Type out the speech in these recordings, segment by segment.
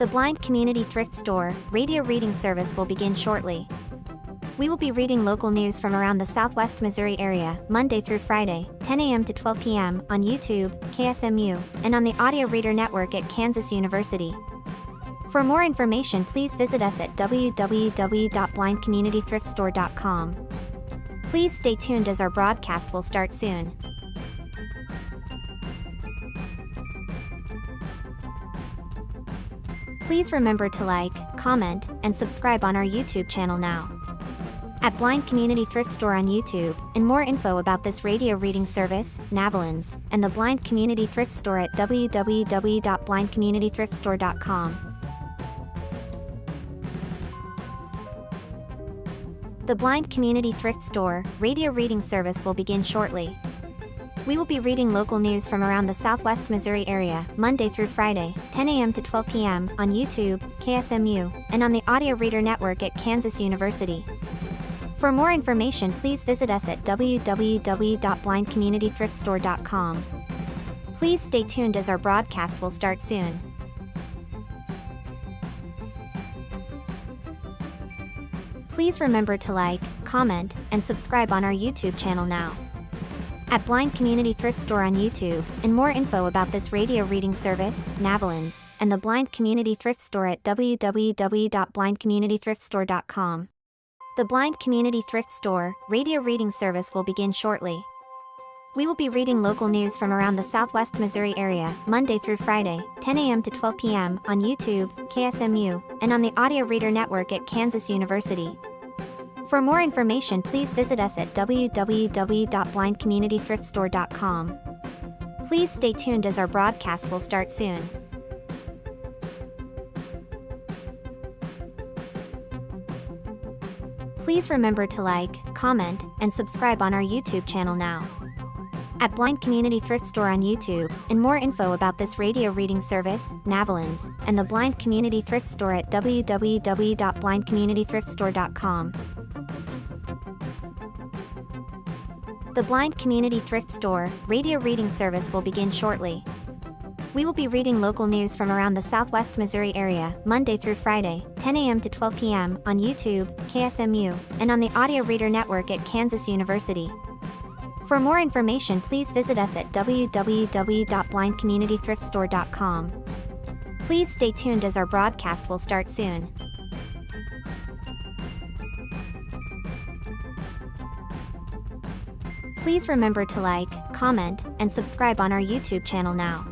The Blind Community Thrift Store radio reading service will begin shortly. We will be reading local news from around the Southwest Missouri area, Monday through Friday, 10 a.m. to 12 p.m. on YouTube, KSMU, and on the Audio Reader Network at Kansas University. For more information, please visit us at www.blindcommunitythriftstore.com. Please stay tuned as our broadcast will start soon. Please remember to like, comment, and subscribe on our YouTube channel now. At Blind Community Thrift Store on YouTube, and more info about this radio reading service, Navalins, and the Blind Community Thrift Store at www.blindcommunitythriftstore.com. The Blind Community Thrift Store radio reading service will begin shortly. We will be reading local news from around the Southwest Missouri area, Monday through Friday, 10 a.m. to 12 p.m. on YouTube, KSMU, and on the Audio Reader Network at Kansas University. For more information, please visit us at www.blindcommunitythriftstore.com. Please stay tuned as our broadcast will start soon. Please remember to like, comment, and subscribe on our YouTube channel now. At Blind Community Thrift Store on YouTube, and more info about this radio reading service, Navalins, and the Blind Community Thrift Store at www.blindcommunitythriftstore.com. The Blind Community Thrift Store radio reading service will begin shortly. We will be reading local news from around the Southwest Missouri area, Monday through Friday, 10 a.m. to 12 p.m. on YouTube, KSMU, and on the Audio Reader Network at Kansas University. For more information, please visit us at www.blindcommunitythriftstore.com. Please stay tuned as our broadcast will start soon. Please remember to like, comment, and subscribe on our YouTube channel now. At Blind Community Thrift Store on YouTube, and more info about this radio reading service, Navalins, and the Blind Community Thrift Store at www.blindcommunitythriftstore.com. The Blind Community Thrift Store radio reading service will begin shortly. We will be reading local news from around the Southwest Missouri area, Monday through Friday, 10 a.m. to 12 p.m. on YouTube, KSMU, and on the Audio Reader Network at Kansas University. For more information, please visit us at www.blindcommunitythriftstore.com. Please stay tuned as our broadcast will start soon. Please remember to like, comment, and subscribe on our YouTube channel now.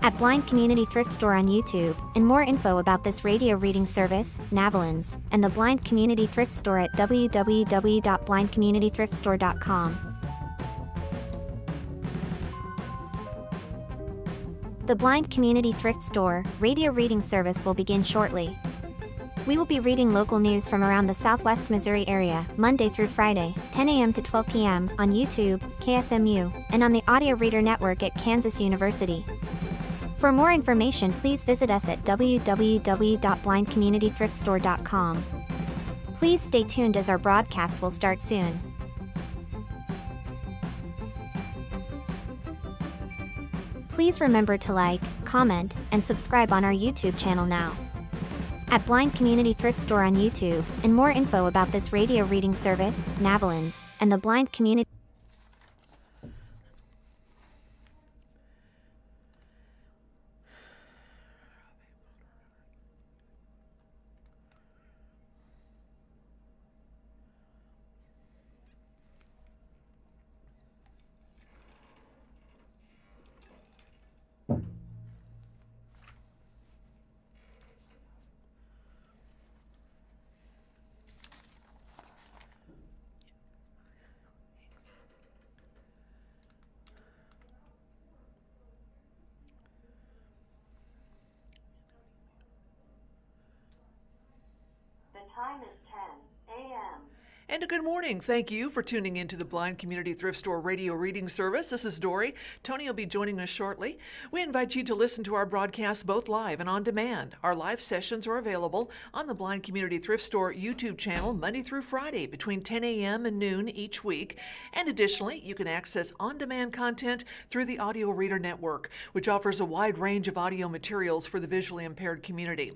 At Blind Community Thrift Store on YouTube, and more info about this radio reading service, Navalins, and the Blind Community Thrift Store at www.blindcommunitythriftstore.com. The Blind Community Thrift Store radio reading service will begin shortly. We will be reading local news from around the Southwest Missouri area, Monday through Friday, 10 a.m. to 12 p.m. on YouTube, KSMU, and on the Audio Reader Network at Kansas University. For more information, please visit us at www.blindcommunitythriftstore.com. Please stay tuned as our broadcast will start soon. Please remember to like, comment, and subscribe on our YouTube channel now. At Blind Community Thrift Store on YouTube, and more info about this radio reading service, Navalins, and the Blind Community. The time is 10 a.m. And a good morning. Thank you for tuning into the Blind Community Thrift Store radio reading service. This is Dory. Tony will be joining us shortly. We invite you to listen to our broadcasts both live and on demand. Our live sessions are available on the Blind Community Thrift Store YouTube channel Monday through Friday between 10 a.m. and noon each week. And additionally, you can access on-demand content through the Audio Reader Network, which offers a wide range of audio materials for the visually impaired community.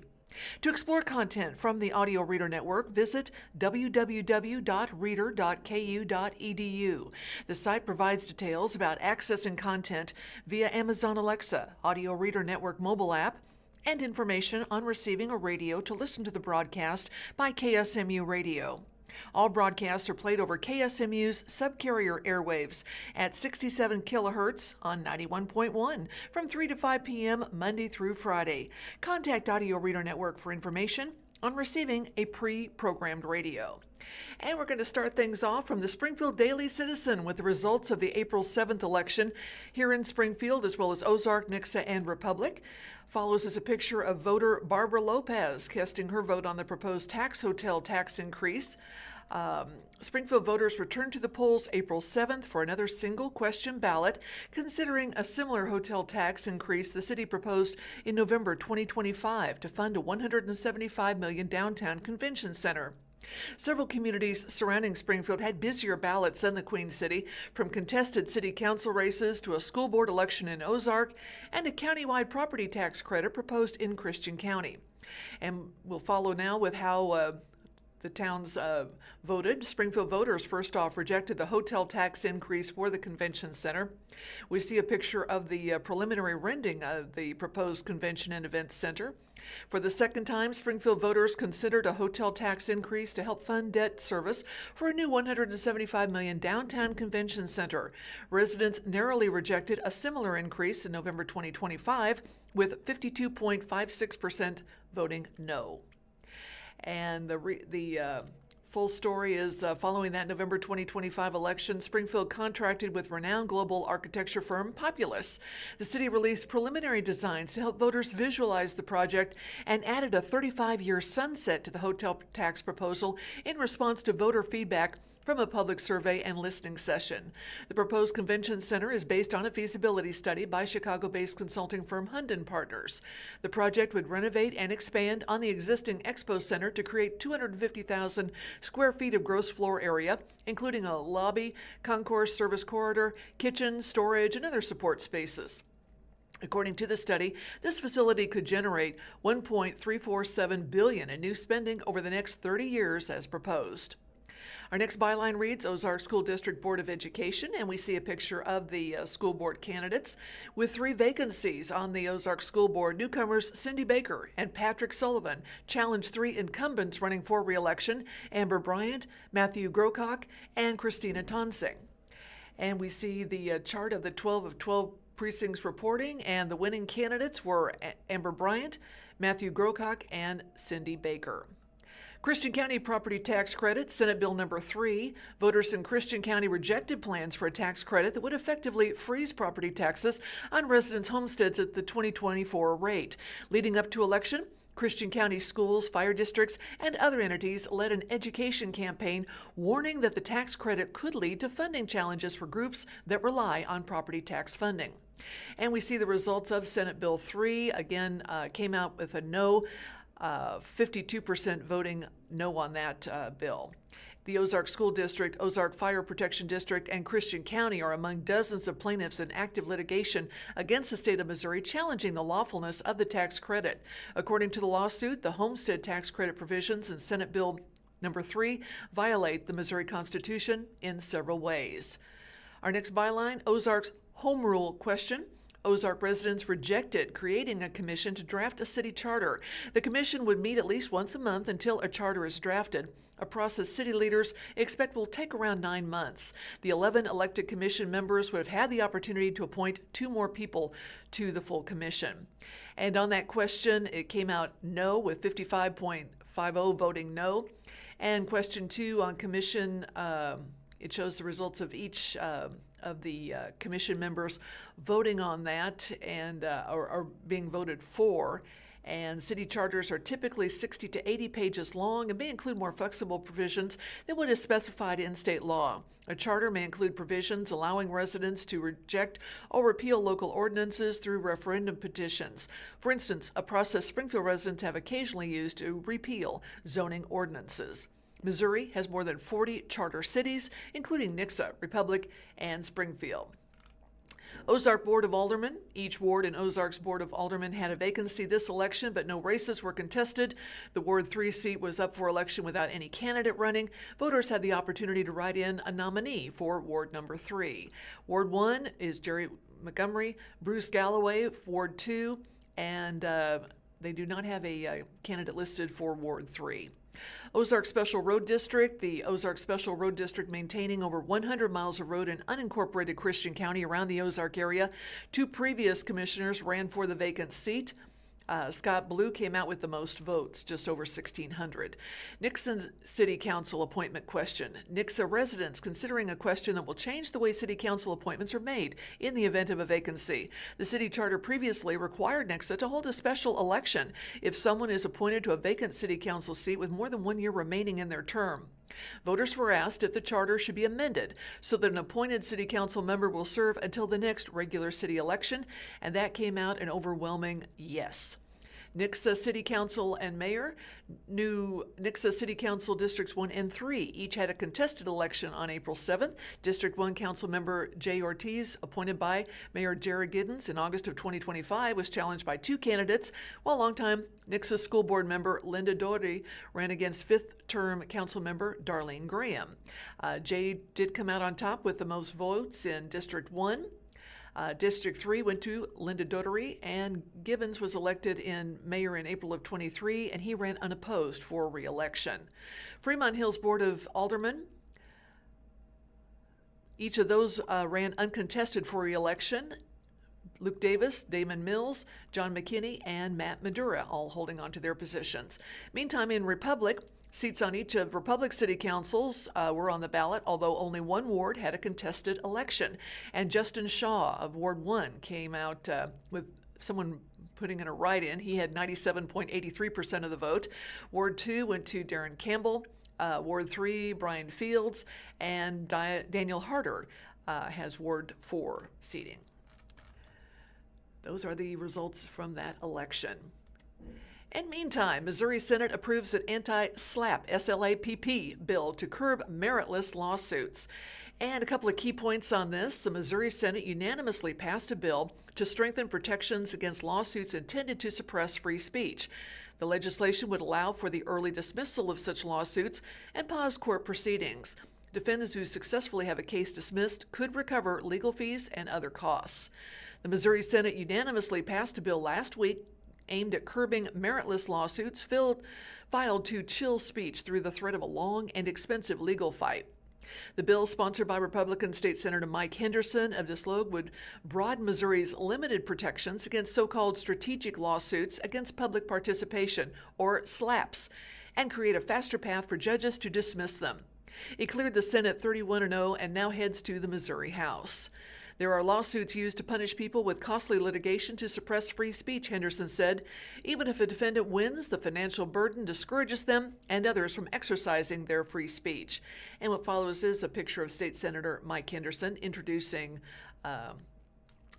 To explore content from the Audio Reader Network, visit www.reader.ku.edu. The site provides details about accessing content via Amazon Alexa, Audio Reader Network mobile app, and information on receiving a radio to listen to the broadcast by KSMU Radio. All broadcasts are played over KSMU's subcarrier airwaves at 67 kilohertz on 91.1 from 3 to 5 p.m. Monday through Friday. Contact Audio Reader Network for information on receiving a pre-programmed radio. And we're going to start things off from the Springfield Daily Citizen with the results of the April 7th election here in Springfield, as well as Ozark, Nixa, and Republic. Follows is a picture of voter Barbara Lopez casting her vote on the proposed hotel tax increase. Springfield voters returned to the polls April 7th for another single question ballot, considering a similar hotel tax increase the city proposed in November 2025 to fund a $175 million downtown convention center. Several communities surrounding Springfield had busier ballots than the Queen City, from contested city council races to a school board election in Ozark and a countywide property tax credit proposed in Christian County. And we'll follow now with how the towns voted. Springfield voters, first off, rejected the hotel tax increase for the convention center. We see a picture of the preliminary rendering of the proposed convention and events center. For the second time, Springfield voters considered a hotel tax increase to help fund debt service for a new $175 million downtown convention center. Residents narrowly rejected a similar increase in November 2025, with 52.56% voting no. And the full story is following that November 2025 election, Springfield contracted with renowned global architecture firm Populous. The city released preliminary designs to help voters visualize the project and added a 35-year sunset to the hotel tax proposal in response to voter feedback from a public survey and listening session. The proposed convention center is based on a feasibility study by Chicago-based consulting firm Hunden Partners. The project would renovate and expand on the existing expo center to create 250,000 square feet of gross floor area, including a lobby, concourse, service corridor, kitchen, storage, and other support spaces. According to the study, this facility could generate $1.347 billion in new spending over the next 30 years as proposed. Our next byline reads Ozark School District Board of Education, and we see a picture of the school board candidates. With 3 vacancies on the Ozark School Board, newcomers Cindy Baker and Patrick Sullivan challenged 3 incumbents running for re-election, Amber Bryant, Matthew Grocock, and Christina Tonsing. And we see the chart of the 12 of 12 precincts reporting, and the winning candidates were Amber Bryant, Matthew Grocock, and Cindy Baker. Christian County property tax credit, Senate Bill number 3. Voters in Christian County rejected plans for a tax credit that would effectively freeze property taxes on residents' homesteads at the 2024 rate. Leading up to election, Christian County schools, fire districts, and other entities led an education campaign warning that the tax credit could lead to funding challenges for groups that rely on property tax funding. And we see the results of Senate Bill 3, again, came out with a no. 52% voting no on that bill. The Ozark School District, Ozark Fire Protection District, and Christian County are among dozens of plaintiffs in active litigation against the state of Missouri challenging the lawfulness of the tax credit. According to the lawsuit, the homestead tax credit provisions in Senate Bill number 3 violate the Missouri Constitution in several ways. Our next byline, Ozark's home rule question. Ozark residents rejected creating a commission to draft a city charter. The commission would meet at least once a month until a charter is drafted, a process city leaders expect will take around 9 months. The 11 elected commission members would have had the opportunity to appoint 2 more people to the full commission. And on that question, it came out no, with 55.50 voting no. And question 2 on commission, it shows the results of each of the commission members voting on that and are being voted for. And city charters are typically 60 to 80 pages long and may include more flexible provisions than what is specified in state law. A charter may include provisions allowing residents to reject or repeal local ordinances through referendum petitions. For instance, a process Springfield residents have occasionally used to repeal zoning ordinances. Missouri has more than 40 charter cities, including Nixa, Republic, and Springfield. Ozark Board of Aldermen. Each ward in Ozark's Board of Aldermen had a vacancy this election, but no races were contested. The Ward 3 seat was up for election without any candidate running. Voters had the opportunity to write in a nominee for Ward number 3. Ward 1 is Jerry Montgomery, Bruce Galloway, Ward 2, and they do not have a candidate listed for Ward 3. Ozark Special Road District. The Ozark Special Road District maintaining over 100 miles of road in unincorporated Christian County around the Ozark area. 2 previous commissioners ran for the vacant seat. Scott Blue came out with the most votes, just over 1,600. Nixon's City Council appointment question. Nixa residents considering a question that will change the way City Council appointments are made in the event of a vacancy. The city charter previously required Nixa to hold a special election if someone is appointed to a vacant City Council seat with more than 1 year remaining in their term. Voters were asked if the charter should be amended so that an appointed city council member will serve until the next regular city election, and that came out an overwhelming yes. Nixa City Council and Mayor. New Nixa City Council Districts 1 and 3 each had a contested election on April 7th. District 1 Council Member Jay Ortiz, appointed by Mayor Jared Giddens in August of 2025, was challenged by 2 candidates, while longtime Nixa School Board member Linda Doherty ran against 5th-term council member Darlene Graham. Jay did come out on top with the most votes in District 1. District 3 went to Linda Doherty, and Gibbons was elected in mayor in April of 23, and he ran unopposed for re-election. Fremont Hills Board of Aldermen. Each of those ran uncontested for re-election. Luke Davis, Damon Mills, John McKinney, and Matt Madura all holding on to their positions. Meantime, in Republic, seats on each of Republic City Councils were on the ballot, although only 1 ward had a contested election. And Justin Shaw of Ward 1 came out with someone putting in a write-in. He had 97.83% of the vote. Ward 2 went to Darren Campbell. Ward 3, Brian Fields. And Daniel Harder has Ward 4 seating. Those are the results from that election. And meantime, Missouri Senate approves an anti-SLAPP, S-L-A-P-P, bill to curb meritless lawsuits. And a couple of key points on this. The Missouri Senate unanimously passed a bill to strengthen protections against lawsuits intended to suppress free speech. The legislation would allow for the early dismissal of such lawsuits and pause court proceedings. Defendants who successfully have a case dismissed could recover legal fees and other costs. The Missouri Senate unanimously passed a bill last week aimed at curbing meritless lawsuits filed to chill speech through the threat of a long and expensive legal fight. The bill, sponsored by Republican State Senator Mike Henderson of Dislodge, would broaden Missouri's limited protections against so-called strategic lawsuits against public participation, or SLAPPs, and create a faster path for judges to dismiss them. It cleared the Senate 31-0 and now heads to the Missouri House. There are lawsuits used to punish people with costly litigation to suppress free speech, Henderson said. Even if a defendant wins, the financial burden discourages them and others from exercising their free speech. And what follows is a picture of State Senator Mike Henderson introducing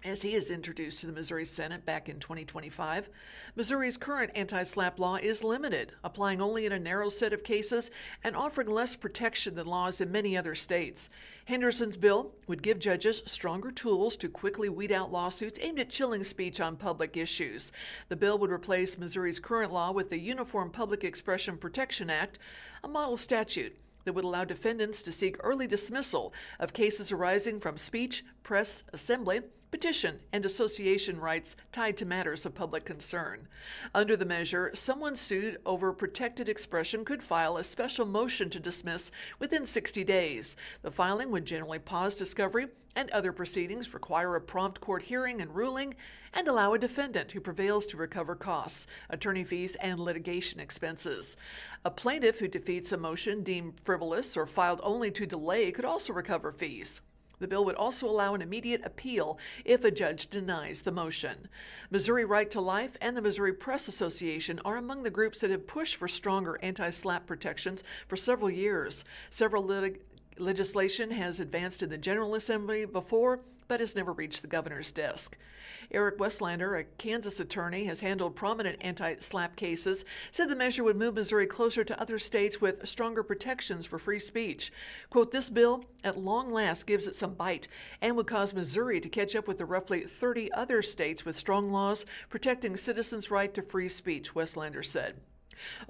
as he is introduced to the Missouri Senate back in 2025. Missouri's current anti-SLAPP law is limited, applying only in a narrow set of cases and offering less protection than laws in many other states. Henderson's bill would give judges stronger tools to quickly weed out lawsuits aimed at chilling speech on public issues. The bill would replace Missouri's current law with the Uniform Public Expression Protection Act, a model statute that would allow defendants to seek early dismissal of cases arising from speech, press, assembly, petition, and association rights tied to matters of public concern. Under the measure, someone sued over protected expression could file a special motion to dismiss within 60 days. The filing would generally pause discovery and other proceedings, require a prompt court hearing and ruling, and allow a defendant who prevails to recover costs, attorney fees, and litigation expenses. A plaintiff who defeats a motion deemed frivolous or filed only to delay could also recover fees. The bill would also allow an immediate appeal if a judge denies the motion. Missouri Right to Life and the Missouri Press Association are among the groups that have pushed for stronger anti-SLAPP protections for several years. Several legislation has advanced in the General Assembly before, but has never reached the governor's desk. Eric Westlander, a Kansas attorney, has handled prominent anti-SLAPP cases, said the measure would move Missouri closer to other states with stronger protections for free speech. Quote, "This bill at long last gives it some bite and would cause Missouri to catch up with the roughly 30 other states with strong laws protecting citizens' right to free speech," Westlander said.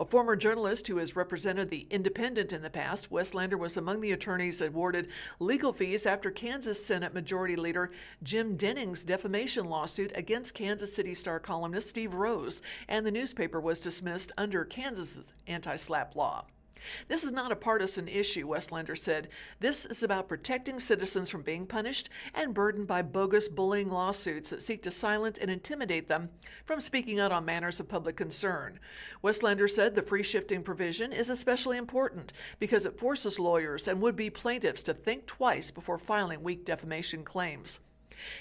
A former journalist who has represented the Independent in the past, Westlander was among the attorneys awarded legal fees after Kansas Senate Majority Leader Jim Denning's defamation lawsuit against Kansas City Star columnist Steve Rose, and the newspaper was dismissed under Kansas's anti-SLAPP law. "This is not a partisan issue," Westlander said. "This is about protecting citizens from being punished and burdened by bogus bullying lawsuits that seek to silence and intimidate them from speaking out on matters of public concern." Westlander said the free shifting provision is especially important because it forces lawyers and would-be plaintiffs to think twice before filing weak defamation claims.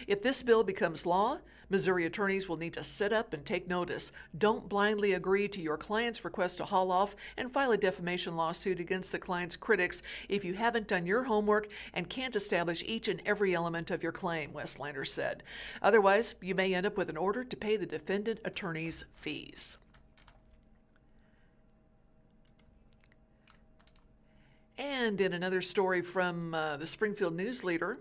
If this bill becomes law, Missouri attorneys will need to sit up and take notice. Don't blindly agree to your client's request to haul off and file a defamation lawsuit against the client's critics if you haven't done your homework and can't establish each and every element of your claim, Westlander said. Otherwise, you may end up with an order to pay the defendant attorney's fees. And in another story from the Springfield News-Leader,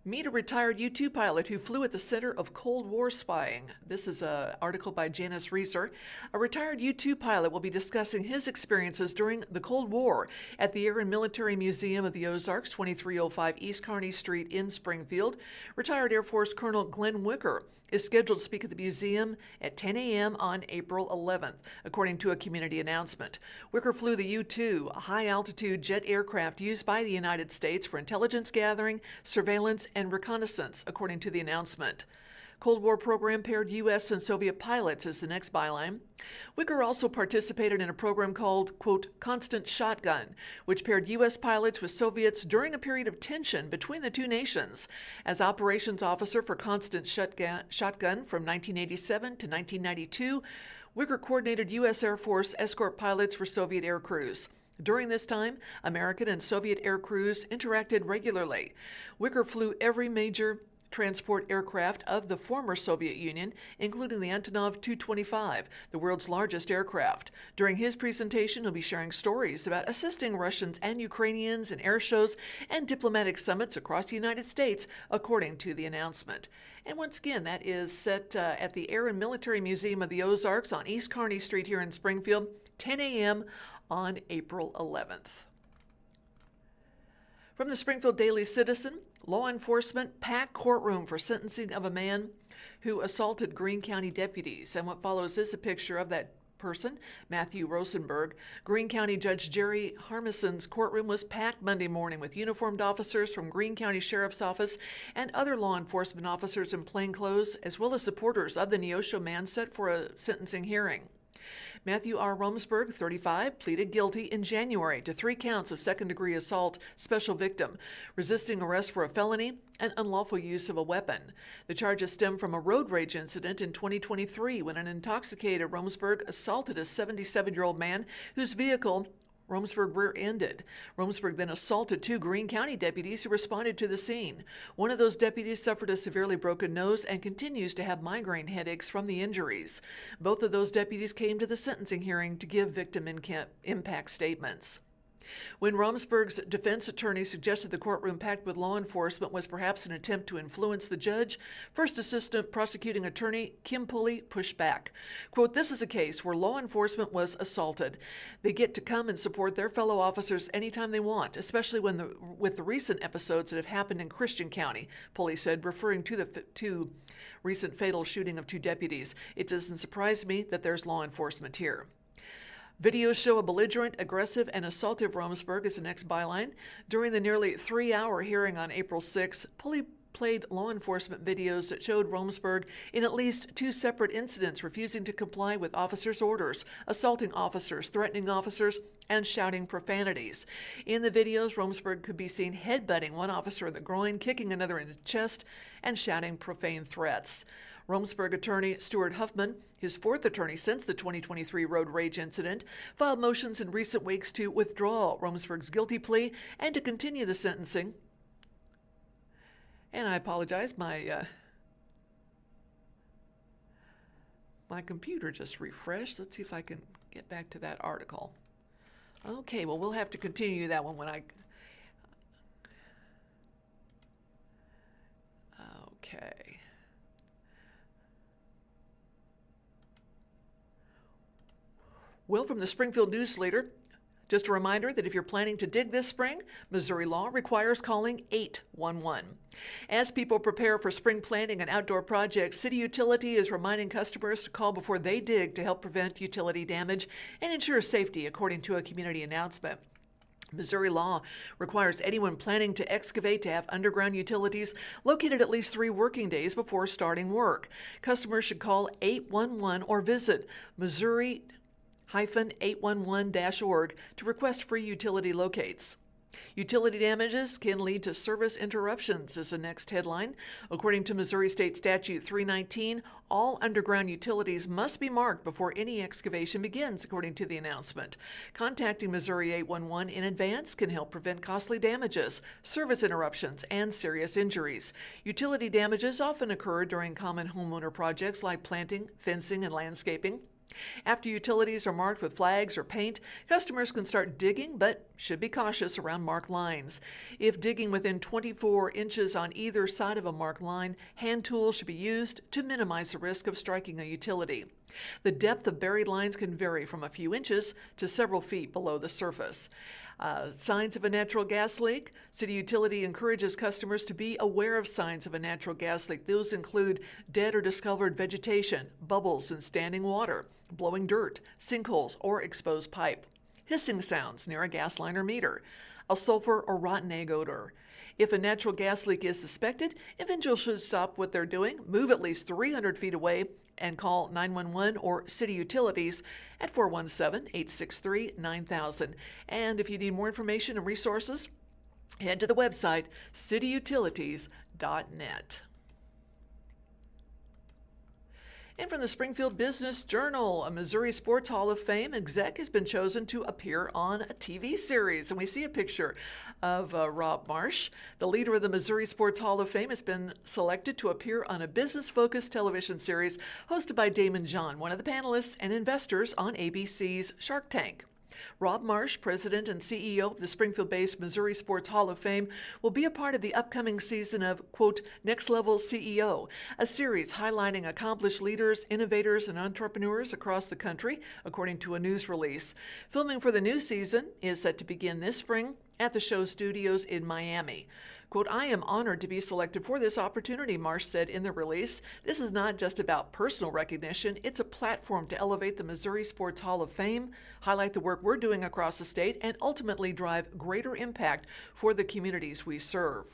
meet a retired U-2 pilot who flew at the center of Cold War spying. This is an article by Janice Reeser. A retired U-2 pilot will be discussing his experiences during the Cold War at the Air and Military Museum of the Ozarks, 2305 East Kearney Street in Springfield. Retired Air Force Colonel Glenn Wicker is scheduled to speak at the museum at 10 a.m. on April 11th, according to a community announcement. Wicker flew the U-2, a high-altitude jet aircraft used by the United States for intelligence gathering, surveillance, and reconnaissance, according to the announcement. Cold War program paired U.S. and Soviet pilots is the next byline. Wicker also participated in a program called, quote, Constant Shotgun, which paired U.S. pilots with Soviets during a period of tension between the two nations. As operations officer for Constant Shotgun from 1987 to 1992, Wicker coordinated U.S. Air Force escort pilots for Soviet air crews. During this time, American and Soviet air crews interacted regularly. Wicker flew every major transport aircraft of the former Soviet Union, including the Antonov Tu-25, the world's largest aircraft. During his presentation, he'll be sharing stories about assisting Russians and Ukrainians in air shows and diplomatic summits across the United States, according to the announcement. And once again, that is set at the Air and Military Museum of the Ozarks on East Kearney Street here in Springfield, 10 a.m. on April 11th. From the Springfield Daily Citizen, law enforcement packed courtroom for sentencing of a man who assaulted Greene County deputies. And what follows is a picture of that person, Matthew Rosenberg. Greene County Judge Jerry Harmison's courtroom was packed Monday morning with uniformed officers from Greene County Sheriff's Office and other law enforcement officers in plainclothes, as well as supporters of the Neosho man set for a sentencing hearing. Matthew R. Romsberg, 35, pleaded guilty in January to 3 counts of second-degree assault, special victim, resisting arrest for a felony, and unlawful use of a weapon. The charges stem from a road rage incident in 2023 when an intoxicated Romsberg assaulted a 77-year-old man whose vehicle Romsberg rear-ended. Romsberg then assaulted 2 Greene County deputies who responded to the scene. One of those deputies suffered a severely broken nose and continues to have migraine headaches from the injuries. Both of those deputies came to the sentencing hearing to give victim impact statements. When Romsberg's defense attorney suggested the courtroom packed with law enforcement was perhaps an attempt to influence the judge, First Assistant Prosecuting Attorney Kim Pulley pushed back. Quote, "This is a case where law enforcement was assaulted. They get to come and support their fellow officers anytime they want, especially with the recent episodes that have happened in Christian County," Pulley said, referring to the recent fatal shooting of 2 deputies. "It doesn't surprise me that there's law enforcement here." Videos show a belligerent, aggressive, and assaultive Romsberg as the next byline. During the nearly 3-hour hearing on April 6, Pulley played law enforcement videos that showed Romesburg in at least 2 separate incidents refusing to comply with officers' orders, assaulting officers, threatening officers, and shouting profanities. In the videos, Romesburg could be seen headbutting one officer in the groin, kicking another in the chest, and shouting profane threats. Romesburg attorney Stuart Huffman, his 4th attorney since the 2023 road rage incident, filed motions in recent weeks to withdraw Romesburg's guilty plea and to continue the sentencing. And I apologize, my computer just refreshed. Let's see if I can get back to that article. Okay, well, we'll have to continue that one when I... Okay. Well, from the Springfield News-Leader, just a reminder that if you're planning to dig this spring, Missouri law requires calling 811. As people prepare for spring planting and outdoor projects, City Utility is reminding customers to call before they dig to help prevent utility damage and ensure safety, according to a community announcement. Missouri law requires anyone planning to excavate to have underground utilities located at least 3 working days before starting work. Customers should call 811 or visit Missouri-811-org to request free utility locates. Utility damages can lead to service interruptions is the next headline. According to Missouri State Statute 319, all underground utilities must be marked before any excavation begins, according to the announcement. Contacting Missouri 811 in advance can help prevent costly damages, service interruptions, and serious injuries. Utility damages often occur during common homeowner projects like planting, fencing, and landscaping. After utilities are marked with flags or paint, customers can start digging, but should be cautious around marked lines. If digging within 24 inches on either side of a marked line, hand tools should be used to minimize the risk of striking a utility. The depth of buried lines can vary from a few inches to several feet below the surface. Signs of a natural gas leak. City Utility encourages customers to be aware of signs of a natural gas leak. Those include dead or discolored vegetation, bubbles in standing water, blowing dirt, sinkholes, or exposed pipe, hissing sounds near a gas line or meter, a sulfur or rotten egg odor. If a natural gas leak is suspected, individuals should stop what they're doing, move at least 300 feet away, and call 911 or City Utilities at 417-863-9000. And if you need more information and resources, head to the website cityutilities.net. And from the Springfield Business Journal, a Missouri Sports Hall of Fame exec has been chosen to appear on a TV series. And we see a picture of Rob Marsh. The leader of the Missouri Sports Hall of Fame has been selected to appear on a business-focused television series hosted by Damon John, one of the panelists and investors on ABC's Shark Tank. Rob Marsh, president and CEO of the Springfield-based Missouri Sports Hall of Fame, will be a part of the upcoming season of, quote, Next Level CEO, a series highlighting accomplished leaders, innovators, and entrepreneurs across the country, according to a news release. Filming for the new season is set to begin this spring at the show studios in Miami. Quote, I am honored to be selected for this opportunity, Marsh said in the release. This is not just about personal recognition. It's a platform to elevate the Missouri Sports Hall of Fame, highlight the work we're doing across the state, and ultimately drive greater impact for the communities we serve.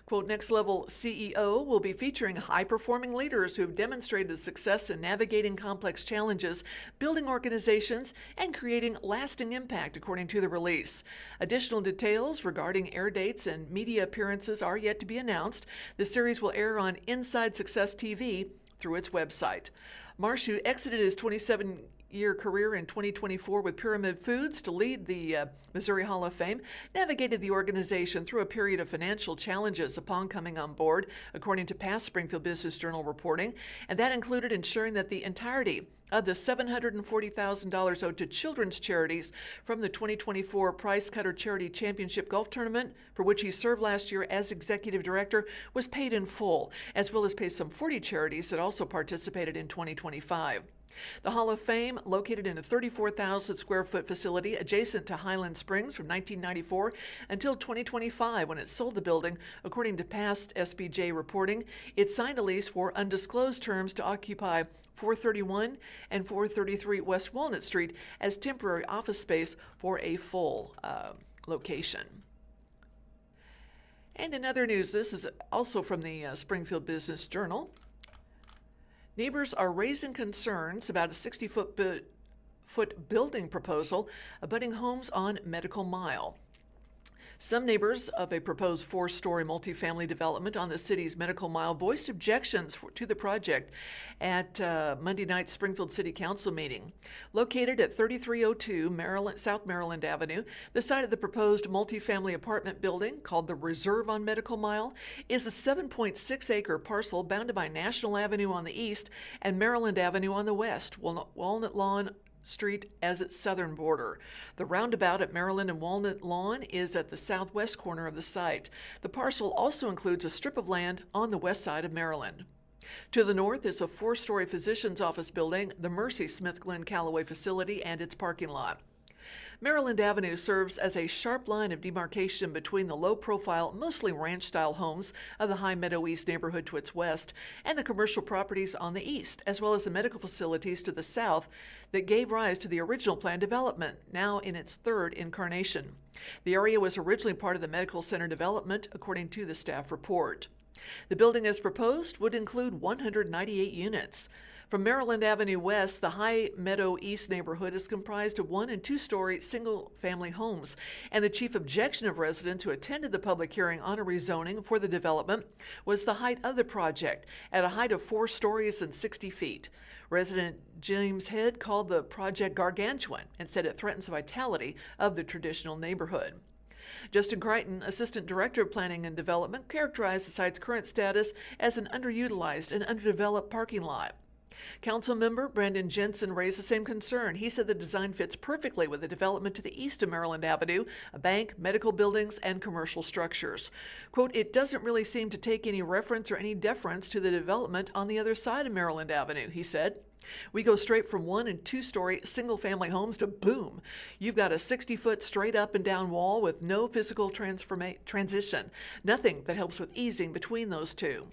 Quote, Next Level CEO will be featuring high-performing leaders who have demonstrated success in navigating complex challenges, building organizations, and creating lasting impact, according to the release. Additional details regarding air dates and media appearances are yet to be announced. The series will air on Inside Success TV through its website. Marsh, who exited his 27-year career in 2024 with Pyramid Foods to lead the Missouri Hall of Fame, navigated the organization through a period of financial challenges upon coming on board, according to past Springfield Business Journal reporting, and that included ensuring that the entirety of the $740,000 owed to children's charities from the 2024 Price Cutter Charity Championship Golf Tournament, for which he served last year as executive director, was paid in full, as well as pay some 40 charities that also participated in 2025. The Hall of Fame, located in a 34,000 square foot facility adjacent to Highland Springs from 1994 until 2025 when it sold the building, according to past SBJ reporting. It signed a lease for undisclosed terms to occupy 431 and 433 West Walnut Street as temporary office space for a full location. And in other news, this is also from the Springfield Business Journal. Neighbors are raising concerns about a 60-foot building proposal abutting homes on Medical Mile. Some neighbors of a proposed 4-story multifamily development on the city's Medical Mile voiced objections to the project at Monday night's Springfield City Council meeting. Located at 3302 South Maryland Avenue, the site of the proposed multifamily apartment building, called the Reserve on Medical Mile, is a 7.6-acre parcel bounded by National Avenue on the east and Maryland Avenue on the west, Walnut Lawn Street as its southern border. The roundabout at Maryland and Walnut Lawn is at the southwest corner of the site. The parcel also includes a strip of land on the west side of Maryland. To the north is a 4-story physician's office building, the Mercy Smith Glenn Callaway facility, and its parking lot. Maryland Avenue serves as a sharp line of demarcation between the low-profile, mostly ranch-style homes of the High Meadow East neighborhood to its west and the commercial properties on the east, as well as the medical facilities to the south that gave rise to the original planned development, now in its third incarnation. The area was originally part of the medical center development, according to the staff report. The building as proposed would include 198 units. From Maryland Avenue West, the High Meadow East neighborhood is comprised of 1- and 2-story single-family homes, and the chief objection of residents who attended the public hearing on a rezoning for the development was the height of the project, at a height of 4 stories and 60 feet. Resident James Head called the project gargantuan and said it threatens the vitality of the traditional neighborhood. Justin Crichton, Assistant Director of Planning and Development, characterized the site's current status as an underutilized and underdeveloped parking lot. Councilmember Brandon Jensen raised the same concern. He said the design fits perfectly with the development to the east of Maryland Avenue, a bank, medical buildings, and commercial structures. Quote, "It doesn't really seem to take any reference or any deference to the development on the other side of Maryland Avenue," he said. "We go straight from 1- and 2-story single-family homes to boom. You've got a 60-foot straight up and down wall with no physical transition, nothing that helps with easing between those two."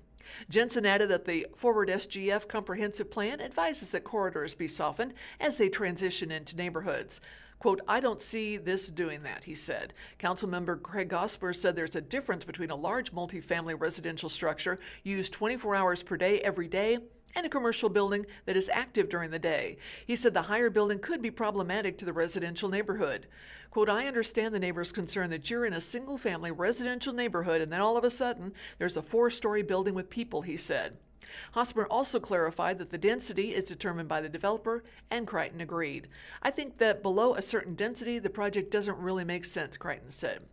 Jensen added that the Forward SGF comprehensive plan advises that corridors be softened as they transition into neighborhoods. Quote, "I don't see this doing that," he said. Councilmember Craig Gosper said there's a difference between a large multifamily residential structure used 24 hours per day every day and a commercial building that is active during the day. He said the higher building could be problematic to the residential neighborhood. Quote, "I understand the neighbor's concern that you're in a single-family residential neighborhood and then all of a sudden there's a 4-story building with people," he said. Hosmer also clarified that the density is determined by the developer, and Crichton agreed. "I think that below a certain density, the project doesn't really make sense," Crichton said.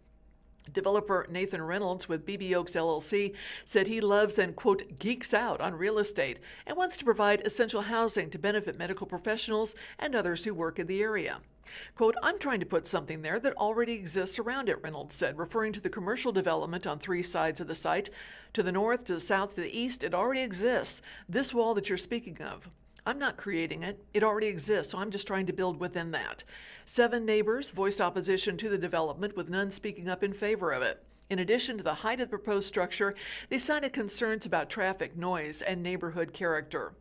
Developer Nathan Reynolds with BB Oaks LLC said he loves and, quote, "geeks out on real estate and wants to provide essential housing to benefit medical professionals and others who work in the area. Quote, "I'm trying to put something there that already exists around it," Reynolds said, referring to the commercial development on 3 sides of the site. "To the north, to the south, to the east, it already exists. This wall that you're speaking of, I'm not creating it. It already exists, so I'm just trying to build within that." 7 neighbors voiced opposition to the development, with none speaking up in favor of it. In addition to the height of the proposed structure, they cited concerns about traffic, noise, and neighborhood character.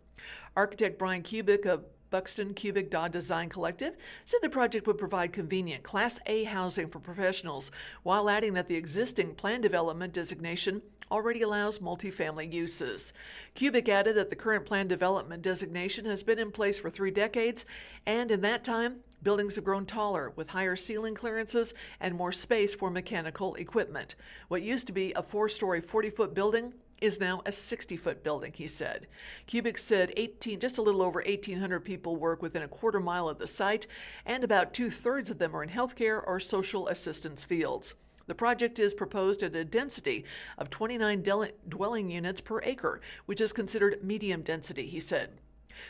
Architect Brian Kubik of Buxton Cubic Dodd Design Collective said the project would provide convenient Class A housing for professionals, while adding that the existing planned development designation already allows multifamily uses. Cubic added that the current planned development designation has been in place for 3 decades, and in that time, buildings have grown taller with higher ceiling clearances and more space for mechanical equipment. What used to be a 4-story, 40-foot building is now a 60-foot building, he said. Cubic said just a little over 1,800 people work within a quarter mile of the site, and about 2/3 of them are in healthcare or social assistance fields. The project is proposed at a density of 29 dwelling units per acre, which is considered medium density, he said.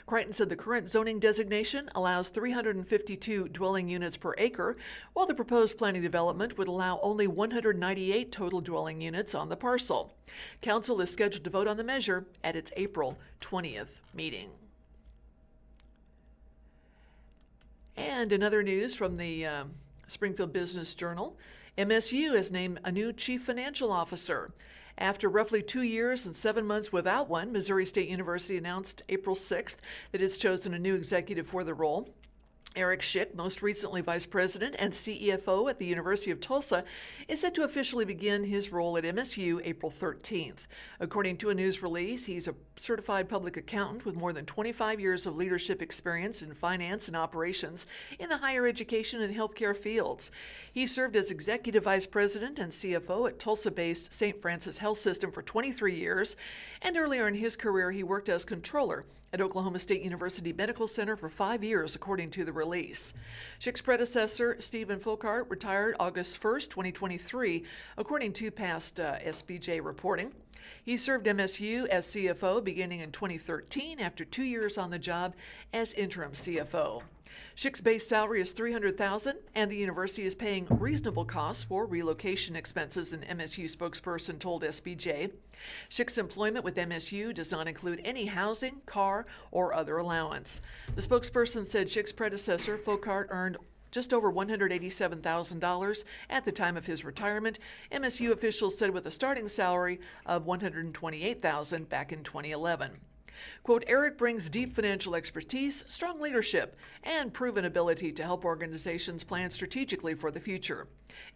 Crichton said the current zoning designation allows 352 dwelling units per acre, while the proposed planning development would allow only 198 total dwelling units on the parcel. Council is scheduled to vote on the measure at its April 20th meeting. And in other news from the Springfield Business Journal, MSU has named a new chief financial officer. After roughly 2 years and 7 months without one, Missouri State University announced April 6th that it's chosen a new executive for the role. Eric Schick, most recently Vice President and CFO at the University of Tulsa, is set to officially begin his role at MSU April 13th. According to a news release, he's a certified public accountant with more than 25 years of leadership experience in finance and operations in the higher education and healthcare fields. He served as Executive Vice President and CFO at Tulsa-based St. Francis Health System for 23 years, and earlier in his career he worked as controller at Oklahoma State University Medical Center for 5 years, according to the release. Schick's predecessor, Stephen Folkart, retired August 1st, 2023, according to past SBJ reporting. He served MSU as CFO beginning in 2013 after 2 years on the job as interim CFO. Schick's base salary is $300,000, and the university is paying reasonable costs for relocation expenses, an MSU spokesperson told SBJ. Schick's employment with MSU does not include any housing, car, or other allowance. The spokesperson said Schick's predecessor, Folkart, earned just over $187,000 at the time of his retirement. MSU officials said with a starting salary of $128,000 back in 2011. Quote, Eric brings deep financial expertise, strong leadership, and proven ability to help organizations plan strategically for the future.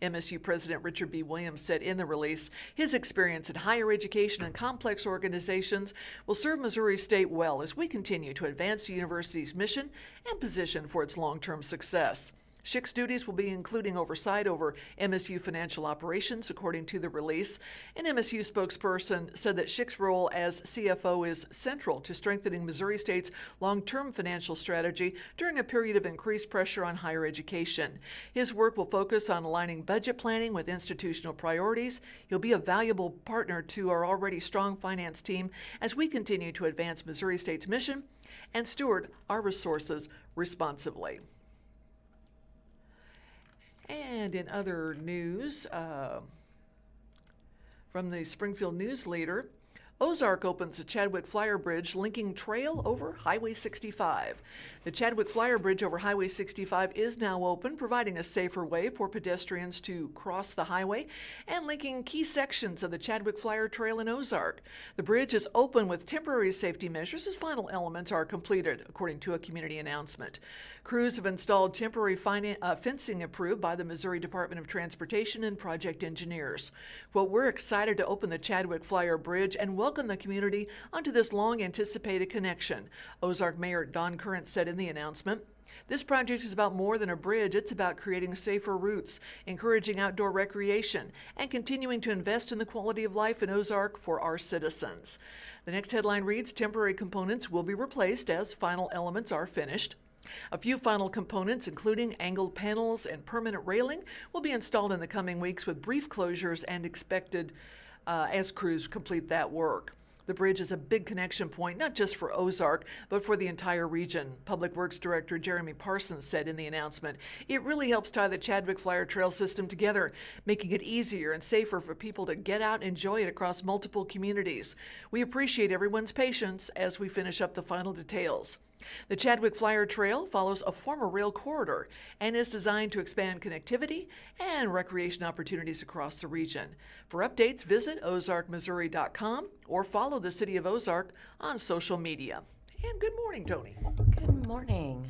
MSU President Richard B. Williams said in the release, his experience in higher education and complex organizations will serve Missouri State well as we continue to advance the university's mission and position for its long-term success. Schick's duties will be including oversight over MSU financial operations, according to the release. An MSU spokesperson said that Schick's role as CFO is central to strengthening Missouri State's long-term financial strategy during a period of increased pressure on higher education. His work will focus on aligning budget planning with institutional priorities. He'll be a valuable partner to our already strong finance team as we continue to advance Missouri State's mission and steward our resources responsibly. And in other news, from the Springfield News-Leader, Ozark opens a Chadwick Flyer Bridge linking trail over Highway 65. The Chadwick Flyer Bridge over Highway 65 is now open, providing a safer way for pedestrians to cross the highway and linking key sections of the Chadwick Flyer Trail in Ozark. The bridge is open with temporary safety measures as final elements are completed, according to a community announcement. Crews have installed temporary fencing approved by the Missouri Department of Transportation and project engineers. Quote, we're excited to open the Chadwick Flyer Bridge and welcome the community onto this long-anticipated connection, Ozark Mayor Don Current said in the announcement. This project is about more than a bridge. It's about creating safer routes, encouraging outdoor recreation, and continuing to invest in the quality of life in Ozark for our citizens. The next headline reads, temporary components will be replaced as final elements are finished. A few final components, including angled panels and permanent railing, will be installed in the coming weeks with brief closures and expected as crews complete that work. The bridge is a big connection point, not just for Ozark, but for the entire region, Public Works Director Jeremy Parsons said in the announcement. It really helps tie the Chadwick Flyer Trail system together, making it easier and safer for people to get out and enjoy it across multiple communities. We appreciate everyone's patience as we finish up the final details. The Chadwick Flyer Trail follows a former rail corridor and is designed to expand connectivity and recreation opportunities across the region. For updates, visit ozarkmissouri.com or follow the City of Ozark on social media. And good morning, Tony. Good morning.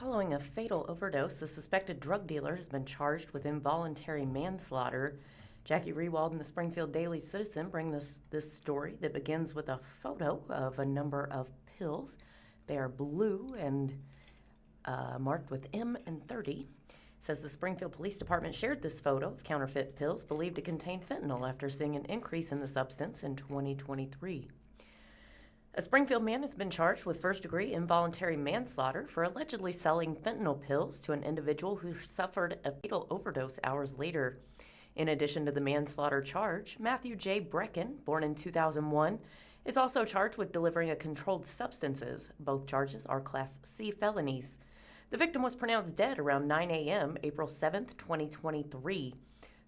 Following a fatal overdose, a suspected drug dealer has been charged with involuntary manslaughter. Jackie Rewald and the Springfield Daily Citizen bring this story that begins with a photo of a number of pills. They are blue and marked with M and 30. It says the Springfield Police Department shared this photo of counterfeit pills believed to contain fentanyl after seeing an increase in the substance in 2023. A Springfield man has been charged with first-degree involuntary manslaughter for allegedly selling fentanyl pills to an individual who suffered a fatal overdose hours later. In addition to the manslaughter charge, Matthew J. Brecken, born in 2001, is also charged with delivering a controlled substances. Both charges are Class C felonies. The victim was pronounced dead around 9 a.m. April 7th, 2023.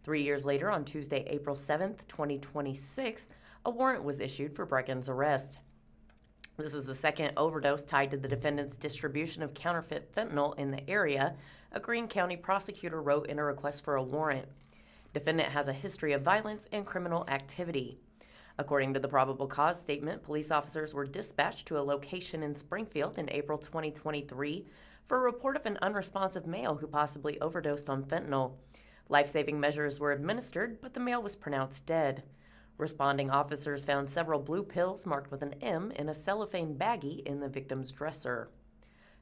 3 years later, on Tuesday, April 7th, 2026, a warrant was issued for Brecken's arrest. This is the second overdose tied to the defendant's distribution of counterfeit fentanyl in the area, a Greene County prosecutor wrote in a request for a warrant. Defendant has a history of violence and criminal activity. According to the probable cause statement, police officers were dispatched to a location in Springfield in April 2023 for a report of an unresponsive male who possibly overdosed on fentanyl. Life-saving measures were administered, but the male was pronounced dead. Responding officers found several blue pills marked with an M in a cellophane baggie in the victim's dresser.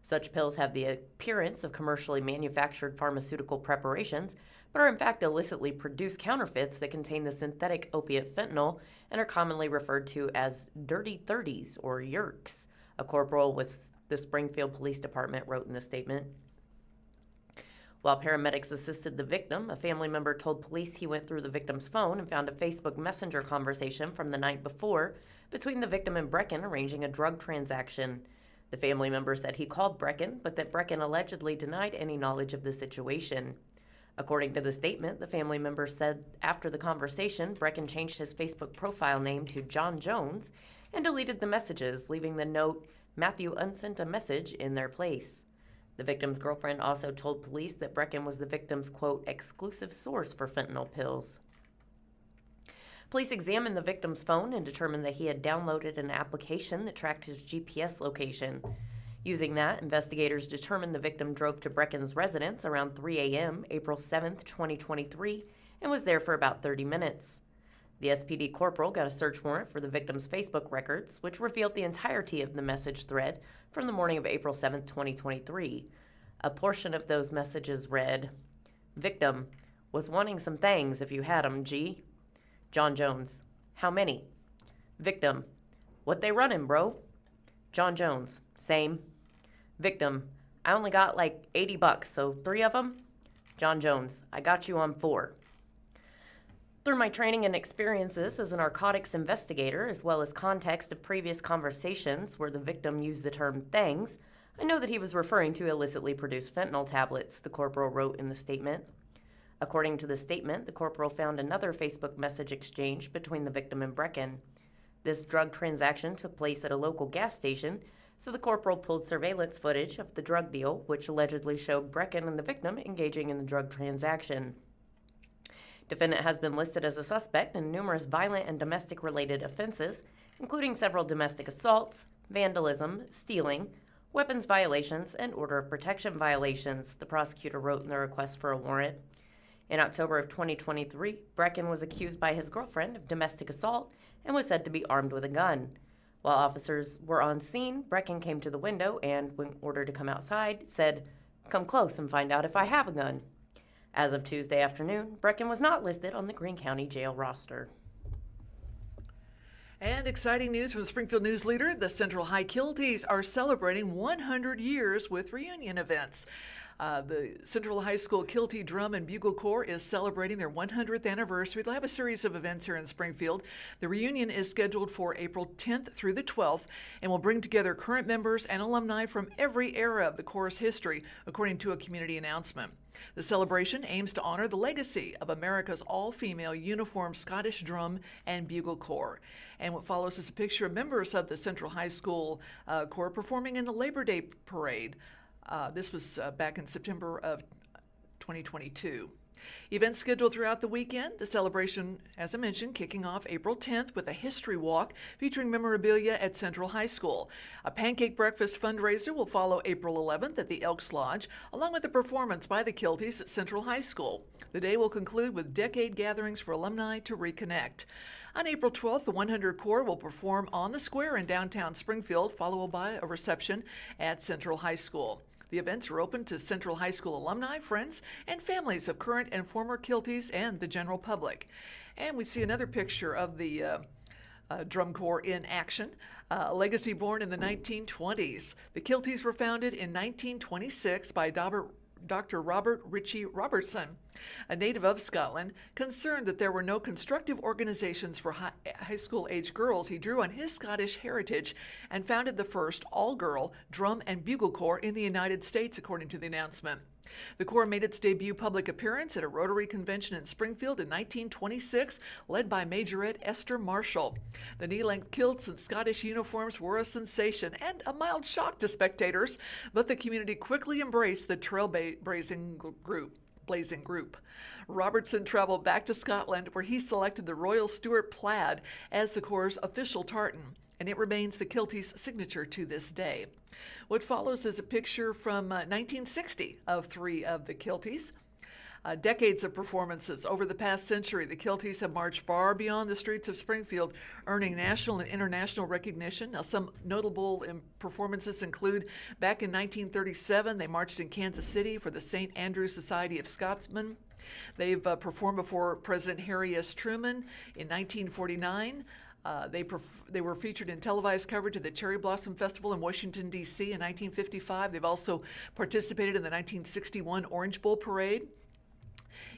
Such pills have the appearance of commercially manufactured pharmaceutical preparations, but are in fact illicitly produced counterfeits that contain the synthetic opiate fentanyl and are commonly referred to as dirty 30s or yerks, a corporal with the Springfield Police Department wrote in the statement. While paramedics assisted the victim, a family member told police he went through the victim's phone and found a Facebook Messenger conversation from the night before between the victim and Brecken arranging a drug transaction. The family member said he called Brecken, but that Brecken allegedly denied any knowledge of the situation. According to the statement, the family member said after the conversation, Brecken changed his Facebook profile name to John Jones and deleted the messages, leaving the note, "Matthew unsent a message," in their place. The victim's girlfriend also told police that Brecken was the victim's, quote, exclusive source for fentanyl pills. Police examined the victim's phone and determined that he had downloaded an application that tracked his GPS location. Using that, investigators determined the victim drove to Brecken's residence around 3 a.m., April 7, 2023, and was there for about 30 minutes. The SPD corporal got a search warrant for the victim's Facebook records, which revealed the entirety of the message thread from the morning of April 7, 2023. A portion of those messages read, "Victim, was wanting some things if you had 'em, G. John Jones, how many? Victim, what they running, bro? John Jones, same. Victim, I only got like $80, so 3 of them? John Jones, I got you on 4. Through my training and experiences as a narcotics investigator, as well as context of previous conversations where the victim used the term things, I know that he was referring to illicitly produced fentanyl tablets, the corporal wrote in the statement. According to the statement, the corporal found another Facebook message exchange between the victim and Brecken. This drug transaction took place at a local gas station, so the corporal pulled surveillance footage of the drug deal, which allegedly showed Brecken and the victim engaging in the drug transaction. Defendant has been listed as a suspect in numerous violent and domestic-related offenses, including several domestic assaults, vandalism, stealing, weapons violations, and order of protection violations, the prosecutor wrote in the request for a warrant. In October of 2023, Brecken was accused by his girlfriend of domestic assault and was said to be armed with a gun. While officers were on scene, Brecken came to the window and, when ordered to come outside, said, "Come close and find out if I have a gun." As of Tuesday afternoon, Brecken was not listed on the Greene County Jail roster. And exciting news from the Springfield News-Leader. The Central High Kilties are celebrating 100 years with reunion events. The Central High School Kilty Drum and Bugle Corps is celebrating their 100th anniversary. They'll have a series of events here in Springfield. The reunion is scheduled for April 10th through the 12th and will bring together current members and alumni from every era of the Corps' history, according to a community announcement. The celebration aims to honor the legacy of America's all-female uniformed Scottish Drum and Bugle Corps. And what follows is a picture of members of the Central High School Corps performing in the Labor Day Parade. This was back in September of 2022. Events scheduled throughout the weekend. The celebration, as I mentioned, kicking off April 10th with a history walk featuring memorabilia at Central High School. A pancake breakfast fundraiser will follow April 11th at the Elks Lodge, along with a performance by the Kilties at Central High School. The day will conclude with decade gatherings for alumni to reconnect. On April 12th, the 100 Corps will perform on the square in downtown Springfield, followed by a reception at Central High School. The events are open to Central High School alumni, friends, and families of current and former Kilties and the general public. And we see another picture of the Drum Corps in action. A legacy born in the 1920s. The Kilties were founded in 1926 by Dr. Robert Ritchie Robertson, a native of Scotland. Concerned that there were no constructive organizations for high school-age girls, he drew on his Scottish heritage and founded the first all-girl drum and bugle corps in the United States, according to the announcement. The Corps made its debut public appearance at a Rotary convention in Springfield in 1926, led by Majorette Esther Marshall. The knee-length kilts and Scottish uniforms were a sensation and a mild shock to spectators, but the community quickly embraced the trailblazing group. trailblazing group. Robertson traveled back to Scotland, where he selected the Royal Stuart plaid as the Corps' official tartan, and it remains the kiltie's signature to this day. What follows is a picture from 1960 of three of the kilties. Decades of performances over the past century, the kilties have marched far beyond the streets of Springfield, earning national and international recognition. Now, some notable performances include back in 1937, they marched in Kansas City for the St. Andrew Society of Scotsmen. They've performed before President Harry S. Truman in 1949. They were featured in televised coverage of the Cherry Blossom Festival in Washington, D.C. in 1955. They've also participated in the 1961 Orange Bowl Parade.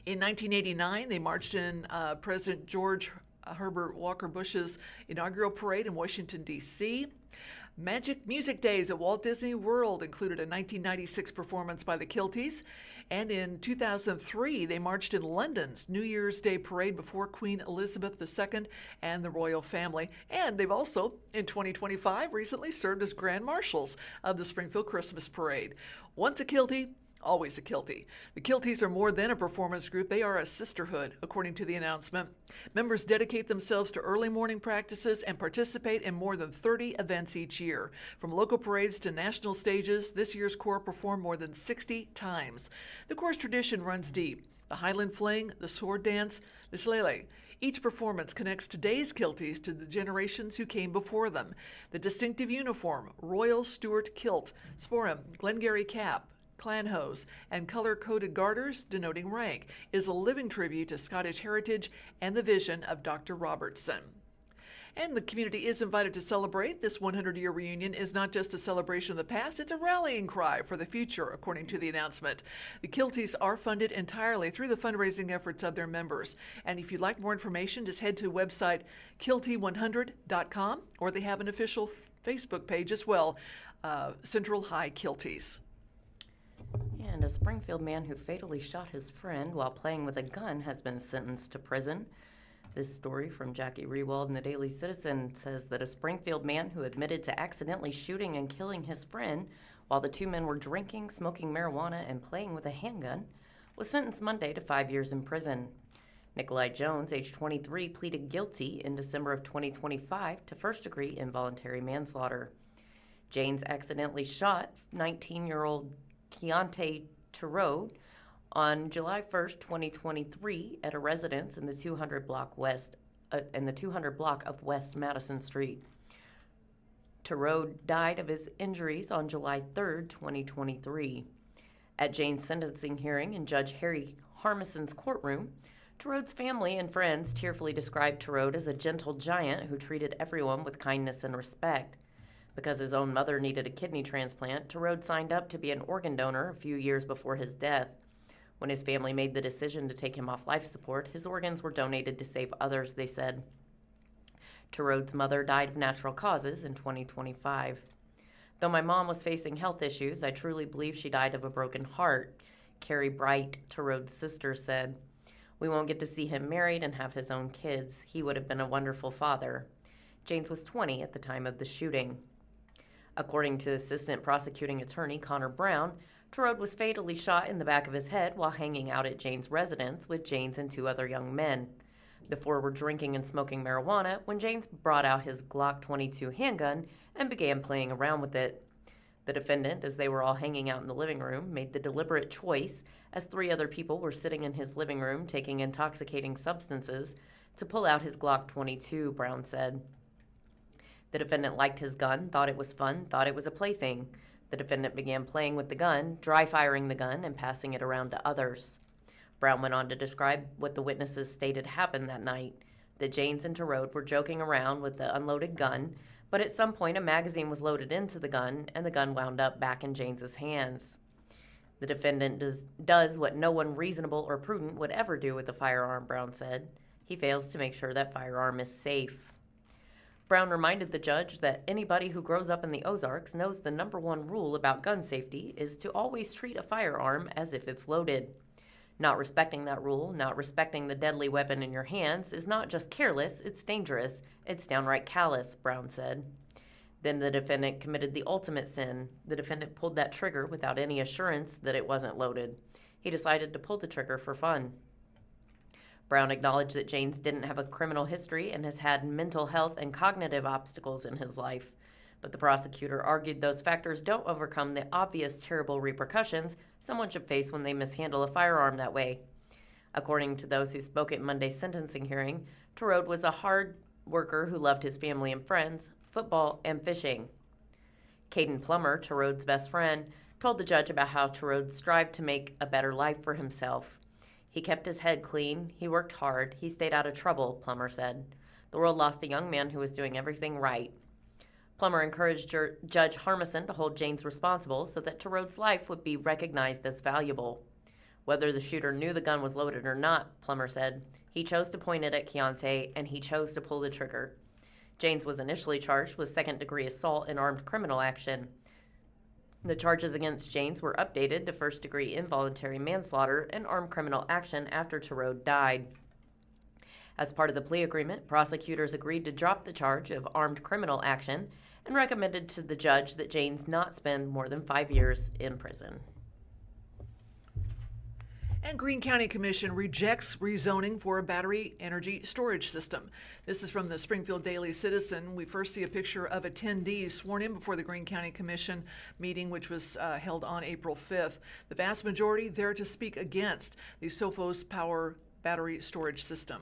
In 1989, they marched in President George Herbert Walker Bush's inaugural parade in Washington, D.C. Magic Music Days at Walt Disney World included a 1996 performance by the Kilties. And in 2003, they marched in London's New Year's Day parade before Queen Elizabeth II and the royal family. And they've also, in 2025, recently served as Grand Marshals of the Springfield Christmas Parade. Once a Kiltie, always a Kiltie. The Kilties are more than a performance group. They are a sisterhood, according to the announcement. Members dedicate themselves to early morning practices and participate in more than 30 events each year. From local parades to national stages, this year's Corps performed more than 60 times. The Corps' tradition runs deep. The Highland Fling, the Sword Dance, the Shillelagh. Each performance connects today's Kilties to the generations who came before them. The distinctive uniform, Royal Stuart Kilt, Sporham, Glengarry Cap, clan hose, and color-coded garters denoting rank, is a living tribute to Scottish heritage and the vision of Dr. Robertson. And the community is invited to celebrate. This 100-year reunion is not just a celebration of the past, it's a rallying cry for the future, according to the announcement. The Kilties are funded entirely through the fundraising efforts of their members. And if you'd like more information, just head to the website kiltie100.com, or they have an official Facebook page as well, Central High Kilties. And a Springfield man who fatally shot his friend while playing with a gun has been sentenced to prison. This story from Jackie Rewald in the Daily Citizen says that a Springfield man who admitted to accidentally shooting and killing his friend while the two men were drinking, smoking marijuana, and playing with a handgun was sentenced Monday to 5 years in prison. Nikolai Jones, age 23, pleaded guilty in December of 2025 to first-degree involuntary manslaughter. James accidentally shot 19-year-old Keontae Terode on July 1st, 2023, at a residence in the 200 block of West Madison Street. Terode died of his injuries on July 3rd, 2023. At Jane's sentencing hearing in Judge Harry Harmison's courtroom, Terode's family and friends tearfully described Terode as a gentle giant who treated everyone with kindness and respect. Because his own mother needed a kidney transplant, Terode signed up to be an organ donor a few years before his death. When his family made the decision to take him off life support, his organs were donated to save others, they said. Terode's mother died of natural causes in 2025. Though my mom was facing health issues, I truly believe she died of a broken heart, Carrie Bright, Terode's sister, said. We won't get to see him married and have his own kids. He would have been a wonderful father. James was 20 at the time of the shooting. According to Assistant Prosecuting Attorney Connor Brown, Terode was fatally shot in the back of his head while hanging out at Jane's residence with James and two other young men. The four were drinking and smoking marijuana when James brought out his Glock 22 handgun and began playing around with it. The defendant, as they were all hanging out in the living room, made the deliberate choice, as three other people were sitting in his living room taking intoxicating substances, to pull out his Glock 22, Brown said. The defendant liked his gun, thought it was fun, thought it was a plaything. The defendant began playing with the gun, dry firing the gun, and passing it around to others. Brown went on to describe what the witnesses stated happened that night, that James and Terode were joking around with the unloaded gun, but at some point a magazine was loaded into the gun, and the gun wound up back in James's hands. The defendant does what no one reasonable or prudent would ever do with a firearm, Brown said. He fails to make sure that firearm is safe. Brown reminded the judge that anybody who grows up in the Ozarks knows the number one rule about gun safety is to always treat a firearm as if it's loaded. Not respecting that rule, not respecting the deadly weapon in your hands, is not just careless, it's dangerous, it's downright callous, Brown said. Then the defendant committed the ultimate sin. The defendant pulled that trigger without any assurance that it wasn't loaded. he decided to pull the trigger for fun. Brown acknowledged that Janes didn't have a criminal history and has had mental health and cognitive obstacles in his life, but the prosecutor argued those factors don't overcome the obvious terrible repercussions someone should face when they mishandle a firearm that way. According to those who spoke at Monday's sentencing hearing, Terode was a hard worker who loved his family and friends, football, and fishing. Caden Plummer, Terode's best friend, told the judge about how Terode strived to make a better life for himself. He kept his head clean, he worked hard, he stayed out of trouble, Plummer said. The world lost a young man who was doing everything right. Plummer encouraged Judge Harmison to hold Janes responsible so that Terode's life would be recognized as valuable. Whether the shooter knew the gun was loaded or not, Plummer said, he chose to point it at Keontae and he chose to pull the trigger. Janes was initially charged with second-degree assault and armed criminal action. The charges against Janes were updated to first-degree involuntary manslaughter and armed criminal action after Terode died. As part of the plea agreement, prosecutors agreed to drop the charge of armed criminal action and recommended to the judge that Janes not spend more than 5 years in prison. And Greene County Commission rejects rezoning for a battery energy storage system. This is from the Springfield Daily Citizen. We first see a picture of attendees sworn in before the Greene County Commission meeting, which was held on April 5th. The vast majority there to speak against the Sophos Power battery storage system.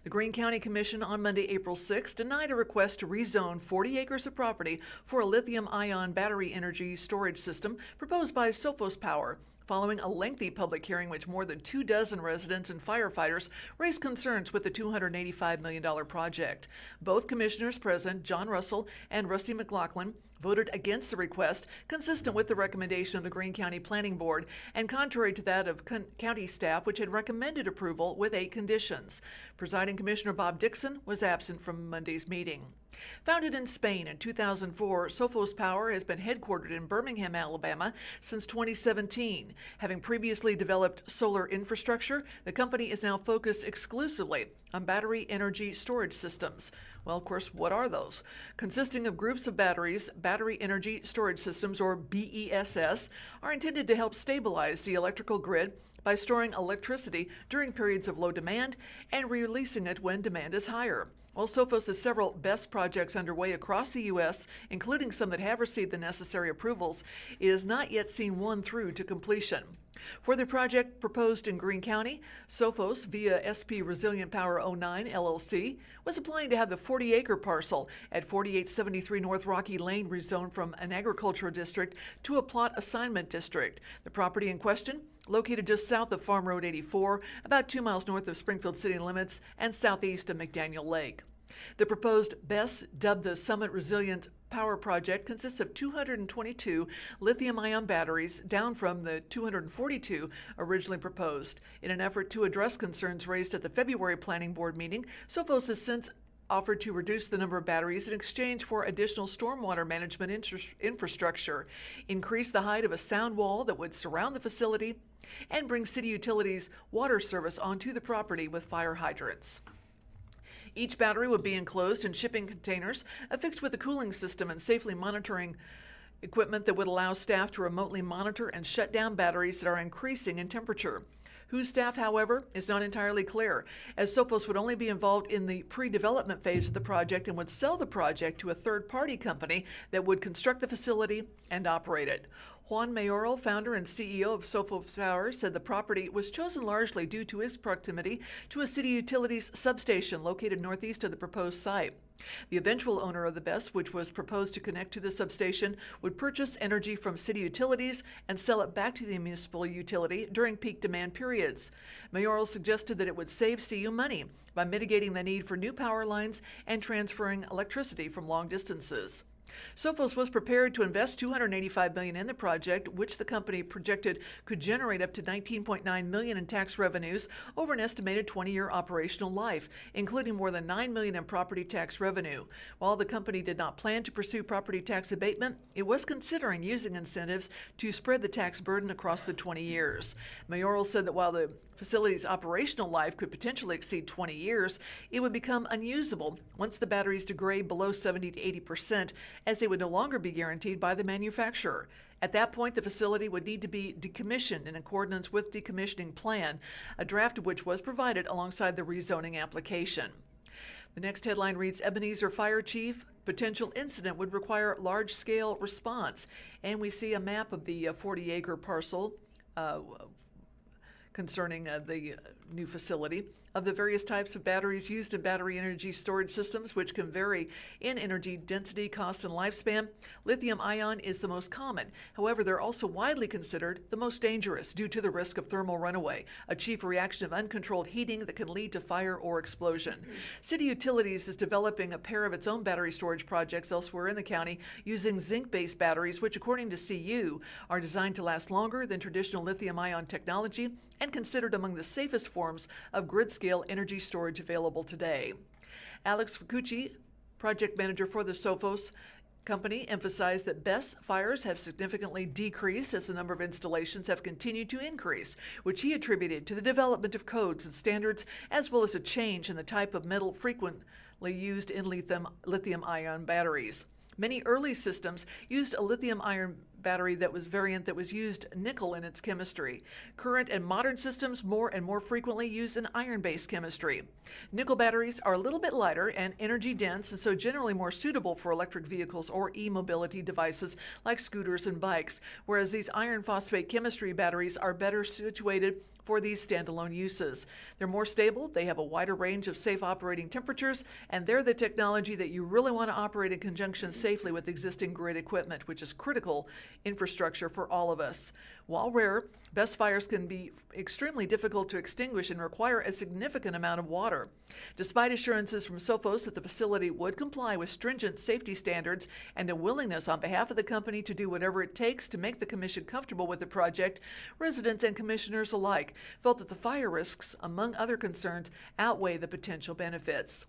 The Greene County Commission on Monday, April 6, denied a request to rezone 40 acres of property for a lithium-ion battery energy storage system proposed by Sophos Power, following a lengthy public hearing which more than 24 residents and firefighters raised concerns with the $285 million project. Both commissioners present, John Russell and Rusty McLaughlin, voted against the request, consistent with the recommendation of the Greene County Planning Board and contrary to that of county staff, which had recommended approval with 8 conditions. Presiding Commissioner Bob Dixon was absent from Monday's meeting. Founded in Spain in 2004, Sophos Power has been headquartered in Birmingham, Alabama since 2017. Having previously developed solar infrastructure, the company is now focused exclusively on battery energy storage systems. Well, of course, what are those? Consisting of groups of batteries, battery energy storage systems, or BESS, are intended to help stabilize the electrical grid by storing electricity during periods of low demand and releasing it when demand is higher. While Sophos has several BESS projects underway across the U.S., including some that have received the necessary approvals, it has not yet seen one through to completion. For the project proposed in Greene County, Sophos, via SP Resilient Power 09 LLC, was applying to have the 40-acre parcel at 4873 North Rocky Lane rezoned from an agricultural district to a plot assignment district. The property in question, located just south of Farm Road 84, about 2 miles north of Springfield city limits and southeast of McDaniel Lake. The proposed BESS, dubbed the Summit Resilient Power Project, consists of 222 lithium-ion batteries, down from the 242 originally proposed. In an effort to address concerns raised at the February Planning Board meeting, Sophos has since offered to reduce the number of batteries in exchange for additional stormwater management infrastructure, increase the height of a sound wall that would surround the facility, and bring city utilities water service onto the property with fire hydrants. Each battery would be enclosed in shipping containers affixed with a cooling system and safely monitoring equipment that would allow staff to remotely monitor and shut down batteries that are increasing in temperature. Whose staff, however, is not entirely clear, as Sophos would only be involved in the pre-development phase of the project and would sell the project to a third-party company that would construct the facility and operate it. Juan Mayoral, founder and CEO of Sophos Power, said the property was chosen largely due to its proximity to a city utilities substation located northeast of the proposed site. The eventual owner of the BESS, which was proposed to connect to the substation, would purchase energy from city utilities and sell it back to the municipal utility during peak demand periods. Mayoral suggested that it would save CU money by mitigating the need for new power lines and transferring electricity from long distances. Sophos was prepared to invest $285 million in the project, which the company projected could generate up to $19.9 million in tax revenues over an estimated 20-year operational life, including more than $9 million in property tax revenue. While the company did not plan to pursue property tax abatement, it was considering using incentives to spread the tax burden across the 20 years. Mayoral said that while the facility's operational life could potentially exceed 20 years, it would become unusable once the batteries degrade below 70 to 80%, as they would no longer be guaranteed by the manufacturer. At that point, the facility would need to be decommissioned in accordance with decommissioning plan, a draft of which was provided alongside the rezoning application. The next headline reads, Ebenezer Fire Chief, potential incident would require large-scale response. And we see a map of the 40-acre parcel concerning the new facility, of the various types of batteries used in battery energy storage systems, which can vary in energy density, cost, and lifespan. Lithium-ion is the most common. However, they're also widely considered the most dangerous due to the risk of thermal runaway, a chief reaction of uncontrolled heating that can lead to fire or explosion. City Utilities is developing a pair of its own battery storage projects elsewhere in the county using zinc-based batteries, which, according to CU, are designed to last longer than traditional lithium-ion technology and considered among the safest forms of grid-scale energy storage available today. Alex Fukuchi, project manager for the Sophos company, emphasized that BESS fires have significantly decreased as the number of installations have continued to increase, which he attributed to the development of codes and standards, as well as a change in the type of metal frequently used in lithium-ion batteries. Many early systems used a lithium-ion battery that was used nickel in its chemistry. Current and modern systems more and more frequently use an iron-based chemistry. Nickel batteries are a little bit lighter and energy dense, and so generally more suitable for electric vehicles or e-mobility devices like scooters and bikes, whereas these iron phosphate chemistry batteries are better situated for these standalone uses. They're more stable, they have a wider range of safe operating temperatures, and they're the technology that you really want to operate in conjunction safely with existing grid equipment, which is critical infrastructure for all of us. While rare, BESS fires can be extremely difficult to extinguish and require a significant amount of water. Despite assurances from Sophos that the facility would comply with stringent safety standards and a willingness on behalf of the company to do whatever it takes to make the commission comfortable with the project, residents and commissioners alike felt that the fire risks, among other concerns, outweigh the potential benefits.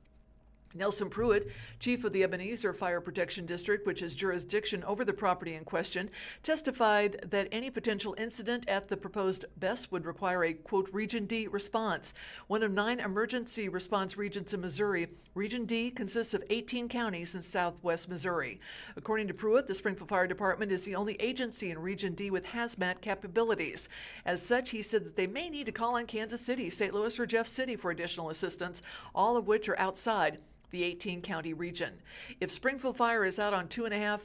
Nelson Pruitt, chief of the Ebenezer Fire Protection District, which has jurisdiction over the property in question, testified that any potential incident at the proposed BESS would require a, quote, Region D response. One of 9 emergency response regions in Missouri, Region D consists of 18 counties in southwest Missouri. According to Pruitt, the Springfield Fire Department is the only agency in Region D with hazmat capabilities. As such, he said that they may need to call on Kansas City, St. Louis, or Jeff City for additional assistance, all of which are outside the 18-county region. If Springfield Fire is out on 2.5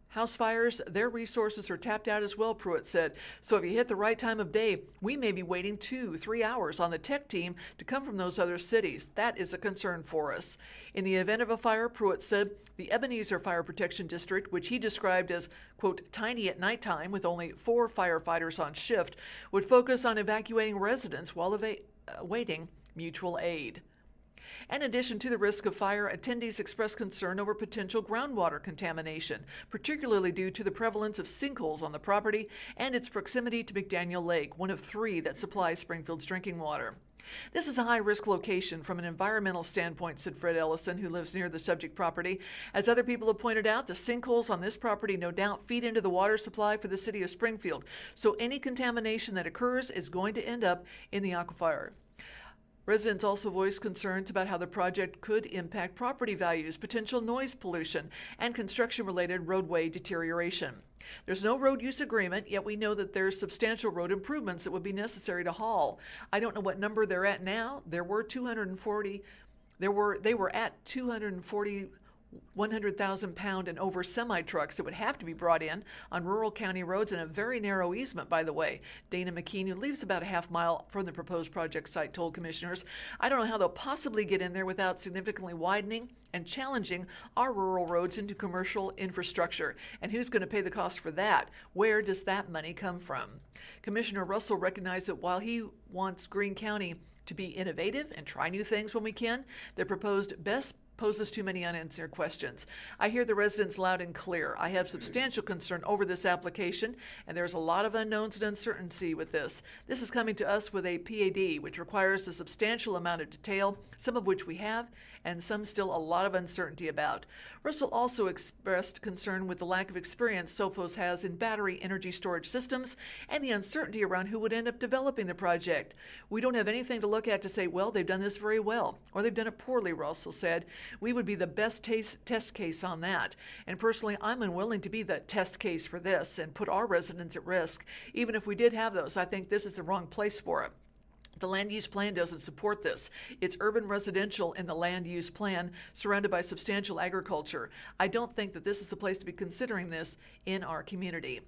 house fires, their resources are tapped out as well, Pruitt said. So if you hit the right time of day, we may be waiting 2-3 hours on the tech team to come from those other cities. That is a concern for us. In the event of a fire, Pruitt said, the Ebenezer Fire Protection District, which he described as, quote, tiny at nighttime with only 4 firefighters on shift, would focus on evacuating residents while awaiting mutual aid. In addition to the risk of fire, attendees expressed concern over potential groundwater contamination, particularly due to the prevalence of sinkholes on the property and its proximity to McDaniel Lake, one of 3 that supplies Springfield's drinking water. This is a high-risk location from an environmental standpoint, said Fred Ellison, who lives near the subject property. As other people have pointed out, the sinkholes on this property no doubt feed into the water supply for the city of Springfield, so any contamination that occurs is going to end up in the aquifer. Residents also voiced concerns about how the project could impact property values, potential noise pollution, and construction-related roadway deterioration. There's no road use agreement, yet we know that there's substantial road improvements that would be necessary to haul. I don't know what number they're at now. They were at 240 100,000-pound and over semi-trucks that would have to be brought in on rural county roads in a very narrow easement, by the way. Dana McKean, who lives about a half mile from the proposed project site, told commissioners, I don't know how they'll possibly get in there without significantly widening and challenging our rural roads into commercial infrastructure. And who's going to pay the cost for that? Where does that money come from? Commissioner Russell recognized that while he wants Greene County to be innovative and try new things when we can, the proposed BESS poses too many unanswered questions. I hear the residents loud and clear. I have substantial concern over this application, and there's a lot of unknowns and uncertainty with this. This is coming to us with a PAD, which requires a substantial amount of detail, some of which we have, and some still a lot of uncertainty about. Russell also expressed concern with the lack of experience Sophos has in battery energy storage systems and the uncertainty around who would end up developing the project. We don't have anything to look at to say, well, they've done this very well, or they've done it poorly, Russell said. We would be the best test case on that. And personally, I'm unwilling to be the test case for this and put our residents at risk. Even if we did have those, I think this is the wrong place for it. The land use plan doesn't support this. It's urban residential in the land use plan, surrounded by substantial agriculture. I don't think that this is the place to be considering this in our community.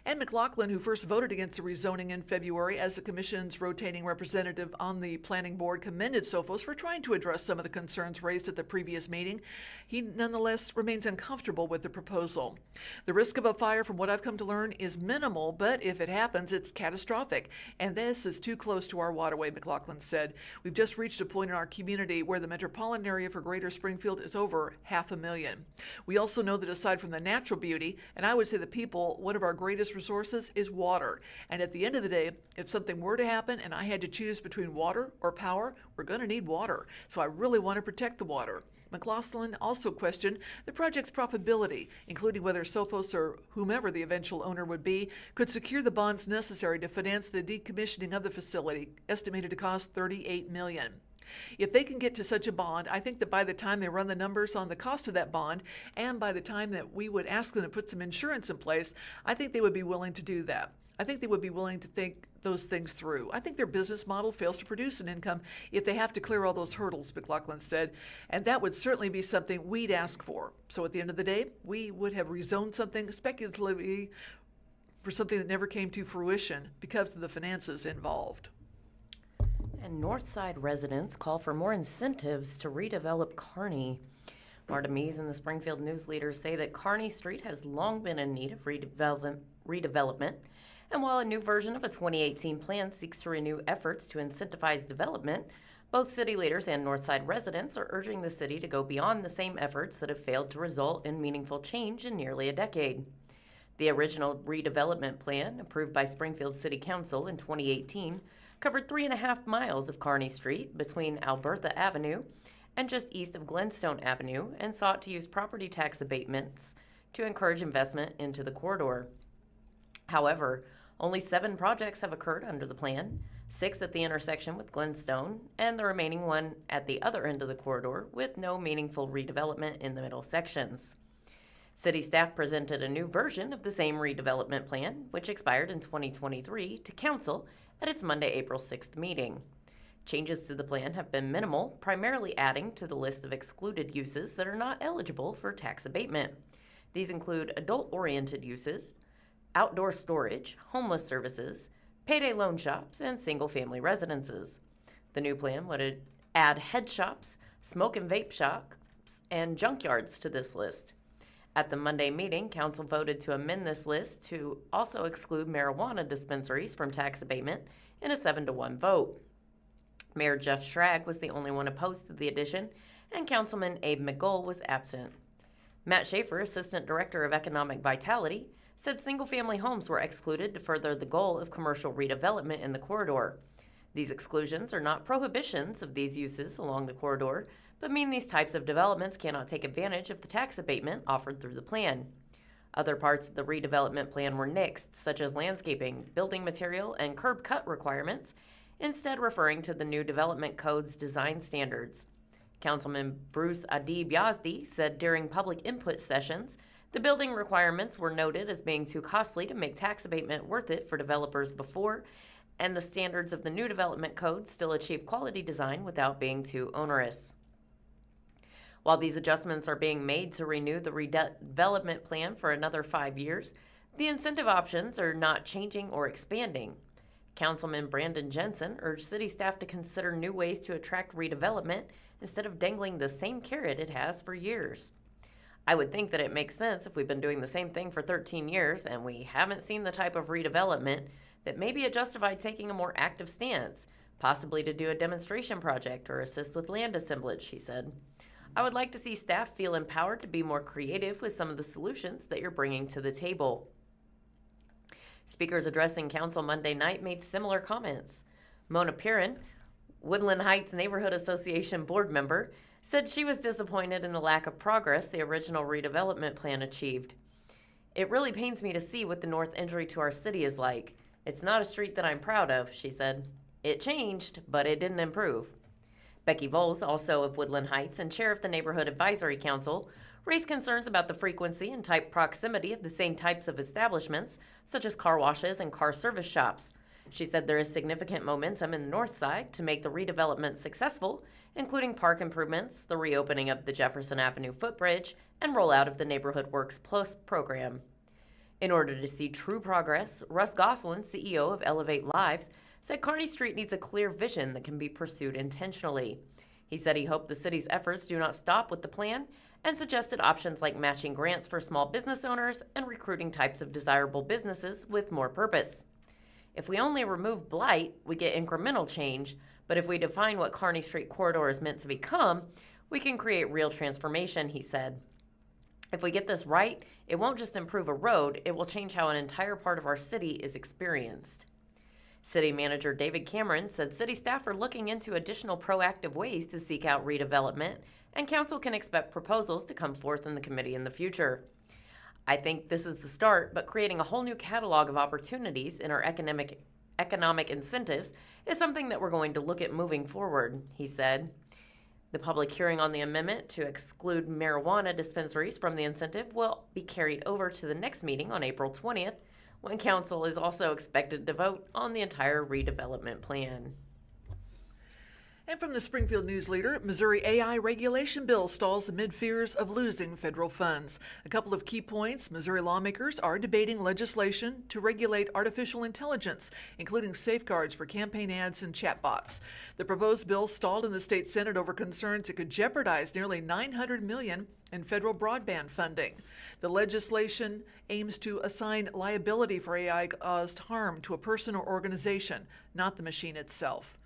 Ann McLaughlin, who first voted against the rezoning in February as the Commission's rotating representative on the Planning Board, commended Sophos for trying to address some of the concerns raised at the previous meeting. He nonetheless remains uncomfortable with the proposal. The risk of a fire, from what I've come to learn, is minimal, but if it happens, it's catastrophic. And this is too close to our waterway, McLaughlin said. We've just reached a point in our community where the metropolitan area for Greater Springfield is over 500,000. We also know that aside from the natural beauty, and I would say the people, one of our greatest resources is water. And at the end of the day, if something were to happen and I had to choose between water or power, we're going to need water. So I really want to protect the water. McLaughlin also questioned the project's profitability, including whether Sophos or whomever the eventual owner would be could secure the bonds necessary to finance the decommissioning of the facility, estimated to cost $38 million. If they can get to such a bond, I think that by the time they run the numbers on the cost of that bond, and by the time that we would ask them to put some insurance in place, I think they would be willing to do that. I think they would be willing to think those things through. I think their business model fails to produce an income if they have to clear all those hurdles, McLaughlin said, and that would certainly be something we'd ask for. So at the end of the day, we would have rezoned something speculatively for something that never came to fruition because of the finances involved. And Northside residents call for more incentives to redevelop Kearney. Marta Mees and the Springfield News-Leader say that Kearney Street has long been in need of redevelopment, and while a new version of a 2018 plan seeks to renew efforts to incentivize development, both city leaders and Northside residents are urging the city to go beyond the same efforts that have failed to result in meaningful change in nearly a decade. The original redevelopment plan, approved by Springfield City Council in 2018, covered 3.5 miles of Kearney Street between Albertha Avenue and just east of Glenstone Avenue, and sought to use property tax abatements to encourage investment into the corridor. However, only 7 projects have occurred under the plan, 6 at the intersection with Glenstone, and the remaining one at the other end of the corridor, with no meaningful redevelopment in the middle sections. City staff presented a new version of the same redevelopment plan, which expired in 2023, to Council at its Monday, April 6th meeting. Changes to the plan have been minimal, primarily adding to the list of excluded uses that are not eligible for tax abatement. These include adult-oriented uses, outdoor storage, homeless services, payday loan shops, and single-family residences. The new plan would add head shops, smoke and vape shops, and junkyards to this list. At the Monday meeting, Council voted to amend this list to also exclude marijuana dispensaries from tax abatement in a 7-1 vote. Mayor Jeff Schrag was the only one opposed to the addition, and Councilman Abe McGull was absent. Matt Schaefer, Assistant Director of Economic Vitality, said single-family homes were excluded to further the goal of commercial redevelopment in the corridor. These exclusions are not prohibitions of these uses along the corridor, but mean these types of developments cannot take advantage of the tax abatement offered through the plan. Other parts of the redevelopment plan were nixed, such as landscaping, building material, and curb cut requirements, instead referring to the new development code's design standards. Councilman Bruce Adib Yazdi said during public input sessions, the building requirements were noted as being too costly to make tax abatement worth it for developers before, and the standards of the new development code still achieve quality design without being too onerous. While these adjustments are being made to renew the redevelopment plan for another 5 years, the incentive options are not changing or expanding. Councilman Brandon Jensen urged city staff to consider new ways to attract redevelopment instead of dangling the same carrot it has for years. I would think that it makes sense if we've been doing the same thing for 13 years and we haven't seen the type of redevelopment that maybe it justified taking a more active stance, possibly to do a demonstration project or assist with land assemblage, she said. I would like to see staff feel empowered to be more creative with some of the solutions that you're bringing to the table. Speakers addressing council Monday night made similar comments. Mona Piran, Woodland Heights Neighborhood Association board member, said she was disappointed in the lack of progress the original redevelopment plan achieved. It really pains me to see what the north entry to our city is like. It's not a street that I'm proud of, she said. It changed, but it didn't improve. Becky Voles, also of Woodland Heights and chair of the Neighborhood Advisory Council, raised concerns about the frequency and type proximity of the same types of establishments, such as car washes and car service shops. She said there is significant momentum in the north side to make the redevelopment successful, including park improvements, the reopening of the Jefferson Avenue footbridge, and rollout of the Neighborhood Works Plus program. In order to see true progress, Russ Goslin, CEO of Elevate Lives, said Kearney Street needs a clear vision that can be pursued intentionally. He said he hoped the city's efforts do not stop with the plan and suggested options like matching grants for small business owners and recruiting types of desirable businesses with more purpose. If we only remove blight, we get incremental change, but if we define what Kearney Street corridor is meant to become, we can create real transformation, he said. If we get this right, it won't just improve a road, it will change how an entire part of our city is experienced. City Manager David Cameron said city staff are looking into additional proactive ways to seek out redevelopment, and council can expect proposals to come forth in the committee in the future. I think this is the start, but creating a whole new catalog of opportunities in our economic incentives is something that we're going to look at moving forward, he said. The public hearing on the amendment to exclude marijuana dispensaries from the incentive will be carried over to the next meeting on April 20th, when council is also expected to vote on the entire redevelopment plan. And from the Springfield News-Leader, Missouri AI regulation bill stalls amid fears of losing federal funds. A couple of key points: Missouri lawmakers are debating legislation to regulate artificial intelligence, including safeguards for campaign ads and chatbots. The proposed bill stalled in the state Senate over concerns it could jeopardize nearly $900 million in federal broadband funding. The legislation aims to assign liability for AI-caused harm to a person or organization, not the machine itself.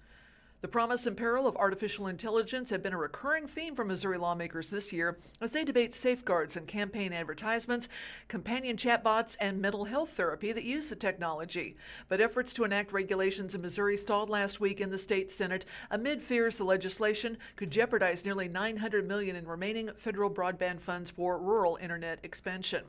The promise and peril of artificial intelligence have been a recurring theme for Missouri lawmakers this year as they debate safeguards in campaign advertisements, companion chatbots, and mental health therapy that use the technology. But efforts to enact regulations in Missouri stalled last week in the state Senate amid fears the legislation could jeopardize nearly $900 million in remaining federal broadband funds for rural internet expansion.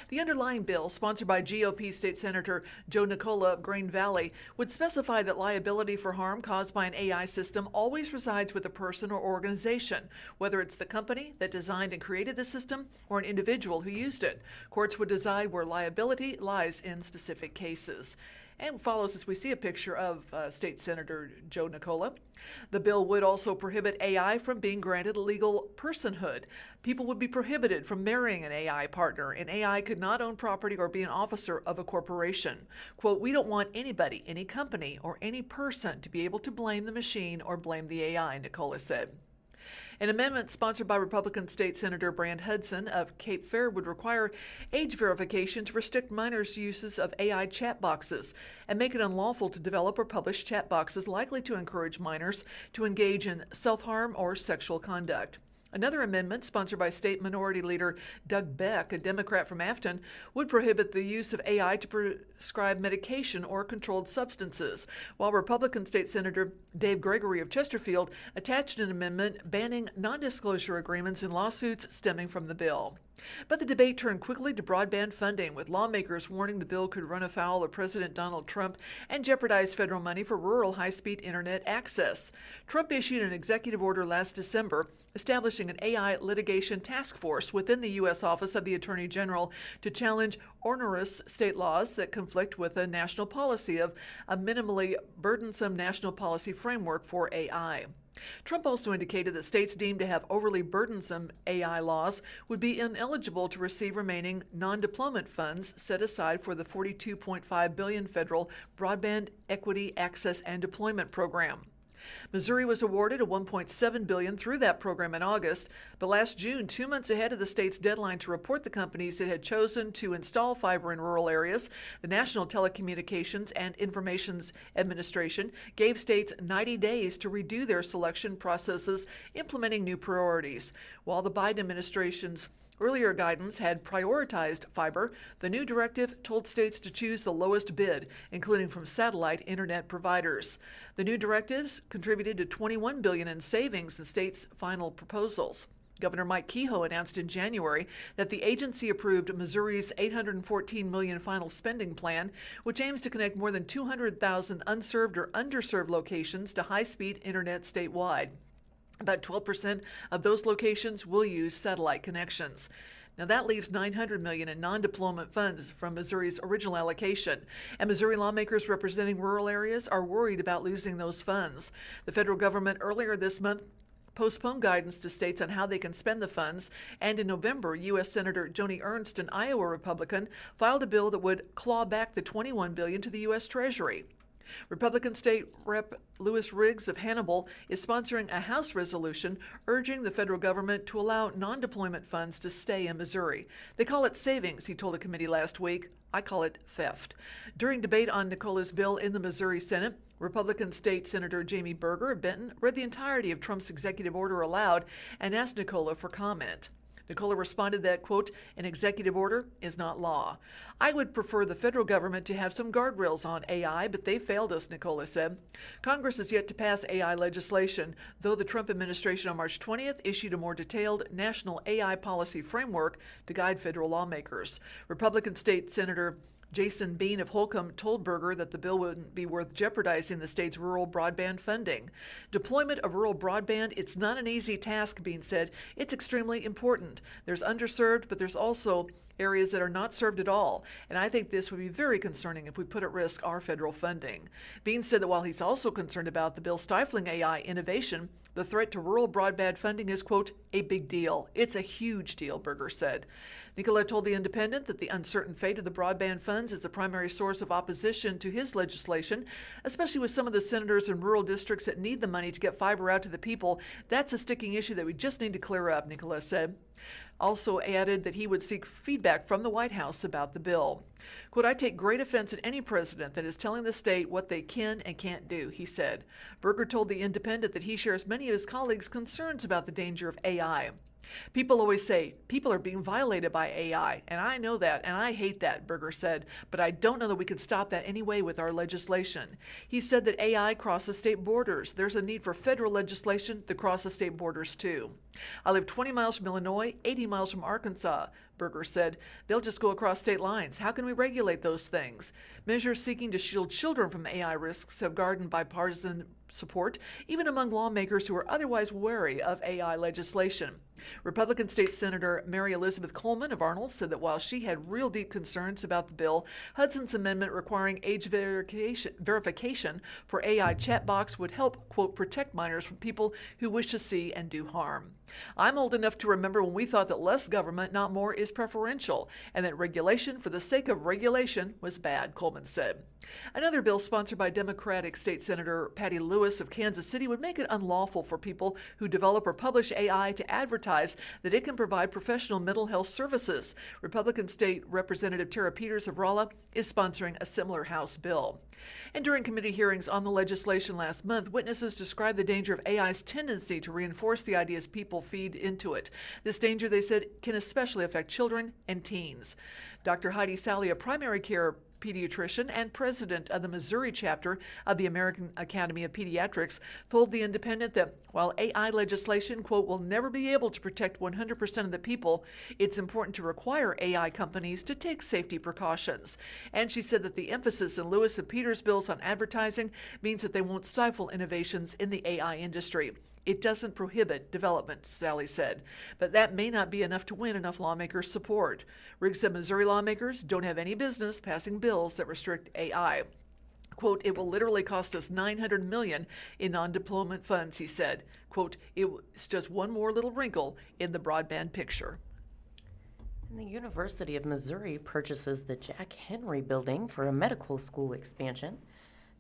The underlying bill, sponsored by GOP State Senator Joe Nicola of Green Valley, would specify that liability for harm caused by an AI system always resides with a person or organization, whether it's the company that designed and created the system or an individual who used it. Courts would decide where liability lies in specific cases. And follows as we see a picture of State Senator Joe Nicola. The bill would also prohibit AI from being granted legal personhood. People would be prohibited from marrying an AI partner, and AI could not own property or be an officer of a corporation. Quote, "We don't want anybody, any company, or any person to be able to blame the machine or blame the AI," Nicola said. An amendment sponsored by Republican State Senator Brand Hudson of Cape Fear would require age verification to restrict minors' uses of AI chat boxes and make it unlawful to develop or publish chat boxes likely to encourage minors to engage in self-harm or sexual conduct. Another amendment, sponsored by State Minority Leader Doug Beck, a Democrat from Afton, would prohibit the use of AI to prescribe medication or controlled substances, while Republican State Senator Dave Gregory of Chesterfield attached an amendment banning non-disclosure agreements in lawsuits stemming from the bill. But the debate turned quickly to broadband funding, with lawmakers warning the bill could run afoul of President Donald Trump and jeopardize federal money for rural high-speed internet access. Trump issued an executive order last December establishing an AI litigation task force within the U.S. Office of the Attorney General to challenge onerous state laws that conflict with a national policy of a minimally burdensome national policy framework for AI. Trump also indicated that states deemed to have overly burdensome AI laws would be ineligible to receive remaining non-deployment funds set aside for the $42.5 billion federal Broadband Equity Access and Deployment Program. Missouri was awarded a $1.7 billion through that program in August, but last June, 2 months ahead of the state's deadline to report the companies it had chosen to install fiber in rural areas, the National Telecommunications and Information Administration gave states 90 days to redo their selection processes, implementing new priorities. While the Biden administration's earlier guidance had prioritized fiber, the new directive told states to choose the lowest bid, including from satellite internet providers. The new directives contributed to $21 billion in savings in states' final proposals. Governor Mike Kehoe announced in January that the agency approved Missouri's $814 million final spending plan, which aims to connect more than 200,000 unserved or underserved locations to high-speed internet statewide. About 12% of those locations will use satellite connections. Now that leaves $900 million in non-deployment funds from Missouri's original allocation, and Missouri lawmakers representing rural areas are worried about losing those funds. The federal government earlier this month postponed guidance to states on how they can spend the funds, and in November, U.S. Senator Joni Ernst, an Iowa Republican, filed a bill that would claw back the $21 billion to the U.S. Treasury. Republican State Rep. Louis Riggs of Hannibal is sponsoring a House resolution urging the federal government to allow non-deployment funds to stay in Missouri. They call it savings, he told a committee last week. I call it theft. During debate on Nicola's bill in the Missouri Senate, Republican State Senator Jamie Berger of Benton read the entirety of Trump's executive order aloud and asked Nicola for comment. Nicola responded that, quote, an executive order is not law. I would prefer the federal government to have some guardrails on AI, but they failed us, Nicola said. Congress is yet to pass AI legislation, though the Trump administration on March 20th issued a more detailed national AI policy framework to guide federal lawmakers. Republican State Senator Jason Bean of Holcomb told Berger that the bill wouldn't be worth jeopardizing the state's rural broadband funding. Deployment of rural broadband, it's not an easy task, Bean said. It's extremely important. There's underserved, but there's also areas that are not served at all, and I think this would be very concerning if we put at risk our federal funding. Bean said that while he's also concerned about the bill stifling AI innovation, the threat to rural broadband funding is, quote, a big deal. It's a huge deal, Berger said. Nicola told The Independent that the uncertain fate of the broadband funds is the primary source of opposition to his legislation, especially with some of the senators in rural districts that need the money to get fiber out to the people. That's a sticking issue that we just need to clear up, Nicola said. Also added that he would seek feedback from the White House about the bill. Quote, I take great offense at any president that is telling the state what they can and can't do, he said. Berger told The Independent that he shares many of his colleagues' concerns about the danger of AI. People always say, people are being violated by AI, and I know that, and I hate that, Berger said, but I don't know that we could stop that anyway with our legislation. He said that AI crosses state borders. There's a need for federal legislation that crosses state borders, too. I live 20 miles from Illinois, 80 miles from Arkansas, Berger said. They'll just go across state lines. How can we regulate those things? Measures seeking to shield children from AI risks have garnered bipartisan support, even among lawmakers who are otherwise wary of AI legislation. Republican State Senator Mary Elizabeth Coleman of Arnold said that while she had real deep concerns about the bill, Hudson's amendment requiring age verification for AI chatbots would help, quote, protect minors from people who wish to see and do harm. I'm old enough to remember when we thought that less government, not more, is preferential, and that regulation for the sake of regulation was bad, Coleman said. Another bill sponsored by Democratic State Senator Patty Lewis of Kansas City would make it unlawful for people who develop or publish AI to advertise that it can provide professional mental health services. Republican State Representative Tara Peters of Rolla is sponsoring a similar House bill. And during committee hearings on the legislation last month, witnesses described the danger of AI's tendency to reinforce the ideas people feed into it. This danger, they said, can especially affect children and teens. Dr. Heidi Sally, a primary care pediatrician and president of the Missouri chapter of the American Academy of Pediatrics, told The Independent that while AI legislation, quote, will never be able to protect 100% of the people, it's important to require AI companies to take safety precautions. And she said that the emphasis in Lewis and Peters' bills on advertising means that they won't stifle innovations in the AI industry. It doesn't prohibit development, Sally said, but that may not be enough to win enough lawmakers' support. Riggs said Missouri lawmakers don't have any business passing bills that restrict AI. Quote, it will literally cost us $900 million in non-deployment funds, he said. Quote, it's just one more little wrinkle in the broadband picture. And the University of Missouri purchases the Jack Henry building for a medical school expansion.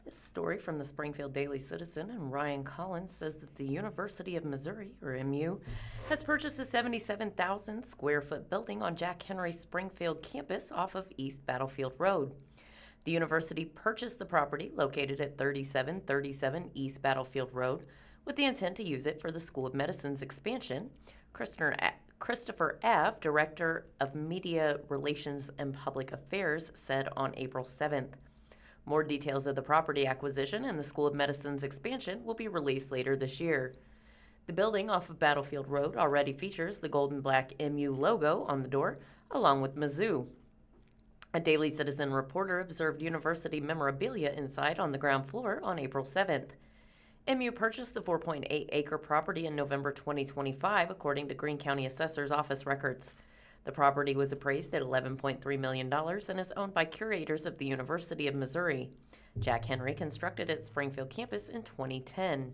This story from the Springfield Daily Citizen and Ryan Collins says that the University of Missouri, or MU, has purchased a 77,000 square foot building on Jack Henry's Springfield campus off of East Battlefield Road. The university purchased the property located at 3737 East Battlefield Road with the intent to use it for the School of Medicine's expansion. Christopher F., Director of Media Relations and Public Affairs, said on April 7th. More details of the property acquisition and the School of Medicine's expansion will be released later this year. The building off of Battlefield Road already features the gold and black MU logo on the door, along with Mizzou. A Daily Citizen reporter observed university memorabilia inside on the ground floor on April 7th. MU purchased the 4.8-acre property in November 2025, according to Greene County Assessor's Office records. The property was appraised at $11.3 million and is owned by curators of the University of Missouri. Jack Henry constructed its Springfield campus in 2010.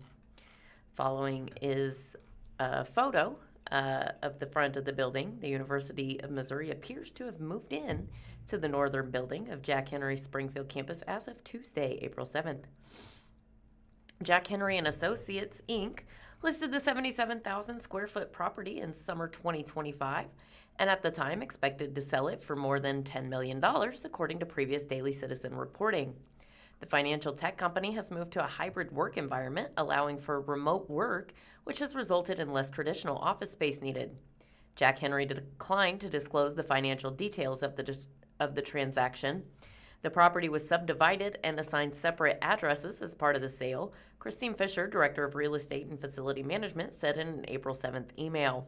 Following is a photo of the front of the building. The University of Missouri appears to have moved in to the northern building of Jack Henry's Springfield campus as of Tuesday, April 7th. Jack Henry and Associates, Inc. listed the 77,000 square foot property in summer 2025 and at the time expected to sell it for more than $10 million, according to previous Daily Citizen reporting. The financial tech company has moved to a hybrid work environment, allowing for remote work, which has resulted in less traditional office space needed. Jack Henry declined to disclose the financial details of the transaction. The property was subdivided and assigned separate addresses as part of the sale, Christine Fisher, Director of Real Estate and Facility Management, said in an April 7th email.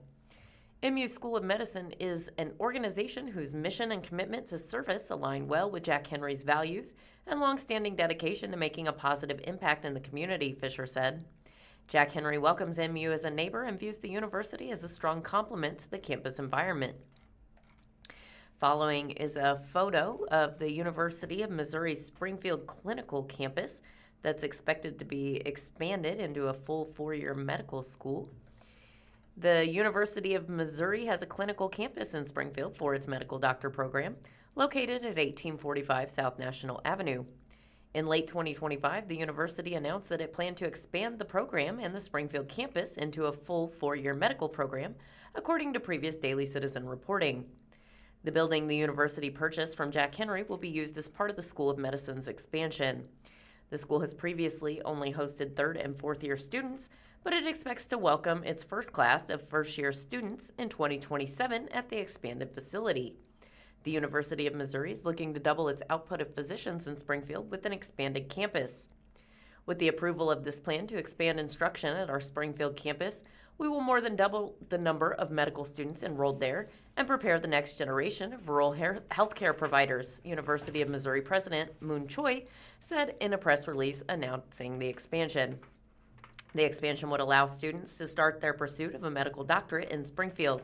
MU School of Medicine is an organization whose mission and commitment to service align well with Jack Henry's values and longstanding dedication to making a positive impact in the community, Fisher said. Jack Henry welcomes MU as a neighbor and views the university as a strong complement to the campus environment. Following is a photo of the University of Missouri Springfield Clinical Campus that's expected to be expanded into a full 4-year medical school. The University of Missouri has a clinical campus in Springfield for its medical doctor program, located at 1845 South National Avenue. In late 2025, the university announced that it planned to expand the program and the Springfield campus into a full 4-year medical program, according to previous Daily Citizen reporting. The building the university purchased from Jack Henry will be used as part of the School of Medicine's expansion. The school has previously only hosted 3rd and 4th year students, but it expects to welcome its first class of first-year students in 2027 at the expanded facility. The University of Missouri is looking to double its output of physicians in Springfield with an expanded campus. With the approval of this plan to expand instruction at our Springfield campus, we will more than double the number of medical students enrolled there and prepare the next generation of rural healthcare providers, University of Missouri President Moon Choi said in a press release announcing the expansion. The expansion would allow students to start their pursuit of a medical doctorate in Springfield.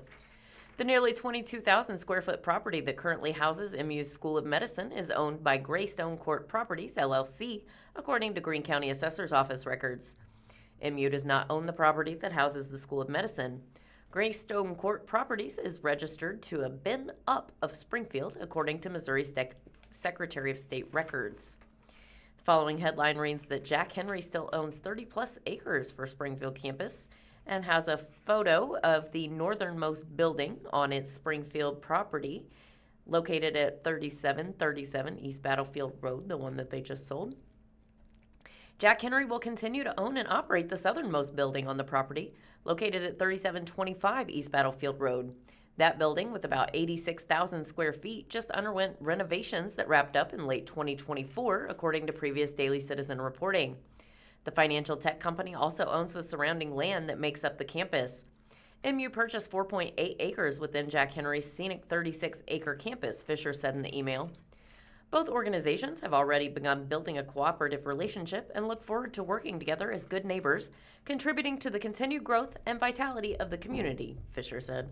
The nearly 22,000 square foot property that currently houses MU's School of Medicine is owned by Greystone Court Properties, LLC, according to Greene County Assessor's Office records. MU does not own the property that houses the School of Medicine. Greystone Court Properties is registered to have been up of Springfield, according to Missouri Secretary of State records. The following headline reads that Jack Henry still owns 30-plus acres for Springfield campus and has a photo of the northernmost building on its Springfield property, located at 3737 East Battlefield Road, the one that they just sold. Jack Henry will continue to own and operate the southernmost building on the property, located at 3725 East Battlefield Road. That building, with about 86,000 square feet, just underwent renovations that wrapped up in late 2024, according to previous Daily Citizen reporting. The financial tech company also owns the surrounding land that makes up the campus. MU purchased 4.8 acres within Jack Henry's scenic 36-acre campus, Fisher said in the email. Both organizations have already begun building a cooperative relationship and look forward to working together as good neighbors, contributing to the continued growth and vitality of the community, Fisher said.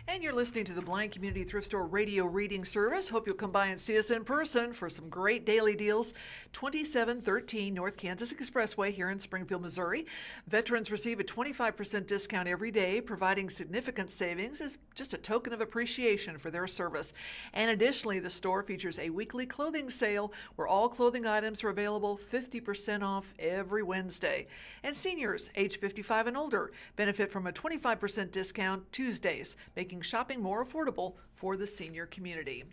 And you're listening to the Blind Community Thrift Store radio reading service. Hope you'll come by and see us in person for some great daily deals. 2713 North Kansas Expressway here in Springfield, Missouri. Veterans receive a 25% discount every day, providing significant savings as just a token of appreciation for their service. And additionally, the store features a weekly clothing sale where all clothing items are available 50% off every Wednesday. And seniors age 55 and older benefit from a 25% discount Tuesdays, making shopping more affordable for the senior community.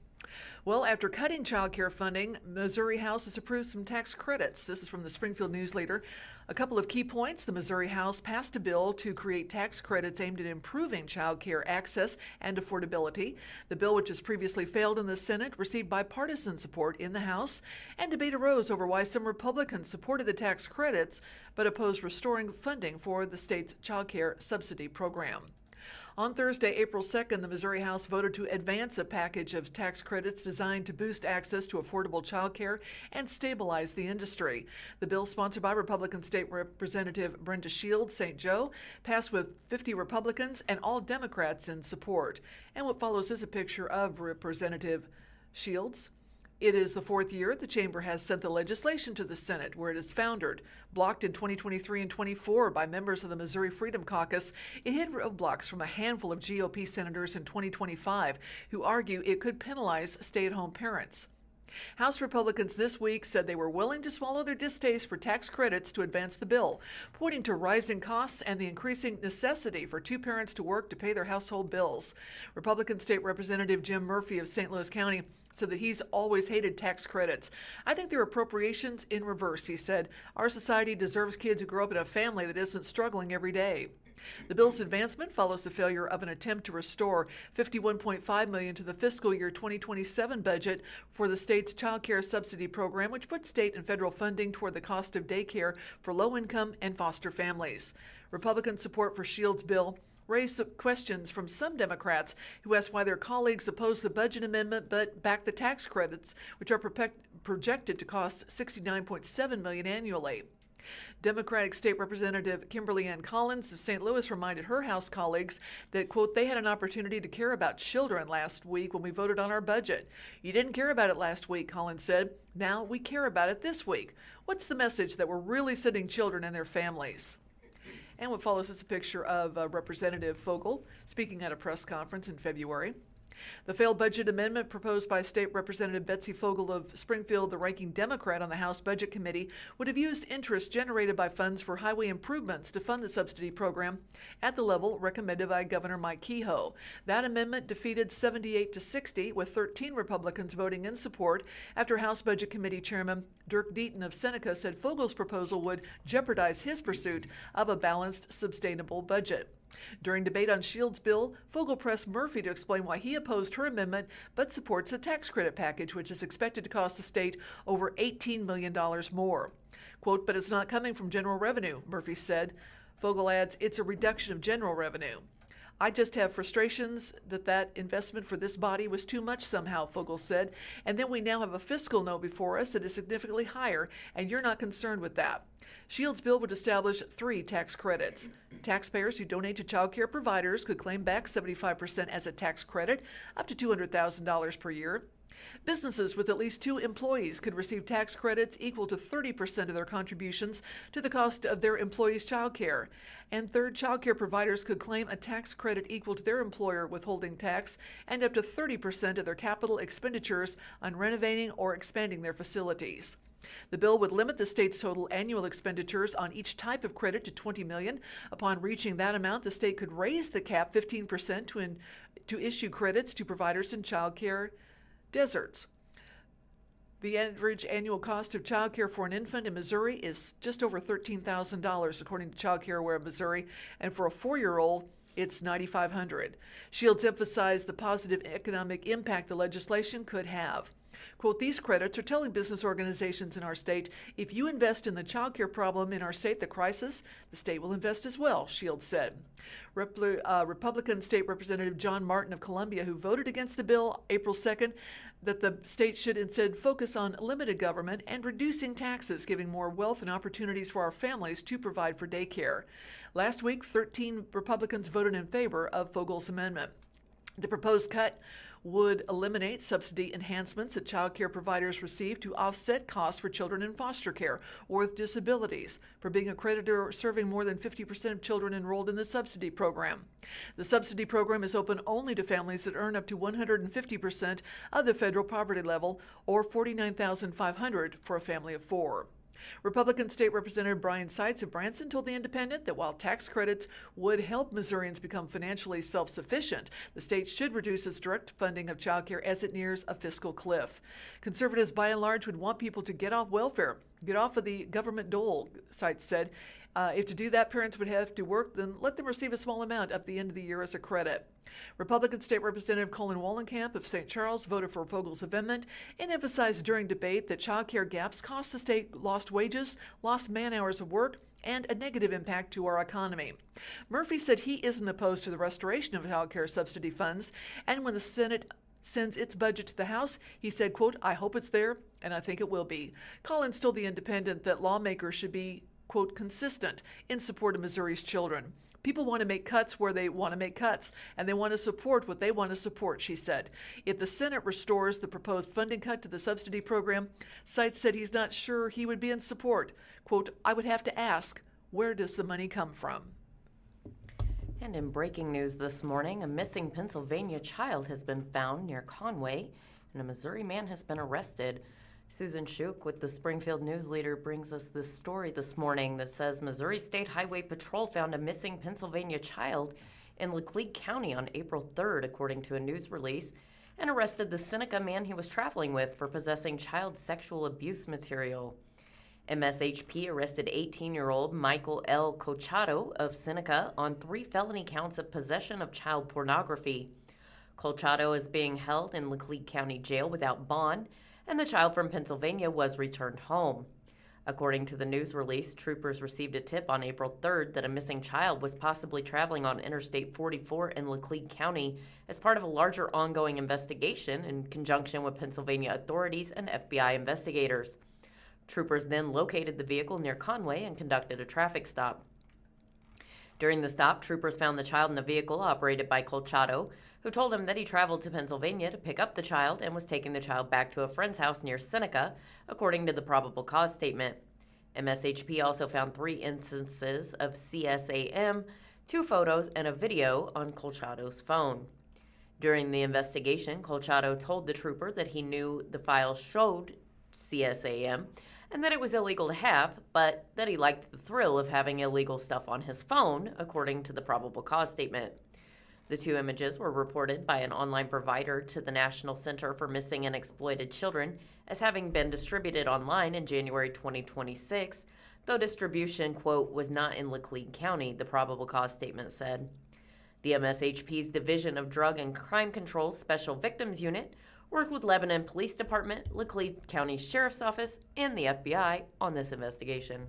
Well, after cutting child care funding, Missouri House has approved some tax credits. This is from the Springfield News-Leader. A couple of key points. The Missouri House passed a bill to create tax credits aimed at improving child care access and affordability. The bill, which has previously failed in the Senate, received bipartisan support in the House, and debate arose over why some Republicans supported the tax credits but opposed restoring funding for the state's child care subsidy program. On Thursday, April 2nd, the Missouri House voted to advance a package of tax credits designed to boost access to affordable child care and stabilize the industry. The bill, sponsored by Republican State Representative Brenda Shields, St. Joe, passed with 50 Republicans and all Democrats in support. And what follows is a picture of Representative Shields. It is the fourth year the chamber has sent the legislation to the Senate, where it is foundered. Blocked in 2023 and 24 by members of the Missouri Freedom Caucus, it hit roadblocks from a handful of GOP senators in 2025 who argue it could penalize stay-at-home parents. House Republicans this week said they were willing to swallow their distaste for tax credits to advance the bill, pointing to rising costs and the increasing necessity for two parents to work to pay their household bills. Republican State Representative Jim Murphy of St. Louis County said that he's always hated tax credits. I think they're appropriations in reverse, he said. Our society deserves kids who grow up in a family that isn't struggling every day. The bill's advancement follows the failure of an attempt to restore $51.5 million to the fiscal year 2027 budget for the state's child care subsidy program, which puts state and federal funding toward the cost of daycare for low-income and foster families. Republican support for Shields' bill raised questions from some Democrats who asked why their colleagues oppose the budget amendment but back the tax credits, which are projected to cost $69.7 million annually. Democratic State Representative Kimberly Ann Collins of St. Louis reminded her House colleagues that, quote, they had an opportunity to care about children last week when we voted on our budget. You didn't care about it last week, Collins said. Now we care about it this week. What's the message that we're really sending children and their families? And what follows is a picture of Representative Fogel speaking at a press conference in February. The failed budget amendment proposed by State Representative Betsy Fogel of Springfield, the ranking Democrat on the House Budget Committee, would have used interest generated by funds for highway improvements to fund the subsidy program at the level recommended by Governor Mike Kehoe. That amendment defeated 78-60, with 13 Republicans voting in support after House Budget Committee Chairman Dirk Deaton of Seneca said Fogel's proposal would jeopardize his pursuit of a balanced, sustainable budget. During debate on Shields' bill, Fogel pressed Murphy to explain why he opposed her amendment but supports the tax credit package, which is expected to cost the state over $18 million more. Quote, but it's not coming from general revenue, Murphy said. Fogel adds, it's a reduction of general revenue. I just have frustrations that investment for this body was too much somehow, Fogel said, and then we now have a fiscal note before us that is significantly higher, and you're not concerned with that. Shields' bill would establish 3 tax credits. Taxpayers who donate to child care providers could claim back 75% as a tax credit, up to $200,000 per year. Businesses with at least 2 employees could receive tax credits equal to 30% of their contributions to the cost of their employees' child care. And third, child care providers could claim a tax credit equal to their employer withholding tax and up to 30% of their capital expenditures on renovating or expanding their facilities. The bill would limit the state's total annual expenditures on each type of credit to $20 million. Upon reaching that amount, the state could raise the cap 15% to issue credits to providers in child care deserts. The average annual cost of child care for an infant in Missouri is just over $13,000, according to Child Care Aware of Missouri, and for a 4-year-old, it's $9,500. Shields emphasized the positive economic impact the legislation could have. Quote, these credits are telling business organizations in our state, if you invest in the child care problem in our state, the crisis, the state will invest as well, Shields said. Republican State Representative John Martin of Columbia, who voted against the bill April 2nd, that the state should instead focus on limited government and reducing taxes, giving more wealth and opportunities for our families to provide for daycare. Last week, 13 Republicans voted in favor of Fogel's amendment. The proposed cut would eliminate subsidy enhancements that child care providers receive to offset costs for children in foster care or with disabilities, for being a creditor serving more than 50% of children enrolled in the subsidy program. The subsidy program is open only to families that earn up to 150% of the federal poverty level, or $49,500 for a family of 4. Republican State Representative Brian Seitz of Branson told The Independent that while tax credits would help Missourians become financially self-sufficient, the state should reduce its direct funding of child care as it nears a fiscal cliff. Conservatives by and large would want people to get off welfare, Get off of the government dole, Seitz said. If to do that, parents would have to work, then let them receive a small amount at the end of the year as a credit. Republican State Representative Colin Wallenkamp of St. Charles voted for Vogel's amendment and emphasized during debate that child care gaps cost the state lost wages, lost man-hours of work, and a negative impact to our economy. Murphy said he isn't opposed to the restoration of child care subsidy funds, and when the Senate sends its budget to the House, he said, quote, "I hope it's there, and I think it will be." Collins told The Independent that lawmakers should be, quote, "consistent in support of Missouri's children. People want to make cuts where they want to make cuts, and they want to support what they want to support," she said. If the Senate restores the proposed funding cut to the subsidy program, Seitz said he's not sure he would be in support. Quote, "I would have to ask, where does the money come from?" And in breaking news this morning, a missing Pennsylvania child has been found near Conway, and a Missouri man has been arrested. Susan Shuk with the Springfield News-Leader brings us this story this morning that says Missouri State Highway Patrol found a missing Pennsylvania child in Laclede County on April 3rd, according to a news release, and arrested the Seneca man he was traveling with for possessing child sexual abuse material. MSHP arrested 18-year-old Michael L. Colchado of Seneca on 3 felony counts of possession of child pornography. Colchado is being held in Laclede County Jail without bond, and the child from Pennsylvania was returned home. According to the news release, troopers received a tip on April 3rd that a missing child was possibly traveling on Interstate 44 in Laclede County as part of a larger ongoing investigation in conjunction with Pennsylvania authorities and FBI investigators. Troopers then located the vehicle near Conway and conducted a traffic stop. During the stop, troopers found the child in a vehicle operated by Colchado, who told him that he traveled to Pennsylvania to pick up the child and was taking the child back to a friend's house near Seneca, according to the probable cause statement. MSHP also found 3 instances of CSAM, 2 photos, and a video on Colchado's phone. During the investigation, Colchado told the trooper that he knew the file showed CSAM and that it was illegal to have, but that he liked the thrill of having illegal stuff on his phone, according to the probable cause statement. The 2 images were reported by an online provider to the National Center for Missing and Exploited Children as having been distributed online in January 2026, though distribution, quote, "was not in Laclede County," the probable cause statement said. The MSHP's Division of Drug and Crime Control's Special Victims Unit worked with Lebanon Police Department, Laclede County Sheriff's Office, and the FBI on this investigation.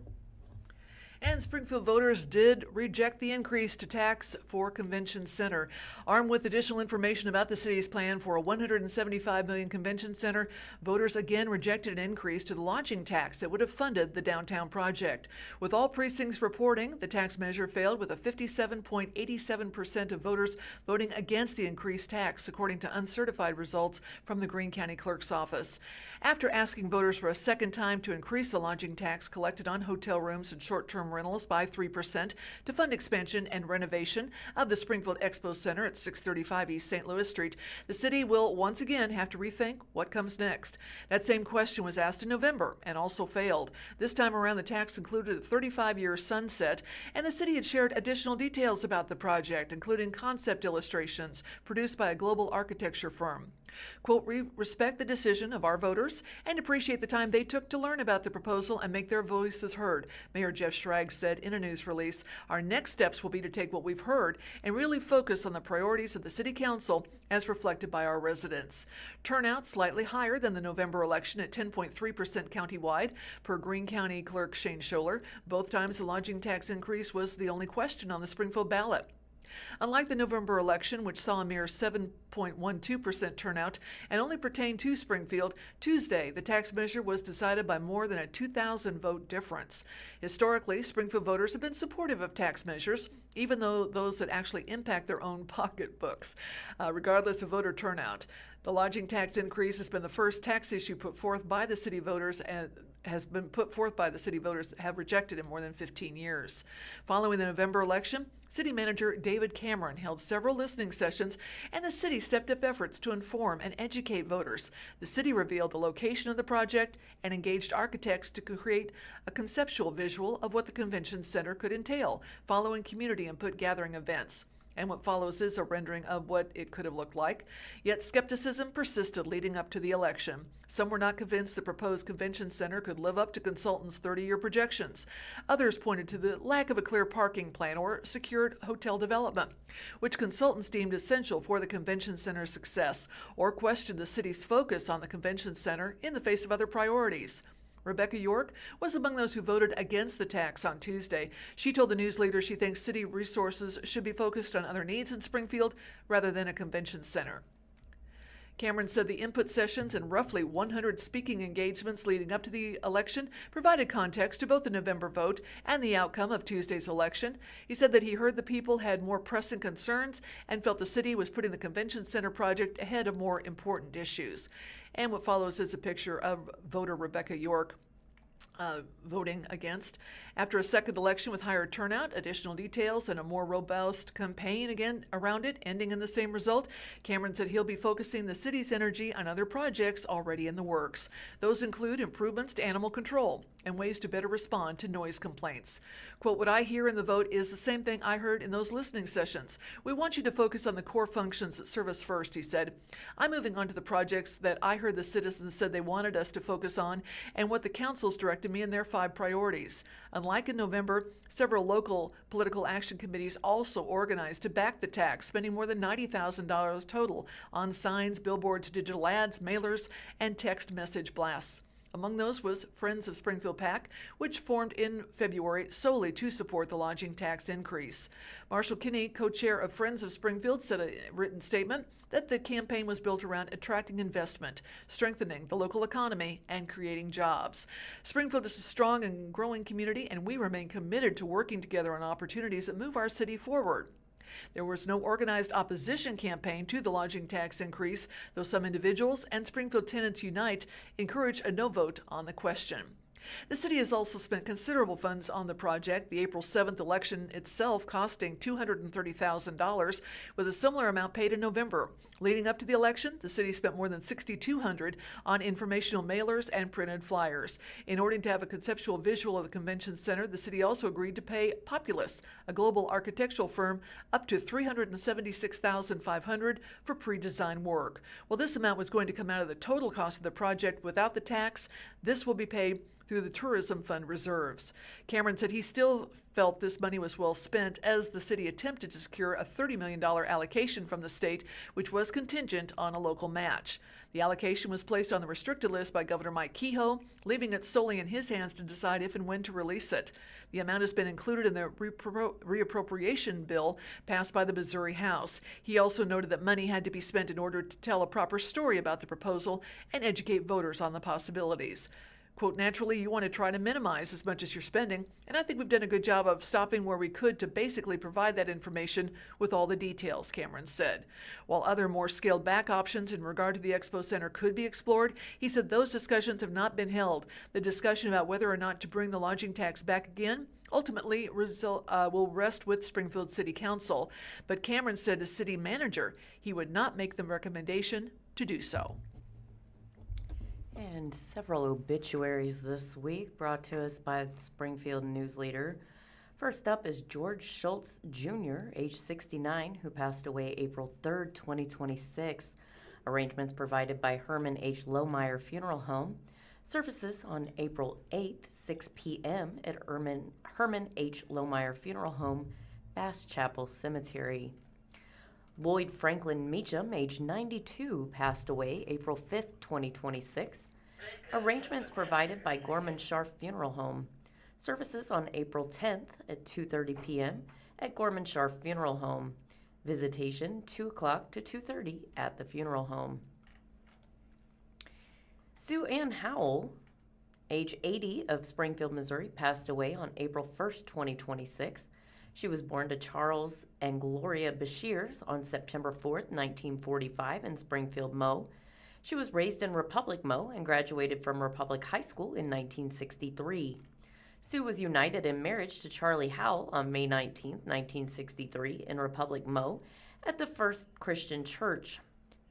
And Springfield voters did reject the increase to tax for Convention Center. Armed with additional information about the city's plan for a $175 million convention center, voters again rejected an increase to the lodging tax that would have funded the downtown project. With all precincts reporting, the tax measure failed with a 57.87% of voters voting against the increased tax, according to uncertified results from the Greene County Clerk's office. After asking voters for a second time to increase the lodging tax collected on hotel rooms and short-term rentals by 3% to fund expansion and renovation of the Springfield Expo Center at 635 East St. Louis Street, the city will once again have to rethink what comes next. That same question was asked in November and also failed. This time around, the tax included a 35-year sunset, and the city had shared additional details about the project, including concept illustrations produced by a global architecture firm. Quote, "We respect the decision of our voters and appreciate the time they took to learn about the proposal and make their voices heard," Mayor Jeff Schrag said in a news release. "Our next steps will be to take what we've heard and really focus on the priorities of the City Council as reflected by our residents." Turnout slightly higher than the November election at 10.3% countywide, per Greene County Clerk Shane Scholler. Both times the lodging tax increase was the only question on the Springfield ballot. Unlike the November election, which saw a mere 7.12% turnout and only pertained to Springfield, Tuesday, the tax measure was decided by more than a 2,000 vote difference. Historically, Springfield voters have been supportive of tax measures, even though those that actually impact their own pocketbooks, regardless of voter turnout. The lodging tax increase has been the first tax issue put forth by the city voters and have rejected in more than 15 years. Following the November election, City Manager David Cameron held several listening sessions, and the city stepped up efforts to inform and educate voters. The city revealed the location of the project and engaged architects to create a conceptual visual of what the convention center could entail, following community input gathering events. And what follows is a rendering of what it could have looked like. Yet skepticism persisted leading up to the election. Some were not convinced the proposed convention center could live up to consultants' 30-year projections. Others pointed to the lack of a clear parking plan or secured hotel development, which consultants deemed essential for the convention center's success, or questioned the city's focus on the convention center in the face of other priorities. Rebecca York was among those who voted against the tax on Tuesday. She told the News-Leader she thinks city resources should be focused on other needs in Springfield rather than a convention center. Cameron said the input sessions and roughly 100 speaking engagements leading up to the election provided context to both the November vote and the outcome of Tuesday's election. He said that he heard the people had more pressing concerns and felt the city was putting the convention center project ahead of more important issues. And what follows is a picture of voter Rebecca York voting against. After a second election with higher turnout, additional details, and a more robust campaign again around it, ending in the same result, Cameron said he'll be focusing the city's energy on other projects already in the works. Those include improvements to animal control and ways to better respond to noise complaints. Quote, "What I hear in the vote is the same thing I heard in those listening sessions. We want you to focus on the core functions that serve us first," he said. "I'm moving on to the projects that I heard the citizens said they wanted us to focus on and what the council's directed me in their 5 priorities." Unlike in November, several local political action committees also organized to back the tax, spending more than $90,000 total on signs, billboards, digital ads, mailers, and text message blasts. Among those was Friends of Springfield PAC, which formed in February solely to support the lodging tax increase. Marshall Kinney, co-chair of Friends of Springfield, said in a written statement that the campaign was built around attracting investment, strengthening the local economy, and creating jobs. "Springfield is a strong and growing community, and we remain committed to working together on opportunities that move our city forward." There was no organized opposition campaign to the lodging tax increase, though some individuals and Springfield Tenants Unite encouraged a no vote on the question. The city has also spent considerable funds on the project, the April 7th election itself costing $230,000, with a similar amount paid in November. Leading up to the election, the city spent more than $6,200 on informational mailers and printed flyers. In order to have a conceptual visual of the convention center, the city also agreed to pay Populous, a global architectural firm, up to $376,500 for pre-design work. While this amount was going to come out of the total cost of the project without the tax, this will be paid through the Tourism Fund reserves. Cameron said he still felt this money was well spent as the city attempted to secure a $30 million allocation from the state, which was contingent on a local match. The allocation was placed on the restricted list by Governor Mike Kehoe, leaving it solely in his hands to decide if and when to release it. The amount has been included in the reappropriation bill passed by the Missouri House. He also noted that money had to be spent in order to tell a proper story about the proposal and educate voters on the possibilities. Quote, "Naturally, you want to try to minimize as much as you're spending, and I think we've done a good job of stopping where we could to basically provide that information with all the details," Cameron said. While other more scaled-back options in regard to the Expo Center could be explored, he said those discussions have not been held. The discussion about whether or not to bring the lodging tax back again ultimately will rest with Springfield City Council, but Cameron said as city manager he would not make the recommendation to do so. And several obituaries this week brought to us by the Springfield News-Leader. First up is George Schultz Jr., age 69, who passed away April 3rd, 2026. Arrangements provided by Herman H. Lohmeyer Funeral Home. Services on April 8th, 6 p.m. at Herman H. Lohmeyer Funeral Home, Bass Chapel Cemetery. Lloyd Franklin Meacham, age 92, passed away April 5th, 2026. Arrangements provided by Gorman Scharf Funeral Home. Services on April 10th at 2:30 p.m. at Gorman Scharf Funeral Home. Visitation 2 o'clock to 2:30 at the funeral home. Sue Ann Howell, age 80, of Springfield, Missouri, passed away on April 1st, 2026. She was born to Charles and Gloria Bashirs on September 4th, 1945 in Springfield MO. She was raised in Republic MO and graduated from Republic High School in 1963. Sue was united in marriage to Charlie Howell on May 19, 1963 in Republic MO at the First Christian Church.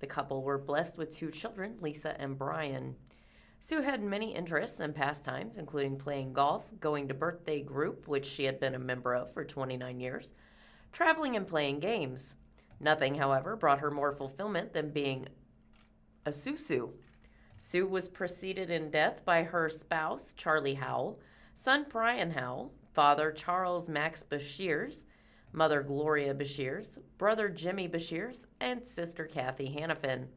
The couple were blessed with 2 children, Lisa and Brian. Sue had many interests and pastimes, including playing golf, going to birthday group, which she had been a member of for 29 years, traveling and playing games. Nothing, however, brought her more fulfillment than being a Sue. Sue was preceded in death by her spouse, Charlie Howell, son Brian Howell, father Charles Max Bashirs, mother Gloria Bashirs, brother Jimmy Bashirs, and sister Kathy Hannafin.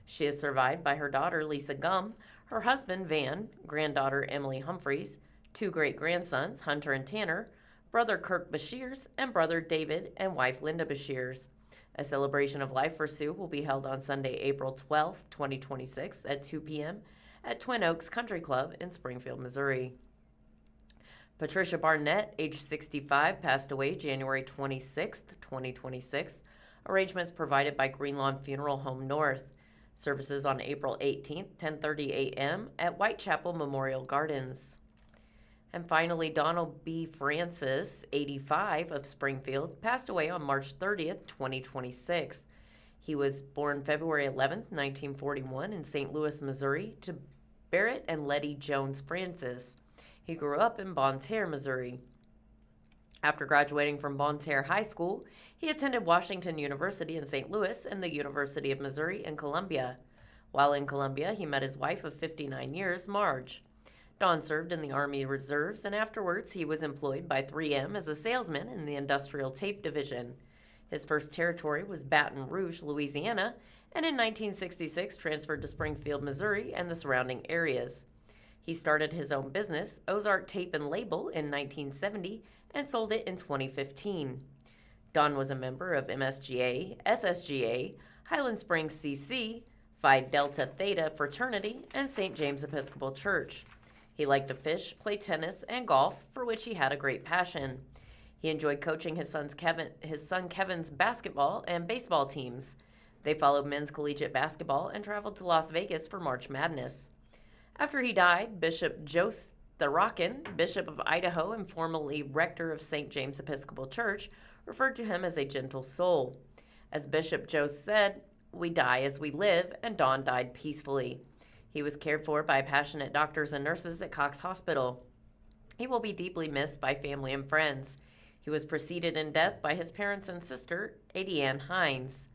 She is survived by her daughter Lisa Gum, her husband Van, granddaughter Emily Humphreys, 2 great-grandsons, Hunter and Tanner, brother Kirk Bashirs, and brother David and wife Linda Bashirs. A celebration of life for Sue will be held on Sunday, April 12, 2026 at 2 p.m. at Twin Oaks Country Club in Springfield, Missouri. Patricia Barnett, age 65, passed away January 26, 2026. Arrangements provided by Greenlawn Funeral Home North. Services on April 18, 10:30 a.m. at Whitechapel Memorial Gardens. And finally, Donald B. Francis, 85, of Springfield, passed away on March 30th, 2026. He was born February 11th, 1941 in St. Louis, Missouri, to Barrett and Letty Jones Francis. He grew up in Bonne Terre, Missouri. After graduating from Bonne Terre High School, he attended Washington University in St. Louis and the University of Missouri in Columbia. While in Columbia, he met his wife of 59 years, Marge. Don served in the Army Reserves, and afterwards he was employed by 3M as a salesman in the Industrial Tape Division. His first territory was Baton Rouge, Louisiana, and in 1966 transferred to Springfield, Missouri and the surrounding areas. He started his own business, Ozarks Tape and Label, in 1970 and sold it in 2015. Don was a member of MSGA, SSGA, Highland Springs CC, Phi Delta Theta Fraternity, and St. James Episcopal Church. He liked to fish, play tennis, and golf, for which he had a great passion. He enjoyed coaching his son Kevin's basketball and baseball teams. They followed men's collegiate basketball and traveled to Las Vegas for March Madness. After he died, Bishop Joseph Tharakin, Bishop of Idaho and formerly rector of St. James Episcopal Church, referred to him as a gentle soul. As Bishop Joseph said, "We die as we live," and Don died peacefully. He was cared for by passionate doctors and nurses at Cox Hospital. He will be deeply missed by family and friends. He was preceded in death by his parents and sister, Adie Ann Hines.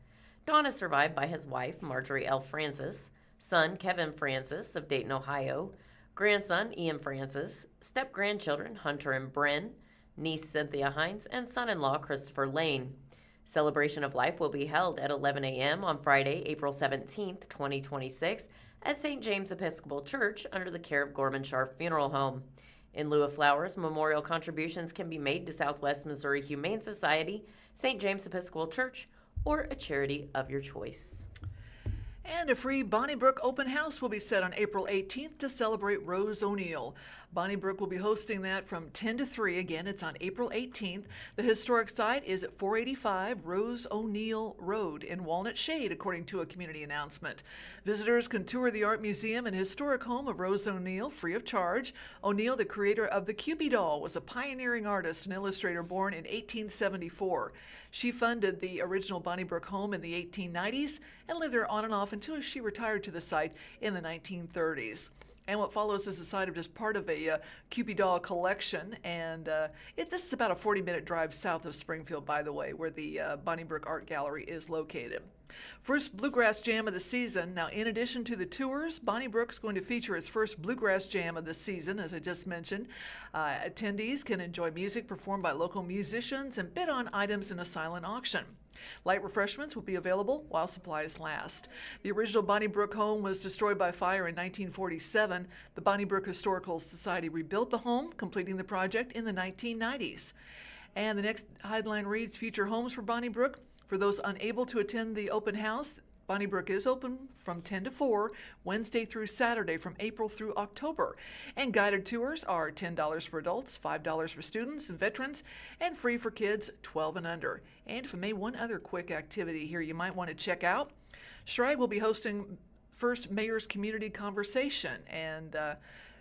Don is survived by his wife, Marjorie L. Francis, son, Kevin Francis of Dayton, Ohio, grandson, Ian Francis, step-grandchildren, Hunter and Bryn, niece, Cynthia Hines, and son-in-law, Christopher Lane. Celebration of Life will be held at 11 a.m. on Friday, April 17th, 2026, at St. James Episcopal Church under the care of Gorman Scharf Funeral Home. In lieu of flowers, memorial contributions can be made to Southwest Missouri Humane Society, St. James Episcopal Church, or a charity of your choice. And a free Bonnybrook open house will be set on April 18th to celebrate Rose O'Neill. Bonnybrook will be hosting that from 10 to 3. Again, it's on April 18th. The historic site is at 485 Rose O'Neill Road in Walnut Shade, according to a community announcement. Visitors can tour the art museum and historic home of Rose O'Neill free of charge. O'Neill, the creator of the Cupid doll, was a pioneering artist and illustrator born in 1874. She funded the original Bonnybrook home in the 1890s and lived there on and off until she retired to the site in the 1930s. And what follows is a site of just part of a Cupid doll collection. And this is about a 40-minute drive south of Springfield, by the way, where the Bonnybrook Art Gallery is located. First Bluegrass Jam of the season. Now, in addition to the tours, Bonnybrook's going to feature its first Bluegrass Jam of the season, as I just mentioned. Attendees can enjoy music performed by local musicians and bid on items in a silent auction. Light refreshments will be available while supplies last. The original Bonnybrook home was destroyed by fire in 1947. The Bonnybrook Historical Society rebuilt the home, completing the project in the 1990s. And the next headline reads, Future Homes for Bonnybrook. For those unable to attend the open house, Bonnybrook is open from 10 to 4, Wednesday through Saturday from April through October. And guided tours are $10 for adults, $5 for students and veterans, and free for kids 12 and under. And if I may, one other quick activity here you might want to check out. Schrag will be hosting First Mayor's Community Conversation, and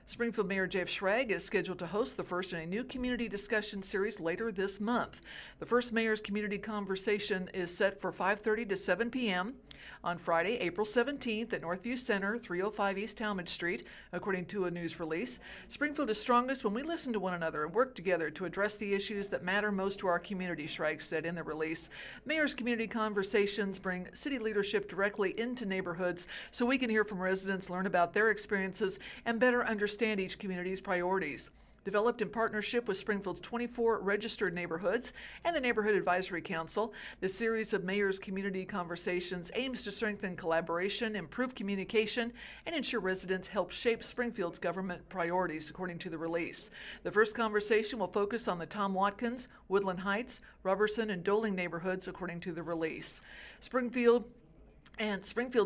Springfield Mayor Jeff Schrag is scheduled to host the first in a new community discussion series later this month. The first Mayor's Community Conversation is set for 5:30 to 7 p.m. On Friday, April 17th at Northview Center, 305 East Talmadge Street, according to a news release, Springfield is strongest when we listen to one another and work together to address the issues that matter most to our community, Shrike said in the release. Mayor's community conversations bring city leadership directly into neighborhoods so we can hear from residents, learn about their experiences, and better understand each community's priorities. Developed in partnership with Springfield's 24 registered neighborhoods and the Neighborhood Advisory Council, this series of Mayor's Community Conversations aims to strengthen collaboration, improve communication, and ensure residents help shape Springfield's government priorities, according to the release. The first conversation will focus on the Tom Watkins, Woodland Heights, Robertson, and Doling neighborhoods, according to the release. Springfield's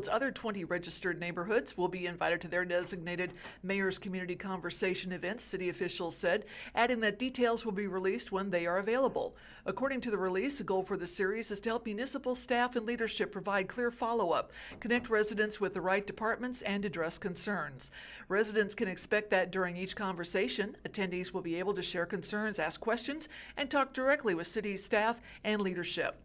other 20 registered neighborhoods will be invited to their designated Mayor's Community Conversation events, city officials said, adding that details will be released when they are available. According to the release, the goal for the series is to help municipal staff and leadership provide clear follow-up, connect residents with the right departments, and address concerns. Residents can expect that during each conversation, attendees will be able to share concerns, ask questions, and talk directly with city staff and leadership.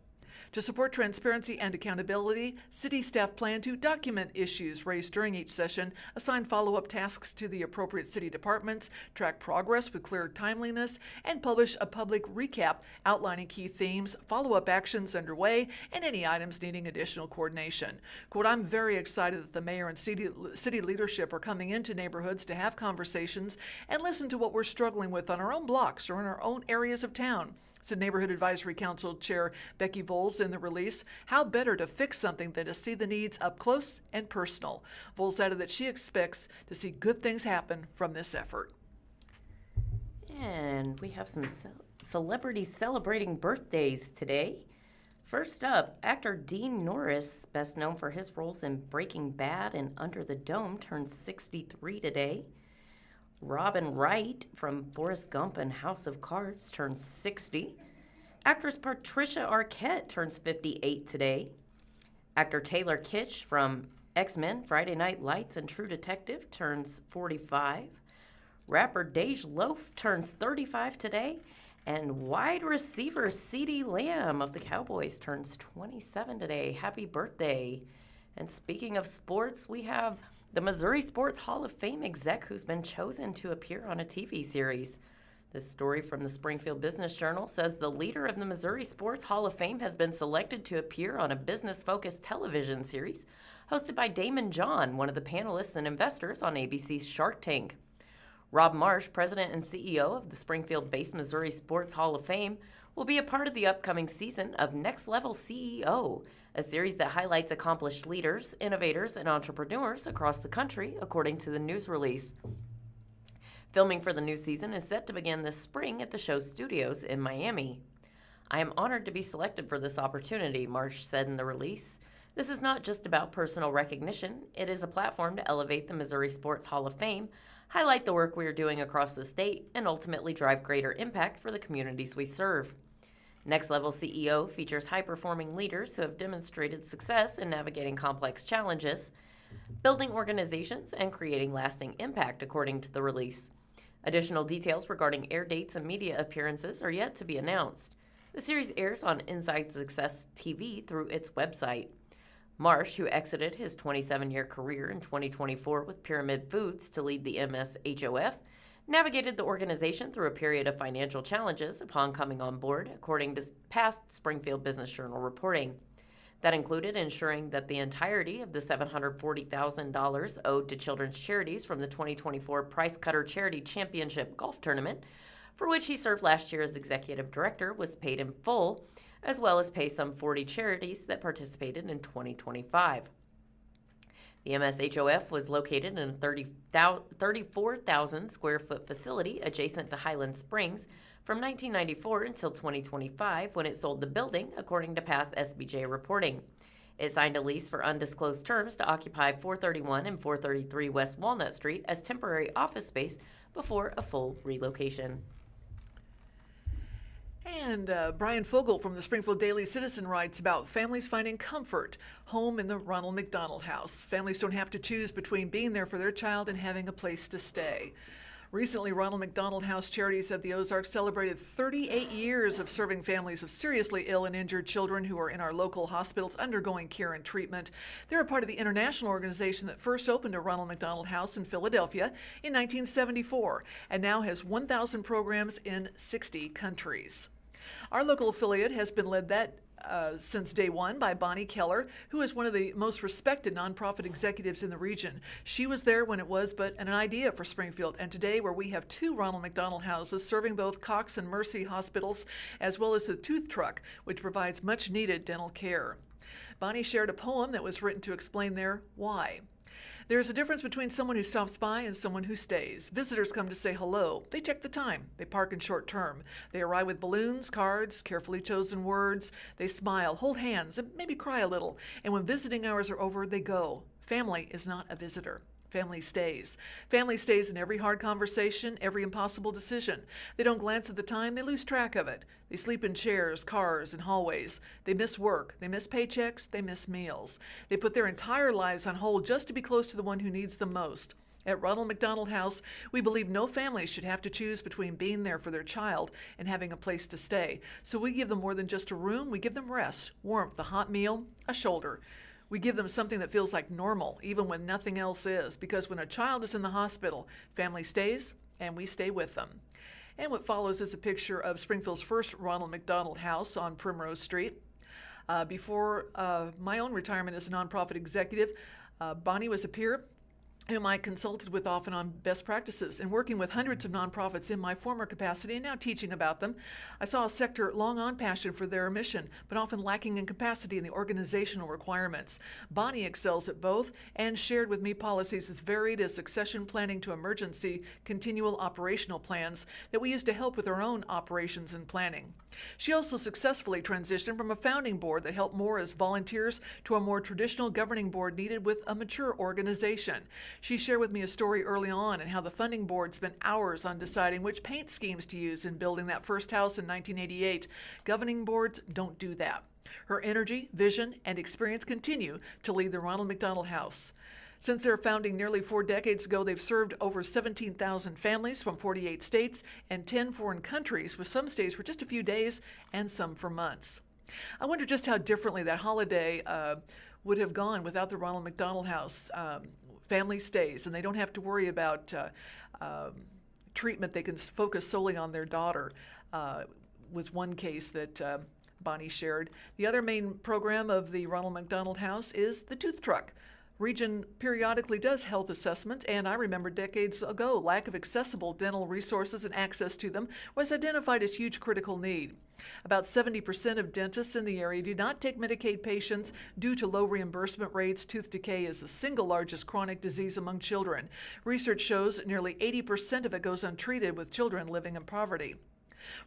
To support transparency and accountability, city staff plan to document issues raised during each session, assign follow-up tasks to the appropriate city departments, track progress with clear timeliness, and publish a public recap outlining key themes, follow-up actions underway, and any items needing additional coordination. Quote, I'm very excited that the mayor and city leadership are coming into neighborhoods to have conversations and listen to what we're struggling with on our own blocks or in our own areas of town, said Neighborhood Advisory Council Chair Becky Voles in the release. How better to fix something than to see the needs up close and personal? Voles added that she expects to see good things happen from this effort. And we have some celebrities celebrating birthdays today. First up, actor Dean Norris, best known for his roles in Breaking Bad and Under the Dome, turns 63 today. Robin Wright from Forrest Gump and House of Cards turns 60. Actress Patricia Arquette turns 58 today. Actor Taylor Kitsch from X-Men, Friday Night Lights, and True Detective turns 45. Rapper Dej Loaf turns 35 today. And wide receiver CeeDee Lamb of the Cowboys turns 27 today. Happy birthday. And speaking of sports, we have the Missouri Sports Hall of Fame exec who's been chosen to appear on a TV series. This story from the Springfield Business Journal says the leader of the Missouri Sports Hall of Fame has been selected to appear on a business-focused television series hosted by Damon John, one of the panelists and investors on ABC's Shark Tank. Rob Marsh, president and CEO of the Springfield-based Missouri Sports Hall of Fame, will be a part of the upcoming season of Next Level CEO, a series that highlights accomplished leaders, innovators, and entrepreneurs across the country, according to the news release. Filming for the new season is set to begin this spring at the show's studios in Miami. I am honored to be selected for this opportunity, Marsh said in the release. This is not just about personal recognition. It is a platform to elevate the Missouri Sports Hall of Fame, highlight the work we are doing across the state, and ultimately drive greater impact for the communities we serve. Next Level CEO features high-performing leaders who have demonstrated success in navigating complex challenges, building organizations, and creating lasting impact, according to the release. Additional details regarding air dates and media appearances are yet to be announced. The series airs on Inside Success TV through its website. Marsh, who exited his 27-year career in 2024 with Pyramid Foods to lead the MSHOF, navigated the organization through a period of financial challenges upon coming on board, according to past Springfield Business Journal reporting. That included ensuring that the entirety of the $740,000 owed to children's charities from the 2024 Price Cutter Charity Championship Golf Tournament, for which he served last year as executive director, was paid in full, as well as pay some 40 charities that participated in 2025. The MSHOF was located in a 34,000 square foot facility adjacent to Highland Springs from 1994 until 2025, when it sold the building, according to past SBJ reporting. It signed a lease for undisclosed terms to occupy 431 and 433 West Walnut Street as temporary office space before a full relocation. And Brian Fogel from the Springfield Daily Citizen writes about families finding comfort home in the Ronald McDonald House. Families don't have to choose between being there for their child and having a place to stay. Recently, Ronald McDonald House Charities at the Ozarks celebrated 38 years of serving families of seriously ill and injured children who are in our local hospitals undergoing care and treatment. They're a part of the international organization that first opened a Ronald McDonald House in Philadelphia in 1974 and now has 1,000 programs in 60 countries. Our local affiliate has been led since day one by Bonnie Keller, who is one of the most respected nonprofit executives in the region. She was there when it was but an idea for Springfield, and today where we have 2 Ronald McDonald houses serving both Cox and Mercy hospitals, as well as the Tooth Truck, which provides much needed dental care. Bonnie shared a poem that was written to explain their why. There is a difference between someone who stops by and someone who stays. Visitors come to say hello. They check the time. They park in short term. They arrive with balloons, cards, carefully chosen words. They smile, hold hands, and maybe cry a little. And when visiting hours are over, they go. Family is not a visitor. Family stays. Family stays in every hard conversation, every impossible decision. They don't glance at the time, they lose track of it. They sleep in chairs, cars, and hallways. They miss work, they miss paychecks, they miss meals. They put their entire lives on hold just to be close to the one who needs them most. At Ronald McDonald House, we believe no family should have to choose between being there for their child and having a place to stay. So we give them more than just a room, we give them rest, warmth, a hot meal, a shoulder. We give them something that feels like normal, even when nothing else is, because when a child is in the hospital, family stays, and we stay with them. And what follows is a picture of Springfield's first Ronald McDonald House on Primrose Street. Before my own retirement as a nonprofit executive, Bonnie was a peer whom I consulted with often on best practices. And working with hundreds of nonprofits in my former capacity and now teaching about them, I saw a sector long on passion for their mission, but often lacking in capacity in the organizational requirements. Bonnie excels at both and shared with me policies as varied as succession planning to emergency continual operational plans that we use to help with our own operations and planning. She also successfully transitioned from a founding board that helped more as volunteers to a more traditional governing board needed with a mature organization. She shared with me a story early on and how the funding board spent hours on deciding which paint schemes to use in building that first house in 1988. Governing boards don't do that. Her energy, vision, and experience continue to lead the Ronald McDonald House. Since their founding nearly 4 decades ago, they've served over 17,000 families from 48 states and 10 foreign countries, with some stays for just a few days and some for months. I wonder just how differently that holiday would have gone without the Ronald McDonald House. Family stays, and they don't have to worry about treatment. They can focus solely on their daughter, was one case that Bonnie shared. The other main program of the Ronald McDonald House is the Tooth Truck. Region periodically does health assessments, and I remember decades ago, lack of accessible dental resources and access to them was identified as huge critical need. About 70% of dentists in the area do not take Medicaid patients due to low reimbursement rates. Tooth decay is the single largest chronic disease among children. Research shows nearly 80% of it goes untreated, with children living in poverty.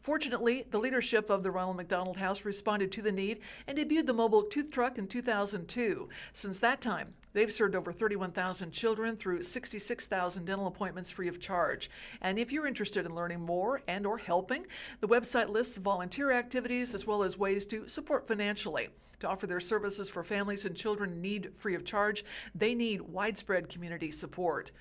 Fortunately, the leadership of the Ronald McDonald House responded to the need and debuted the mobile Tooth Truck in 2002. Since that time, they've served over 31,000 children through 66,000 dental appointments free of charge. And if you're interested in learning more and or helping, the website lists volunteer activities as well as ways to support financially. To offer their services for families and children in need free of charge, they need widespread community support.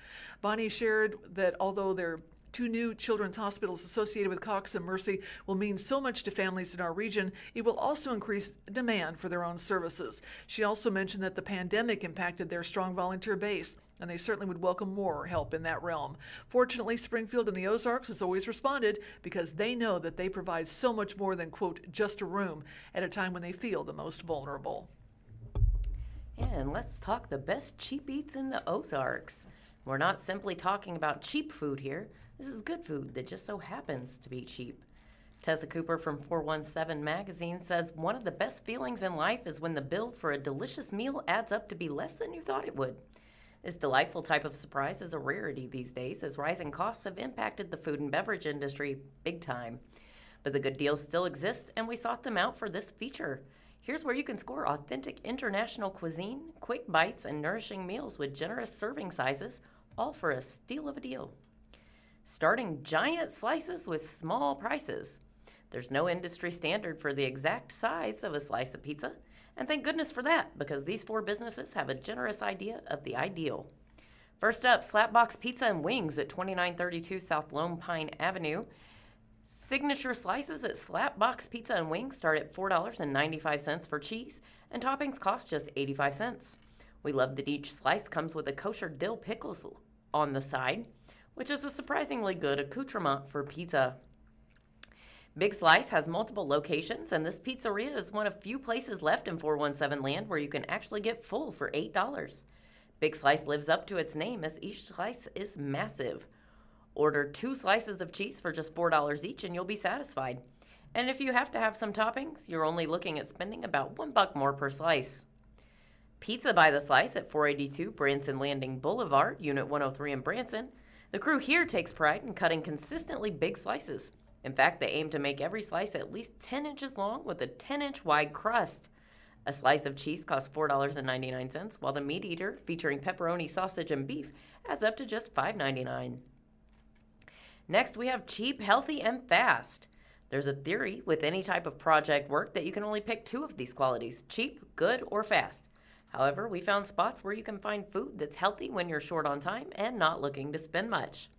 Bonnie shared that although their 2 new children's hospitals associated with Cox and Mercy will mean so much to families in our region, it will also increase demand for their own services. She also mentioned that the pandemic impacted their strong volunteer base, and they certainly would welcome more help in that realm. Fortunately, Springfield and the Ozarks has always responded because they know that they provide so much more than, quote, just a room at a time when they feel the most vulnerable. And let's talk the best cheap eats in the Ozarks. We're not simply talking about cheap food here. This is good food that just so happens to be cheap. Tessa Cooper from 417 Magazine says one of the best feelings in life is when the bill for a delicious meal adds up to be less than you thought it would. This delightful type of surprise is a rarity these days, as rising costs have impacted the food and beverage industry big time. But the good deals still exist, and we sought them out for this feature. Here's where you can score authentic international cuisine, quick bites, and nourishing meals with generous serving sizes, all for a steal of a deal. Starting giant slices with small prices. There's no industry standard for the exact size of a slice of pizza, and thank goodness for that, because these 4 businesses have a generous idea of the ideal. First up, Slapbox Pizza and Wings at 2932 South Lone Pine Avenue. Signature slices at Slapbox Pizza and Wings start at $4.95 for cheese, and toppings cost just 85 cents. We love that each slice comes with a kosher dill pickles on the side, which is a surprisingly good accoutrement for pizza. Big Slice has multiple locations, and this pizzeria is one of few places left in 417 land where you can actually get full for $8. Big Slice lives up to its name as each slice is massive. Order 2 slices of cheese for just $4 each and you'll be satisfied. And if you have to have some toppings, you're only looking at spending about $1 more per slice. Pizza by the Slice at 482 Branson Landing Boulevard, Unit 103 in Branson. The crew here takes pride in cutting consistently big slices. In fact, they aim to make every slice at least 10 inches long with a 10-inch wide crust. A slice of cheese costs $4.99, while the meat eater, featuring pepperoni, sausage, and beef, adds up to just $5.99. Next, we have cheap, healthy, and fast. There's a theory with any type of project work that you can only pick 2 of these qualities: cheap, good, or fast. However, we found spots where you can find food that's healthy when you're short on time and not looking to spend much.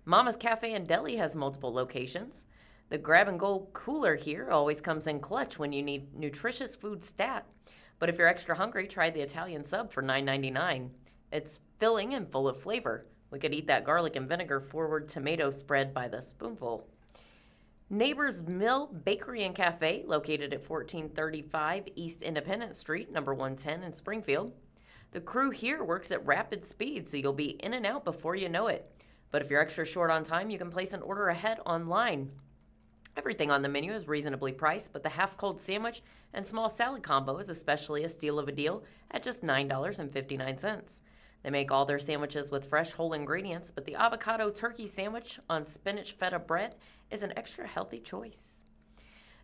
Mama's Cafe and Deli has multiple locations. The grab-and-go cooler here always comes in clutch when you need nutritious food stat. But if you're extra hungry, try the Italian sub for $9.99. It's filling and full of flavor. We could eat that garlic and vinegar forward tomato spread by the spoonful. Neighbor's Mill Bakery and Cafe, located at 1435 East Independence Street, number 110 in Springfield. The crew here works at rapid speed, so you'll be in and out before you know it. But if you're extra short on time, you can place an order ahead online. Everything on the menu is reasonably priced, but the half-cold sandwich and small salad combo is especially a steal of a deal at just $9.59. They make all their sandwiches with fresh whole ingredients, but the avocado turkey sandwich on spinach feta bread is an extra healthy choice.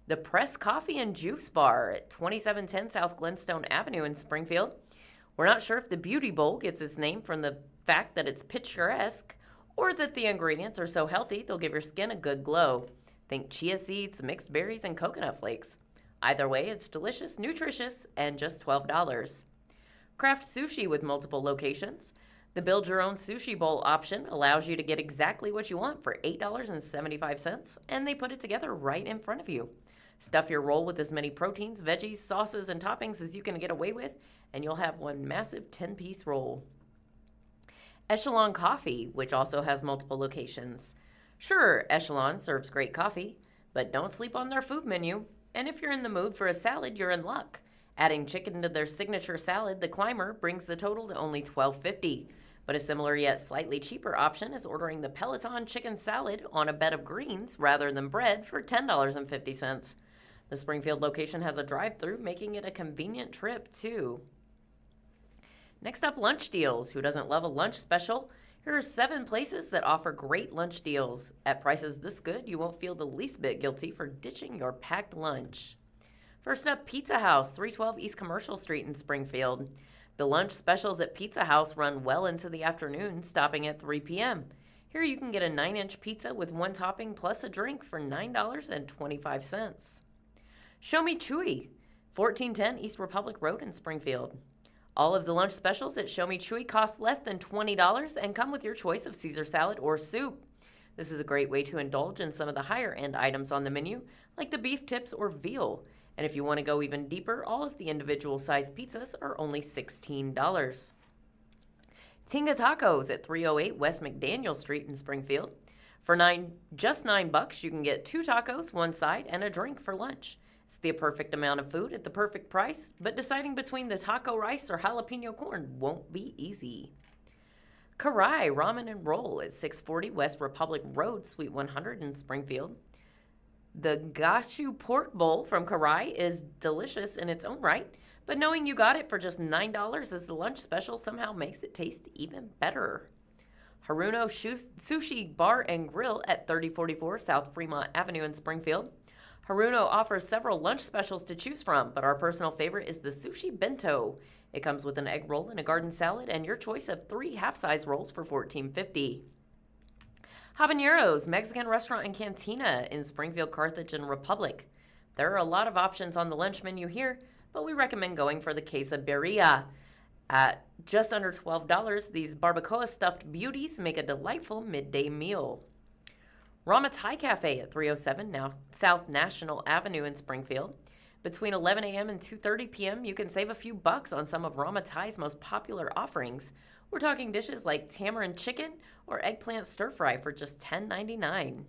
The Press Coffee and Juice Bar at 2710 South Glenstone Avenue in Springfield. We're not sure if the Beauty Bowl gets its name from the fact that it's picturesque or that the ingredients are so healthy they'll give your skin a good glow. Think chia seeds, mixed berries, and coconut flakes. Either way, it's delicious, nutritious, and just $12. Craft Sushi with multiple locations. The Build Your Own Sushi Bowl option allows you to get exactly what you want for $8.75, and they put it together right in front of you. Stuff your roll with as many proteins, veggies, sauces, and toppings as you can get away with, and you'll have one massive 10-piece roll. Echelon Coffee, which also has multiple locations. Sure, Echelon serves great coffee, but don't sleep on their food menu. And if you're in the mood for a salad, you're in luck. Adding chicken to their signature salad, the Climber, brings the total to only $12.50. But a similar yet slightly cheaper option is ordering the Peloton chicken salad on a bed of greens rather than bread for $10.50. The Springfield location has a drive-thru, making it a convenient trip, too. Next up, lunch deals. Who doesn't love a lunch special? Here are 7 places that offer great lunch deals. At prices this good, you won't feel the least bit guilty for ditching your packed lunch. First up, Pizza House, 312 East Commercial Street in Springfield. The lunch specials at Pizza House run well into the afternoon, stopping at 3 p.m. Here you can get a 9-inch pizza with 1 topping plus a drink for $9.25. Show Me Chewy, 1410 East Republic Road in Springfield. All of the lunch specials at Show Me Chewy cost less than $20 and come with your choice of Caesar salad or soup. This is a great way to indulge in some of the higher-end items on the menu, like the beef tips or veal. And if you want to go even deeper, all of the individual-sized pizzas are only $16. Tinga Tacos at 308 West McDaniel Street in Springfield. For just $9, you can get 2 tacos, 1 side, and a drink for lunch. It's the perfect amount of food at the perfect price, but deciding between the taco rice or jalapeno corn won't be easy. Karai Ramen and Roll at 640 West Republic Road, Suite 100 in Springfield. The Gashu Pork Bowl from Karai is delicious in its own right, but knowing you got it for just $9 as the lunch special somehow makes it taste even better. Haruno Sushi Bar and Grill at 3044 South Fremont Avenue in Springfield. Haruno offers several lunch specials to choose from, but our personal favorite is the Sushi Bento. It comes with an egg roll and a garden salad and your choice of 3 half-size rolls for $14.50. Habaneros, Mexican restaurant and cantina in Springfield, Carthage, and Republic. There are a lot of options on the lunch menu here, but we recommend going for the quesadilla. At just under $12, these barbacoa stuffed beauties make a delightful midday meal. Rama Thai Cafe at 307 now South National Avenue in Springfield. Between 11 a.m. and 2:30 p.m., you can save a few bucks on some of Rama Thai's most popular offerings. We're talking dishes like tamarind chicken or eggplant stir fry for just $10.99.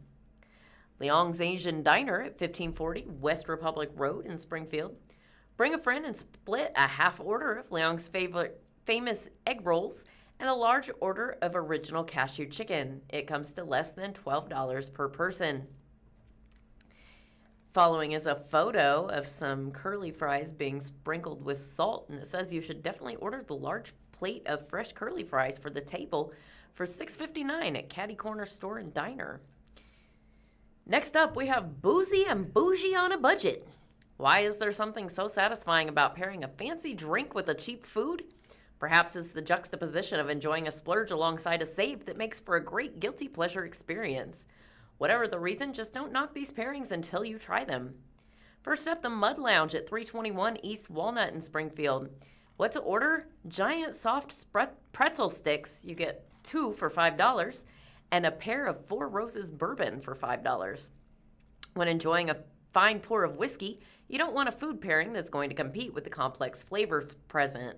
Leong's Asian Diner at 1540 West Republic Road in Springfield. Bring a friend and split a half order of Leong's famous egg rolls and a large order of original cashew chicken. It comes to less than $12 per person. Following is a photo of some curly fries being sprinkled with salt, and it says you should definitely order the large plate of fresh curly fries for the table for $6.59 at Caddy Corner Store and Diner. Next up, we have boozy and bougie on a budget. Why is there something so satisfying about pairing a fancy drink with a cheap food? Perhaps it's the juxtaposition of enjoying a splurge alongside a save that makes for a great guilty pleasure experience. Whatever the reason, just don't knock these pairings until you try them. First up, the Mud Lounge at 321 East Walnut in Springfield. What to order? Giant soft pretzel sticks. You get 2 for $5, and a pair of Four Roses bourbon for $5. When enjoying a fine pour of whiskey, you don't want a food pairing that's going to compete with the complex flavor present.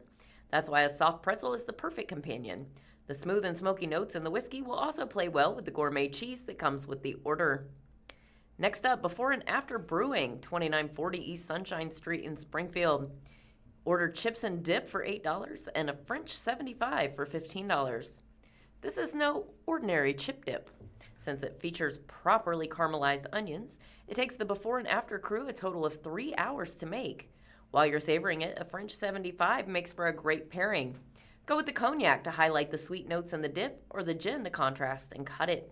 That's why a soft pretzel is the perfect companion. The smooth and smoky notes in the whiskey will also play well with the gourmet cheese that comes with the order. Next up, before and after brewing, 2940 East Sunshine Street in Springfield. Order chips and dip for $8 and a French 75 for $15. This is no ordinary chip dip. Since it features properly caramelized onions, it takes the before and after crew a total of 3 hours to make. While you're savoring it, a French 75 makes for a great pairing. Go with the cognac to highlight the sweet notes in the dip, or the gin to contrast and cut it.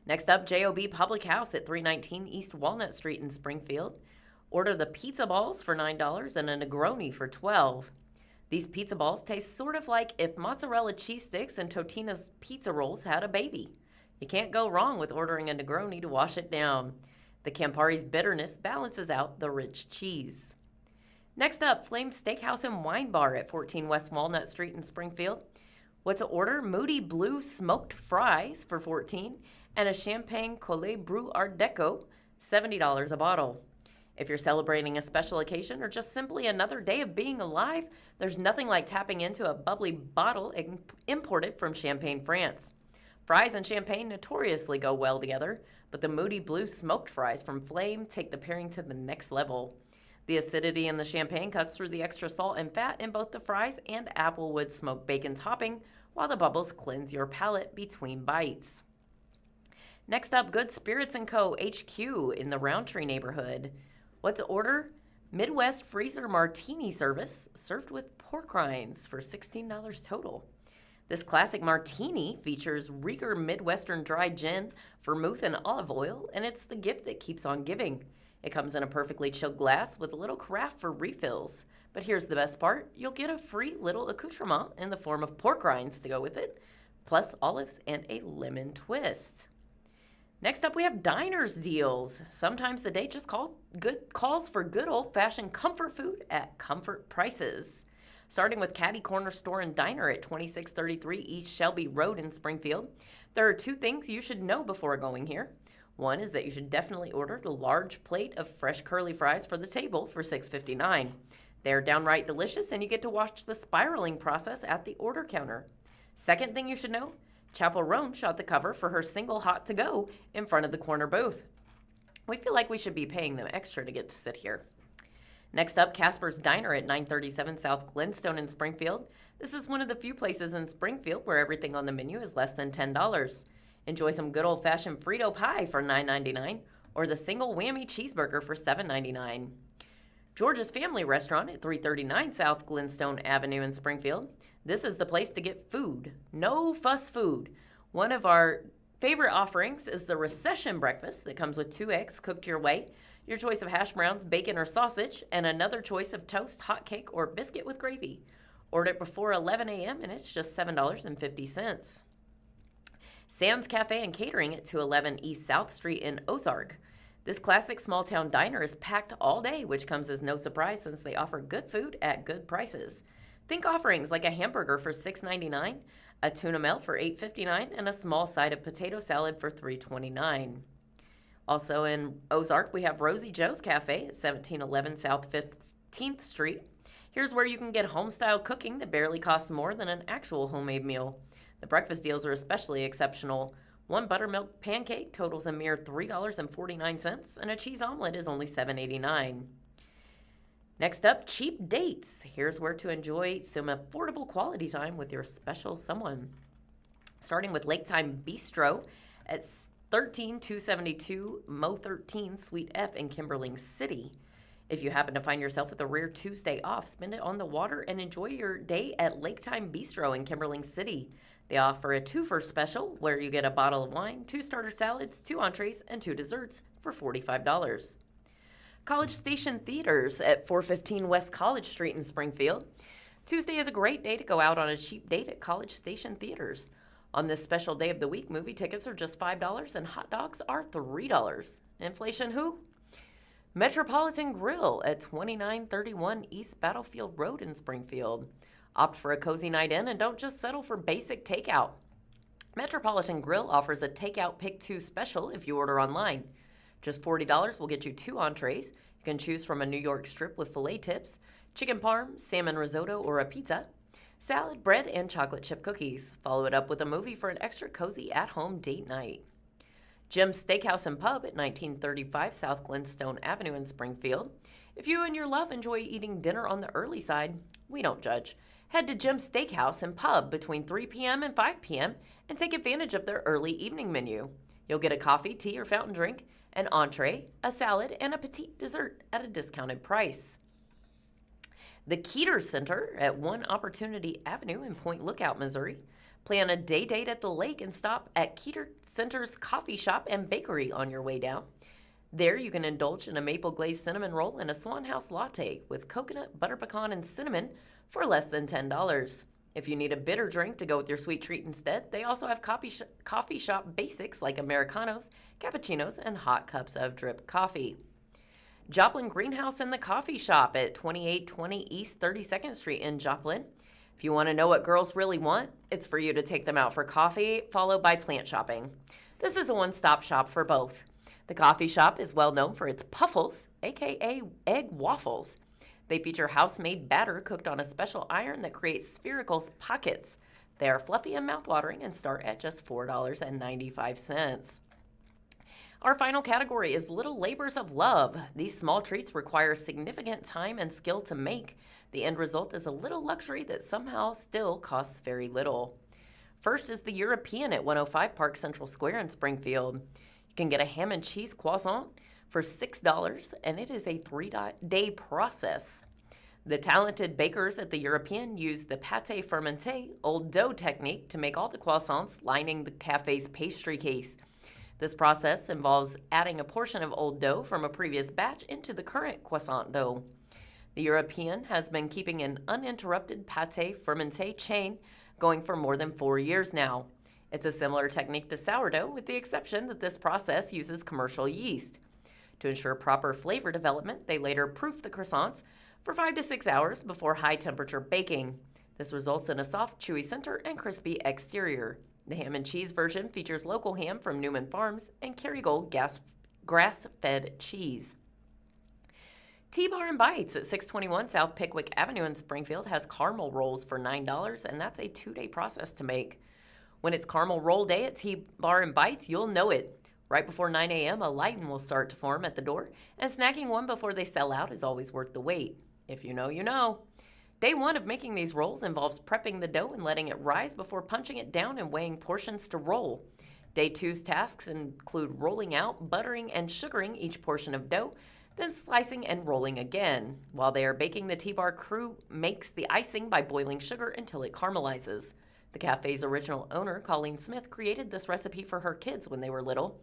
Next up, J.O.B. Public House at 319 East Walnut Street in Springfield. Order the pizza balls for $9 and a Negroni for $12. These pizza balls taste sort of like if mozzarella cheese sticks and Totino's pizza rolls had a baby. You can't go wrong with ordering a Negroni to wash it down. The Campari's bitterness balances out the rich cheese. Next up, Flame Steakhouse and Wine Bar at 14 West Walnut Street in Springfield. What to order? Moody Blue smoked fries for $14 and a Champagne Collet Brut Art Deco, $70 a bottle. If you're celebrating a special occasion or just simply another day of being alive, there's nothing like tapping into a bubbly bottle imported from Champagne, France. Fries and champagne notoriously go well together, but the Moody Blue smoked fries from Flame take the pairing to the next level. The acidity in the champagne cuts through the extra salt and fat in both the fries and applewood smoked bacon topping, while the bubbles cleanse your palate between bites. Next up, Good Spirits & Co. HQ in the Roundtree neighborhood. What to order? Midwest Freezer Martini service served with pork rinds for $16 total. This classic martini features Rieger Midwestern dry gin, vermouth, and olive oil, and it's the gift that keeps on giving. It comes in a perfectly chilled glass with a little carafe for refills. But here's the best part. You'll get a free little accoutrement in the form of pork rinds to go with it, plus olives and a lemon twist. Next up, we have Diners deals. Sometimes the day just calls for good old-fashioned comfort food at comfort prices. Starting with Caddy Corner Store and Diner at 2633 East Shelby Road in Springfield. There are 2 things you should know before going here. One is that you should definitely order the large plate of fresh curly fries for the table for $6.59. They're downright delicious, and you get to watch the spiraling process at the order counter. Second thing you should know, Chapel Roan shot the cover for her single Hot to Go in front of the corner booth. We feel like we should be paying them extra to get to sit here. Next up, Casper's Diner at 937 South Glenstone in Springfield. This is one of the few places in Springfield where everything on the menu is less than $10. Enjoy some good old-fashioned Frito pie for $9.99 or the single whammy cheeseburger for $7.99. George's Family Restaurant at 339 South Glenstone Avenue in Springfield. This is the place to get food. No fuss food. One of our favorite offerings is the recession breakfast that comes with 2 eggs cooked your way, your choice of hash browns, bacon, or sausage, and another choice of toast, hot cake, or biscuit with gravy. Order it before 11 a.m. and it's just $7.50. Sam's Cafe and Catering at 211 East South Street in Ozarks. This classic small-town diner is packed all day, which comes as no surprise since they offer good food at good prices. Think offerings like a hamburger for $6.99, a tuna melt for $8.59, and a small side of potato salad for $3.29. Also in Ozark, we have Rosie Joe's Cafe at 1711 South 15th Street. Here's where you can get home-style cooking that barely costs more than an actual homemade meal. The breakfast deals are especially exceptional. One buttermilk pancake totals a mere $3.49, and a cheese omelet is only $7.89. Next up, cheap dates. Here's where to enjoy some affordable quality time with your special someone. Starting with Laketime Bistro at 13272 Mo 13 Suite F in Kimberling City. If you happen to find yourself with a rare Tuesday off, spend it on the water and enjoy your day at Laketime Bistro in Kimberling City. They offer a 2-for special where you get a bottle of wine, 2 starter salads, 2 entrees, and 2 desserts for $45. College Station Theaters at 415 West College Street in Springfield. Tuesday is a great day to go out on a cheap date at College Station Theaters. On this special day of the week, movie tickets are just $5 and hot dogs are $3. Inflation who? Metropolitan Grill at 2931 East Battlefield Road in Springfield. Opt for a cozy night in and don't just settle for basic takeout. Metropolitan Grill offers a takeout pick 2 special if you order online. Just $40 will get you 2 entrees. You can choose from a New York strip with filet tips, chicken parm, salmon risotto, or a pizza, salad, bread, and chocolate chip cookies. Follow it up with a movie for an extra cozy at-home date night. Jim's Steakhouse and Pub at 1935 South Glenstone Avenue in Springfield. If you and your love enjoy eating dinner on the early side, we don't judge. Head to Jim's Steakhouse and Pub between 3 p.m. and 5 p.m. and take advantage of their early evening menu. You'll get a coffee, tea, or fountain drink, an entree, a salad, and a petite dessert at a discounted price. The Keeter Center at 1 Opportunity Avenue in Point Lookout, Missouri. Plan a day date at the lake and stop at Keeter Center's coffee shop and bakery on your way down. There you can indulge in a maple glazed cinnamon roll and a Swan House latte with coconut, butter pecan, and cinnamon for less than $10. If you need a bitter drink to go with your sweet treat instead, they also have coffee shop basics like Americanos, cappuccinos, and hot cups of drip coffee. Joplin Greenhouse and the Coffee Shop at 2820 East 32nd Street in Joplin. If you want to know what girls really want, it's for you to take them out for coffee, followed by plant shopping. This is a one-stop shop for both. The coffee shop is well known for its puffles, aka egg waffles. They feature house-made batter cooked on a special iron that creates spherical pockets. They are fluffy and mouth-watering and start at just $4.95. Our final category is Little Labors of Love. These small treats require significant time and skill to make. The end result is a little luxury that somehow still costs very little. First is the European at 105 Park Central Square in Springfield. You can get a ham and cheese croissant for $6, and it is a 3-day process. The talented bakers at the European use the pâte fermenté old dough technique to make all the croissants lining the cafe's pastry case. This process involves adding a portion of old dough from a previous batch into the current croissant dough. The European has been keeping an uninterrupted pâte fermenté chain going for more than 4 years now. It's a similar technique to sourdough, with the exception that this process uses commercial yeast. To ensure proper flavor development, they later proof the croissants for 5 to 6 hours before high-temperature baking. This results in a soft, chewy center and crispy exterior. The ham and cheese version features local ham from Newman Farms and Kerrygold grass-fed cheese. T-Bar and Bites at 621 South Pickwick Avenue in Springfield has caramel rolls for $9, and that's a 2-day process to make. When it's caramel roll day at T-Bar and Bites, you'll know it. Right before 9 a.m., a line will start to form at the door, and snacking one before they sell out is always worth the wait. If you know, you know. Day 1 of making these rolls involves prepping the dough and letting it rise before punching it down and weighing portions to roll. Day 2's tasks include rolling out, buttering, and sugaring each portion of dough, then slicing and rolling again. While they are baking, the T-Bar crew makes the icing by boiling sugar until it caramelizes. The cafe's original owner, Colleen Smith, created this recipe for her kids when they were little.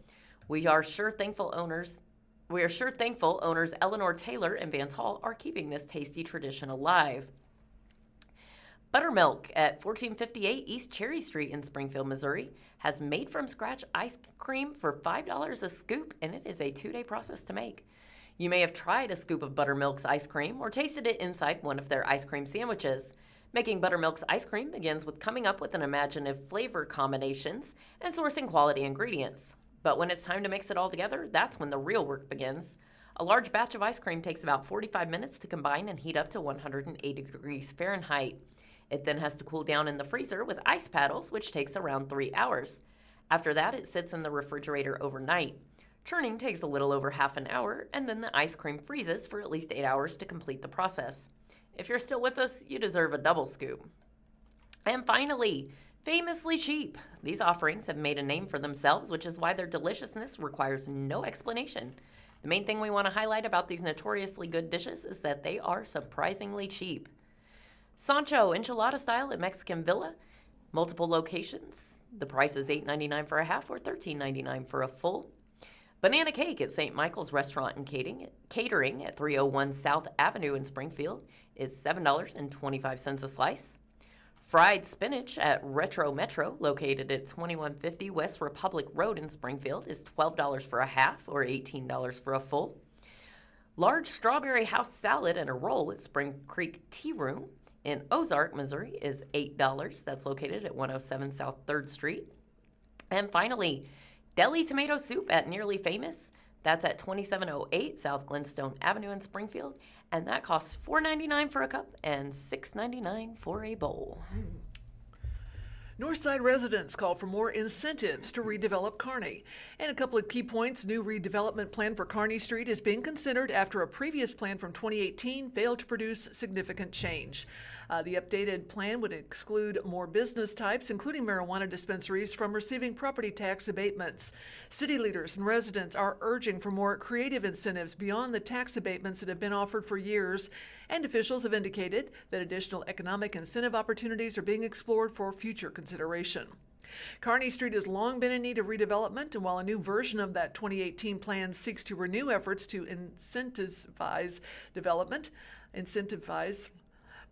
We are sure thankful owners Eleanor Taylor and Vance Hall are keeping this tasty tradition alive. Buttermilk at 1458 East Cherry Street in Springfield, Missouri has made-from-scratch ice cream for $5 a scoop, and it is a 2-day process to make. You may have tried a scoop of Buttermilk's ice cream or tasted it inside one of their ice cream sandwiches. Making Buttermilk's ice cream begins with coming up with an imaginative flavor combinations and sourcing quality ingredients. But when it's time to mix it all together, that's when the real work begins. A large batch of ice cream takes about 45 minutes to combine and heat up to 180 degrees Fahrenheit. It then has to cool down in the freezer with ice paddles, which takes around 3 hours. After that, it sits in the refrigerator overnight. Churning takes a little over half an hour, and then the ice cream freezes for at least 8 hours to complete the process. If you're still with us, you deserve a double scoop. And finally, famously cheap. These offerings have made a name for themselves, which is why their deliciousness requires no explanation. The main thing we want to highlight about these notoriously good dishes is that they are surprisingly cheap. Sancho enchilada style at Mexican Villa, multiple locations. The price is $8.99 for a half or $13.99 for a full. Banana cake at St. Michael's Restaurant and Catering at 301 South Avenue in Springfield is $7.25 a slice. Fried spinach at Retro Metro, located at 2150 West Republic Road in Springfield, is $12 for a half or $18 for a full. Large strawberry house salad and a roll at Spring Creek Tea Room in Ozarks, Missouri is $8. That's located at 107 South 3rd Street. And finally, deli tomato soup at Nearly Famous. That's at 2708 South Glenstone Avenue in Springfield. And that costs $4.99 for a cup and $6.99 for a bowl. Northside residents call for more incentives to redevelop Kearney. And a couple of key points: new redevelopment plan for Kearney Street is being considered after a previous plan from 2018 failed to produce significant change. The updated plan would exclude more business types, including marijuana dispensaries, from receiving property tax abatements. City leaders and residents are urging for more creative incentives beyond the tax abatements that have been offered for years, and officials have indicated that additional economic incentive opportunities are being explored for future consideration. Kearney Street has long been in need of redevelopment, and while a new version of that 2018 plan seeks to renew efforts to incentivize development,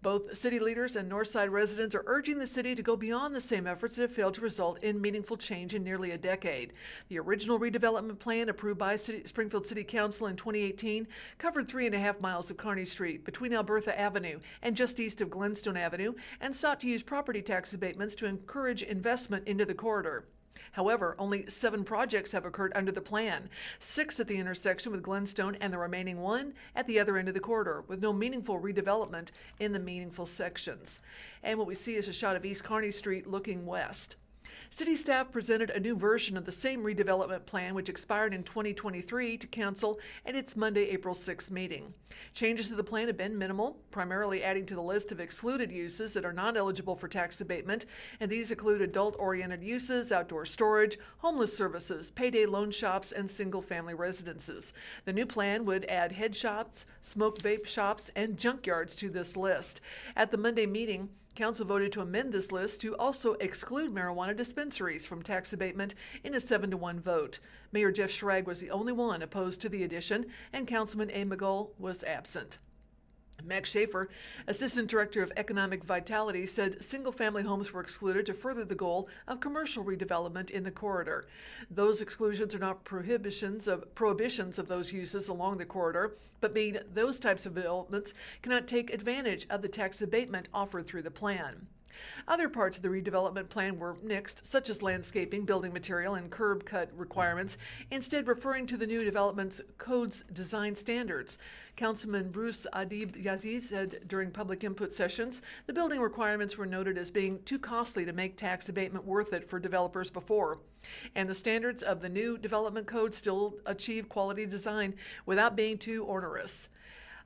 both city leaders and Northside residents are urging the city to go beyond the same efforts that have failed to result in meaningful change in nearly a decade. The original redevelopment plan, approved by Springfield City Council in 2018, covered 3.5 miles of Kearney Street between Albertha Avenue and just east of Glenstone Avenue, and sought to use property tax abatements to encourage investment into the corridor. However, only 7 projects have occurred under the plan, 6 at the intersection with Glenstone and the remaining 1 at the other end of the corridor, with no meaningful redevelopment in the meaningful sections. And what we see is a shot of East Kearney Street looking west. City staff presented a new version of the same redevelopment plan, which expired in 2023, to Council at its Monday, April 6th meeting. Changes to the plan have been minimal, primarily adding to the list of excluded uses that are not eligible for tax abatement, and these include adult-oriented uses, outdoor storage, homeless services, payday loan shops, and single-family residences. The new plan would add head shops, smoke vape shops, and junkyards to this list. At the Monday meeting, Council voted to amend this list to also exclude marijuana dispensaries from tax abatement in a 7-1 vote. Mayor Jeff Schrag was the only one opposed to the addition, and Councilman A. McGull was absent. Max Schaefer, Assistant Director of Economic Vitality, said single-family homes were excluded to further the goal of commercial redevelopment in the corridor. Those exclusions are not prohibitions of those uses along the corridor, but mean those types of developments cannot take advantage of the tax abatement offered through the plan. Other parts of the redevelopment plan were nixed, such as landscaping, building material, and curb cut requirements, instead referring to the new development's code's design standards. Councilman Bruce Adib Yaziz said during public input sessions, the building requirements were noted as being too costly to make tax abatement worth it for developers before. And the standards of the new development code still achieve quality design without being too onerous.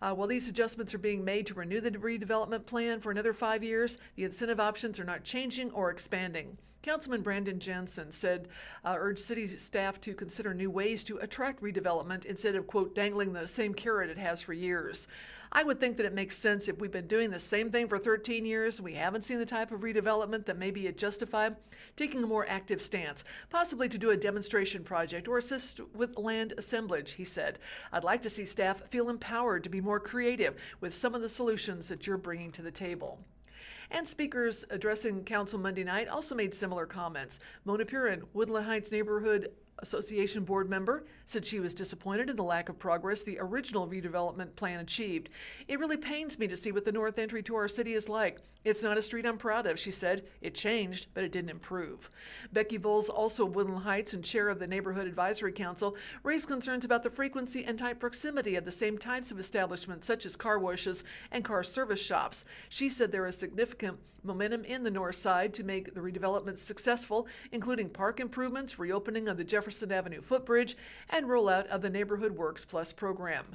While these adjustments are being made to renew the redevelopment plan for another 5 years, the incentive options are not changing or expanding. Councilman Brandon Jensen urged city staff to consider new ways to attract redevelopment instead of, quote, dangling the same carrot it has for years. I would think that it makes sense if we've been doing the same thing for 13 years and we haven't seen the type of redevelopment that maybe it justified taking a more active stance, possibly to do a demonstration project or assist with land assemblage, he said. I'd like to see staff feel empowered to be more creative with some of the solutions that you're bringing to the table. And speakers addressing council Monday night also made similar comments. Mona Purin, Woodland Heights neighborhood Association board member said she was disappointed in the lack of progress the original redevelopment plan achieved. It really pains me to see what the north entry to our city is like. It's not a street I'm proud of, she said. It changed, but it didn't improve. Becky Voles, also of Woodland Heights and chair of the Neighborhood Advisory Council, raised concerns about the frequency and tight proximity of the same types of establishments such as car washes and car service shops. She said there is significant momentum in the north side to make the redevelopment successful, including park improvements, reopening of the Jefferson Avenue footbridge, and rollout of the Neighborhood Works Plus program.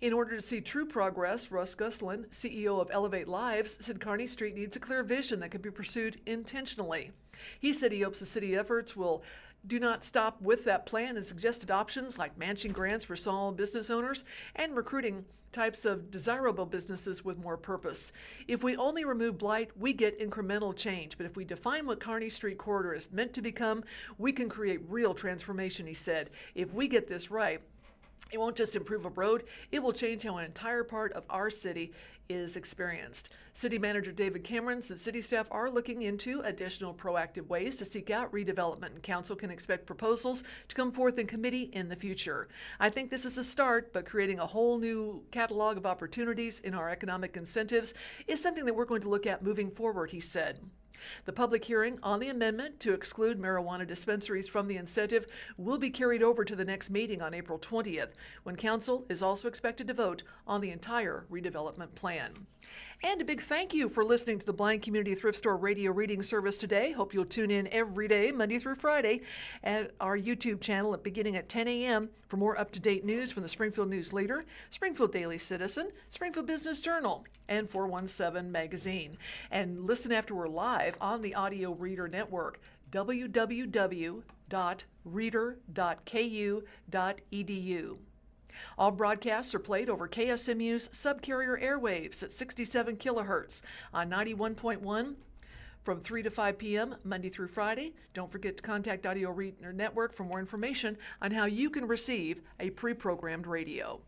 In order to see true progress, Russ Gusselin, CEO of Elevate Lives, said Kearney Street needs a clear vision that can be pursued intentionally. He said he hopes the city efforts will do not stop with that plan and suggested options like matching grants for small business owners and recruiting types of desirable businesses with more purpose. If we only remove blight, we get incremental change. But if we define what Kearney Street corridor is meant to become, we can create real transformation, he said. If we get this right, it won't just improve a road, it will change how an entire part of our city is experienced. City Manager David Cameron said city staff are looking into additional proactive ways to seek out redevelopment, and council can expect proposals to come forth in committee in the future. I think this is a start, but creating a whole new catalog of opportunities in our economic incentives is something that we're going to look at moving forward, he said. The public hearing on the amendment to exclude marijuana dispensaries from the incentive will be carried over to the next meeting on April 20th, when council is also expected to vote on the entire redevelopment plan. And a big thank you for listening to the Blind Community Thrift Store radio reading service today. Hope you'll tune in every day, Monday through Friday, at our YouTube channel beginning at 10 a.m. for more up-to-date news from the Springfield News-Leader, Springfield Daily Citizen, Springfield Business Journal, and 417 Magazine. And listen after we're live on the Audio Reader Network, www.reader.ku.edu. All broadcasts are played over KSMU's subcarrier airwaves at 67 kilohertz on 91.1 from 3 to 5 p.m. Monday through Friday. Don't forget to contact Audio Reader Network for more information on how you can receive a pre-programmed radio.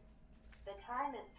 The time is